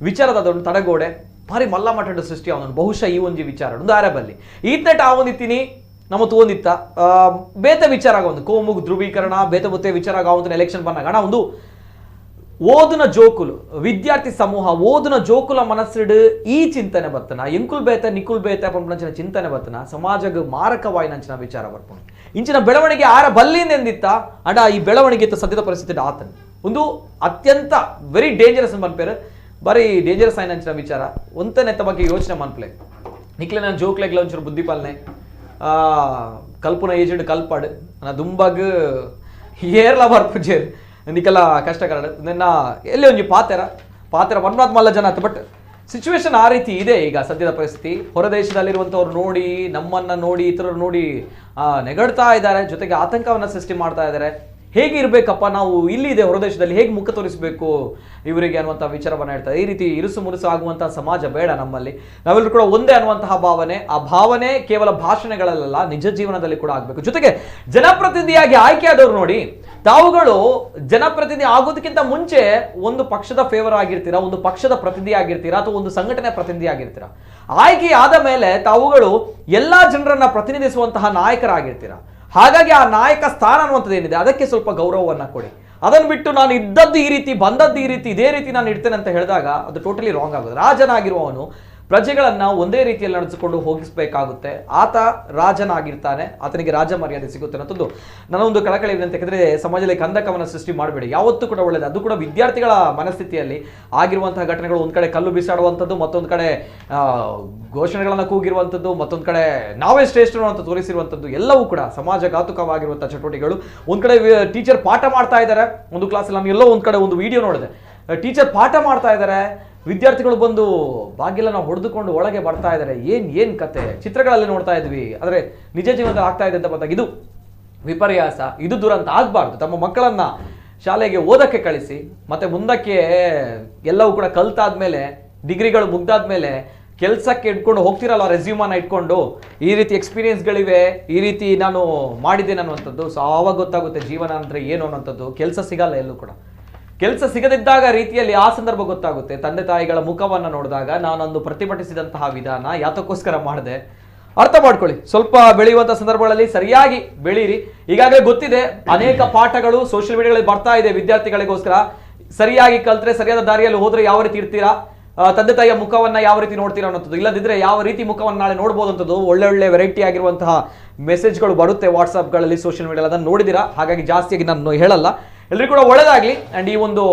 ವಿಚಾರದ ಅದೊಂದು ತಡೆಗೋಡೆ ಭಾರಿ ಮಲ್ಲ ಮಟ್ಟದ ಸೃಷ್ಟಿ ಅವನು ಬಹುಶಃ ಈ ಒಂದು ವಿಚಾರ ಒಂದು ಆರಬಲ್ಲಿ ಈತ್ನೆಟ್ ಆವೊಂದಿತ್ತೀನಿ ನಮ್ಮ ತೋಂದಿತ್ತ ಬೇತೆ ವಿಚಾರ ಒಂದು ಕೋಮು ಧ್ರುವೀಕರಣ ಬೇತೆ ಬೊತ್ತೆ ವಿಚಾರ ಆವಂತ ಎಲೆಕ್ಷನ್ ಬಂದಾಗ ಅಣ್ಣ ಒಂದು ಓದಿನ ಜೋಕುಲು ವಿದ್ಯಾರ್ಥಿ ಸಮೂಹ ಓದಿನ ಜೋಕುಲ ಮನಸ್ಸಿಡು ಈ ಚಿಂತನೆ ಬರ್ತನ ಎಂಕುಲ್ ಬೇತೆ ನಿಕುಲ್ ಬೇತೆ ಪಂಪನಂಚಿನ ಚಿಂತನೆ ಬರ್ತನ ಸಮಾಜಕ್ಕೆ ಮಾರಕವಾಯಿ ನಂಚಿನ ವಿಚಾರ ಬರ್ಪುಂಡು ಇಂಚಿನ ಬೆಳವಣಿಗೆ ಆರ ಬಲ್ಲಿಂದ ಎಂದಿತ್ತ ಅಡ ಈ ಬೆಳವಣಿಗೆ ಸದ್ಯದ ಪರಿಸ್ಥಿತಿ ಆತನ ಒಂದು ಅತ್ಯಂತ ವೆರಿ ಡೇಂಜರಸ್ ಮನ್ಪೇರು ಬಾರಿ ಡೇಂಜರಸ್ ಆಯ್ನ ಅಂಚಿನ ವಿಚಾರ ಒಂತನೆತ್ತ ಬಗ್ಗೆ ಯೋಚನೆ ಮನ್ಪ್ಲೆ ನಿಕ್ಲೆ ನಾನು ಜೋಕ್ಲೆಗ್ಲ ಒಂಚೂರು ಬುದ್ಧಿಪಾಲನೆ ಕಲ್ಪನ ಏಜೆಂಟ್ ಕಲ್ಪಾಡು ನನ್ನ ದುಂಬಾಗ ಏರ್ಲ ಬರ್ಪುಜೇರು ನಿಕ್ಕೆಲ್ಲ ಕಷ್ಟಕರ ನಿನ್ನ ಎಲ್ಲಿ ಒಂಜಿ ಪಾತೆರ ಮನ್ಮಾತ್ ಮಲ್ಲ ಜನ ಆಯ್ತು. ಬಟ್ ಸಿಚುವೇಶನ್ ಆ ರೀತಿ ಇದೆ ಈಗ ಸದ್ಯದ ಪರಿಸ್ಥಿತಿ. ಹೊರದೇಶದಲ್ಲಿರುವಂಥವ್ರು ನೋಡಿ ನಮ್ಮನ್ನು ನೋಡಿ ಇತರರು ನೋಡಿ ನೆಗಡ್ತಾ ಇದ್ದಾರೆ, ಜೊತೆಗೆ ಆತಂಕವನ್ನು ಸೃಷ್ಟಿ ಮಾಡ್ತಾ ಇದ್ದಾರೆ. ಹೇಗಿರ್ಬೇಕಪ್ಪ ನಾವು ಇಲ್ಲಿದೆ ಹೊರದೇಶದಲ್ಲಿ ಹೇಗೆ ಮುಖ ತೋರಿಸಬೇಕು ಇವರಿಗೆ ಅನ್ನುವಂಥ ವಿಚಾರವನ್ನು ಹೇಳ್ತಾರೆ. ಈ ರೀತಿ ಇರುಸು ಮುರುಸು ಆಗುವಂತಹ ಸಮಾಜ ಬೇಡ ನಮ್ಮಲ್ಲಿ, ನಾವೆಲ್ಲರೂ ಕೂಡ ಒಂದೇ ಅನ್ನುವಂತಹ ಭಾವನೆ, ಆ ಭಾವನೆ ಕೇವಲ ಭಾಷಣಗಳಲ್ಲ ನಿಜ ಜೀವನದಲ್ಲಿ ಕೂಡ ಆಗಬೇಕು. ಜೊತೆಗೆ ಜನಪ್ರತಿನಿಧಿಯಾಗಿ ಆಯ್ಕೆಯಾದವರು ನೋಡಿ, ತಾವುಗಳು ಜನಪ್ರತಿನಿಧಿ ಆಗೋದಕ್ಕಿಂತ ಮುಂಚೆ ಒಂದು ಪಕ್ಷದ ಫೇವರ್ ಆಗಿರ್ತೀರಾ, ಒಂದು ಪಕ್ಷದ ಪ್ರತಿನಿಧಿ ಆಗಿರ್ತೀರಾ, ಅಥವಾ ಒಂದು ಸಂಘಟನೆ ಪ್ರತಿನಿಧಿ ಆಗಿರ್ತೀರಾ. ಆಯ್ಕೆ ಆದ ಮೇಲೆ ತಾವುಗಳು ಎಲ್ಲಾ ಜನರನ್ನ ಪ್ರತಿನಿಧಿಸುವಂತಹ ನಾಯಕರಾಗಿರ್ತೀರಾ. ಹಾಗಾಗಿ ಆ ನಾಯಕ ಸ್ಥಾನ ಅನ್ನುವಂಥದ್ದು ಏನಿದೆ ಅದಕ್ಕೆ ಸ್ವಲ್ಪ ಗೌರವವನ್ನ ಕೊಡಿ. ಅದನ್ನು ಬಿಟ್ಟು ನಾನು ಇದ್ದದ್ದು ಈ ರೀತಿ, ಬಂದದ್ದು ಈ ರೀತಿ, ಇದೇ ರೀತಿ ನಾನು ಇಡ್ತೇನೆ ಅಂತ ಹೇಳಿದಾಗ ಅದು ಟೋಟಲಿ ರಾಂಗ್ ಆಗೋದು. ರಾಜನಾಗಿರುವವನು ಪ್ರಜೆಗಳನ್ನ ಒಂದೇ ರೀತಿಯಲ್ಲಿ ನಡೆಸಿಕೊಂಡು ಹೋಗಿಸಬೇಕಾಗುತ್ತೆ. ಆತ ರಾಜನಾಗಿರ್ತಾನೆ, ಆತನಿಗೆ ರಾಜ ಮರ್ಯಾದೆ ಸಿಗುತ್ತೆ ಅನ್ನೋದು ನನ್ನ ಒಂದು ಕಳಕಳಿ ವಿನಂತಿ. ಯಾಕಂದ್ರೆ ಸಮಾಜದಲ್ಲಿ ಕಂದಕವನ್ನು ಸೃಷ್ಟಿ ಮಾಡಬೇಡಿ, ಯಾವತ್ತೂ ಕೂಡ ಒಳ್ಳೆಯದು. ಅದು ಕೂಡ ವಿದ್ಯಾರ್ಥಿಗಳ ಮನಸ್ಥಿತಿಯಲ್ಲಿ ಆಗಿರುವಂತಹ ಘಟನೆಗಳು, ಒಂದ್ ಕಡೆ ಕಲ್ಲು ಬಿಸಾಡುವಂಥದ್ದು, ಮತ್ತೊಂದು ಕಡೆ ಘೋಷಣೆಗಳನ್ನ ಕೂಗಿರುವಂಥದ್ದು, ಮತ್ತೊಂದು ಕಡೆ ನಾವೇ ಶ್ರೇಷ್ಠರು ಅಂತ ತೋರಿಸಿರುವಂಥದ್ದು, ಎಲ್ಲವೂ ಕೂಡ ಸಮಾಜಘಾತುಕವಾಗಿರುವಂತಹ ಚಟುವಟಿಕೆಗಳು. ಒಂದ್ ಕಡೆ ಟೀಚರ್ ಪಾಠ ಮಾಡ್ತಾ ಇದ್ದಾರೆ ಒಂದು ಕ್ಲಾಸಲ್ಲಿ, ನಾನು ಎಲ್ಲೋ ಒಂದ್ ಕಡೆ ಒಂದು ವಿಡಿಯೋ ನೋಡಿದೆ, ಟೀಚರ್ ಪಾಠ ಮಾಡ್ತಾ ಇದ್ದಾರೆ, ವಿದ್ಯಾರ್ಥಿಗಳು ಬಂದು ಬಾಗಿಲನ್ನು ಹೊಡೆದುಕೊಂಡು ಒಳಗೆ ಬರ್ತಾ ಇದ್ದಾರೆ. ಏನ್ ಕತೆ ಚಿತ್ರಗಳಲ್ಲಿ ನೋಡ್ತಾ ಇದ್ವಿ, ಆದರೆ ನಿಜ ಜೀವನದಲ್ಲಿ ಆಗ್ತಾ ಇದೆ ಅಂತ ಬಂದಾಗ ಇದು ವಿಪರ್ಯಾಸ, ಇದು ದುರಂತ ಆಗಬಾರ್ದು. ತಮ್ಮ ಮಕ್ಕಳನ್ನ ಶಾಲೆಗೆ ಓದಕ್ಕೆ ಕಳಿಸಿ, ಮತ್ತೆ ಮುಂದಕ್ಕೆ ಎಲ್ಲವೂ ಕೂಡ ಕಲ್ತಾದ್ಮೇಲೆ, ಡಿಗ್ರಿಗಳು ಮುಗ್ದಾದ್ಮೇಲೆ ಕೆಲಸಕ್ಕೆ ಇಟ್ಕೊಂಡು ಹೋಗ್ತಿರಲ್ಲ, ರೆಸ್ಯೂಮನ್ನ ಇಟ್ಕೊಂಡು ಈ ರೀತಿ ಎಕ್ಸ್ಪೀರಿಯನ್ಸ್ಗಳಿವೆ, ಈ ರೀತಿ ನಾನು ಮಾಡಿದ್ದೇನೆ ಅನ್ನುವಂಥದ್ದು. ಸೊ ಆವಾಗ ಗೊತ್ತಾಗುತ್ತೆ ಜೀವನ ಅಂದ್ರೆ ಏನು ಅನ್ನೋಂಥದ್ದು. ಕೆಲಸ ಸಿಗಲ್ಲ ಎಲ್ಲೂ ಕೂಡ. ಕೆಲಸ ಸಿಗದಿದ್ದಾಗ ರೀತಿಯಲ್ಲಿ ಆ ಸಂದರ್ಭ ಗೊತ್ತಾಗುತ್ತೆ. ತಂದೆ ತಾಯಿಗಳ ಮುಖವನ್ನು ನೋಡಿದಾಗ ನಾನೊಂದು ಪ್ರತಿಭಟಿಸಿದಂತಹ ವಿಧಾನ ಯಾತಕ್ಕೋಸ್ಕರ ಮಾಡಿದೆ ಅರ್ಥ ಮಾಡ್ಕೊಳ್ಳಿ. ಸ್ವಲ್ಪ ಬೆಳೆಯುವಂತಹ ಸಂದರ್ಭಗಳಲ್ಲಿ ಸರಿಯಾಗಿ ಬೆಳೀರಿ. ಈಗಾಗಲೇ ಗೊತ್ತಿದೆ, ಅನೇಕ ಪಾಠಗಳು ಸೋಷಿಯಲ್ ಮೀಡಿಯಾಗಳಲ್ಲಿ ಬರ್ತಾ ಇದೆ ವಿದ್ಯಾರ್ಥಿಗಳಿಗೋಸ್ಕರ. ಸರಿಯಾಗಿ ಕಲ್ತ್ರೆ, ಸರಿಯಾದ ದಾರಿಯಲ್ಲಿ ಹೋದ್ರೆ ಯಾವ ರೀತಿ ಇರ್ತೀರಾ, ತಂದೆ ತಾಯಿಯ ಮುಖವನ್ನ ಯಾವ ರೀತಿ ನೋಡ್ತೀರಾ ಅನ್ನೋಂಥದ್ದು, ಇಲ್ಲದಿದ್ರೆ ಯಾವ ರೀತಿ ಮುಖವನ್ನು ನಾಳೆ ನೋಡ್ಬೋದು ಅಂತದ್ದು ಒಳ್ಳೆ ವೆರೈಟಿ ಆಗಿರುವಂತಹ ಮೆಸೇಜ್ಗಳು ಬರುತ್ತೆ ವಾಟ್ಸಾಪ್ಗಳಲ್ಲಿ, ಸೋಷಿಯಲ್ ಮೀಡಿಯಾದಲ್ಲಿ. ಅದನ್ನು ನೋಡಿದಿರಾ, ಹಾಗಾಗಿ ಜಾಸ್ತಿಯಾಗಿ ನಾನು ಹೇಳಲ್ಲ. ಎಲ್ಲರಿಗೂ ಕೂಡ ಒಳ್ಳೆದಾಗ್ಲಿ. ಅಂಡ್ ಈ ಒಂದು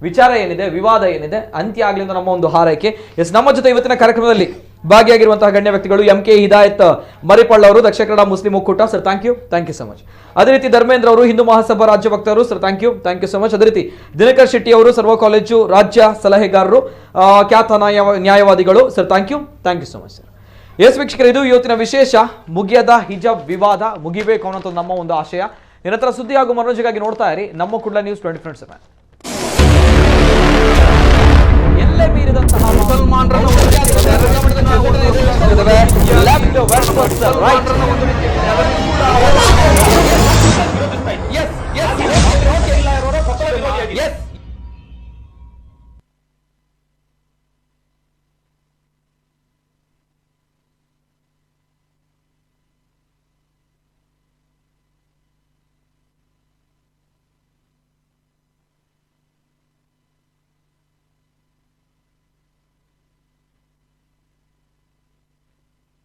ವಿಚಾರ ಏನಿದೆ, ವಿವಾದ ಏನಿದೆ, ಅಂತ್ಯ ಆಗ್ಲಿ ಅಂತ ನಮ್ಮ ಒಂದು ಹಾರೈಕೆ. ಎಸ್, ನಮ್ಮ ಜೊತೆ ಇವತ್ತಿನ ಕಾರ್ಯಕ್ರಮದಲ್ಲಿ ಭಾಗಿಯಾಗಿರುವಂತಹ ಗಣ್ಯ ವ್ಯಕ್ತಿಗಳು MK ಹಿದಾಯತ್ ಮರಿಪಳ್ಳ ಅವರು, ದಕ್ಷಿಣ ಕನ್ನಡ ಮುಸ್ಲಿಂ ಒಕ್ಕೂಟ, sir thank you so much. ಅದೇ ರೀತಿ ಧರ್ಮೇಂದ್ರ ಅವರು, ಹಿಂದೂ ಮಹಾಸಭಾ ರಾಜ್ಯ ವಕ್ತಾರರು, sir thank you so much. ಅದೇ ರೀತಿ ದಿನಕರ್ ಶೆಟ್ಟಿ ಅವರು, ಸರ್ವ ಕಾಲೇಜು ರಾಜ್ಯ ಸಲಹೆಗಾರರು, ಖ್ಯಾತ ನ್ಯಾಯವಾದಿಗಳು, sir thank you so much sir. Yes ವೀಕ್ಷಕರು, ಇದು ಇವತ್ತಿನ ವಿಶೇಷ. ಮುಗಿಯದ ಹಿಜಾಬ್ ವಿವಾದ ಮುಗಿಬೇಕು ಅನ್ನೋದು ನಮ್ಮ ಒಂದು ಆಶಯ. ನಿರಂತರ ಸುದ್ದಿ ಹಾಗೂ ಮನೋರಂಜನೆಗಾಗಿ ನೋಡ್ತಾ ಇರಿ ನಮ್ಮ ಕುಡ್ಲ ನ್ಯೂಸ್ 24/7. ಎಲ್ಲೇ ಮೀರಿದಂತಹ ಮುಸಲ್ಮಾನರನ್ನು ಲೆಫ್ಟ್ ವರ್ಸಸ್ ರೈಟ್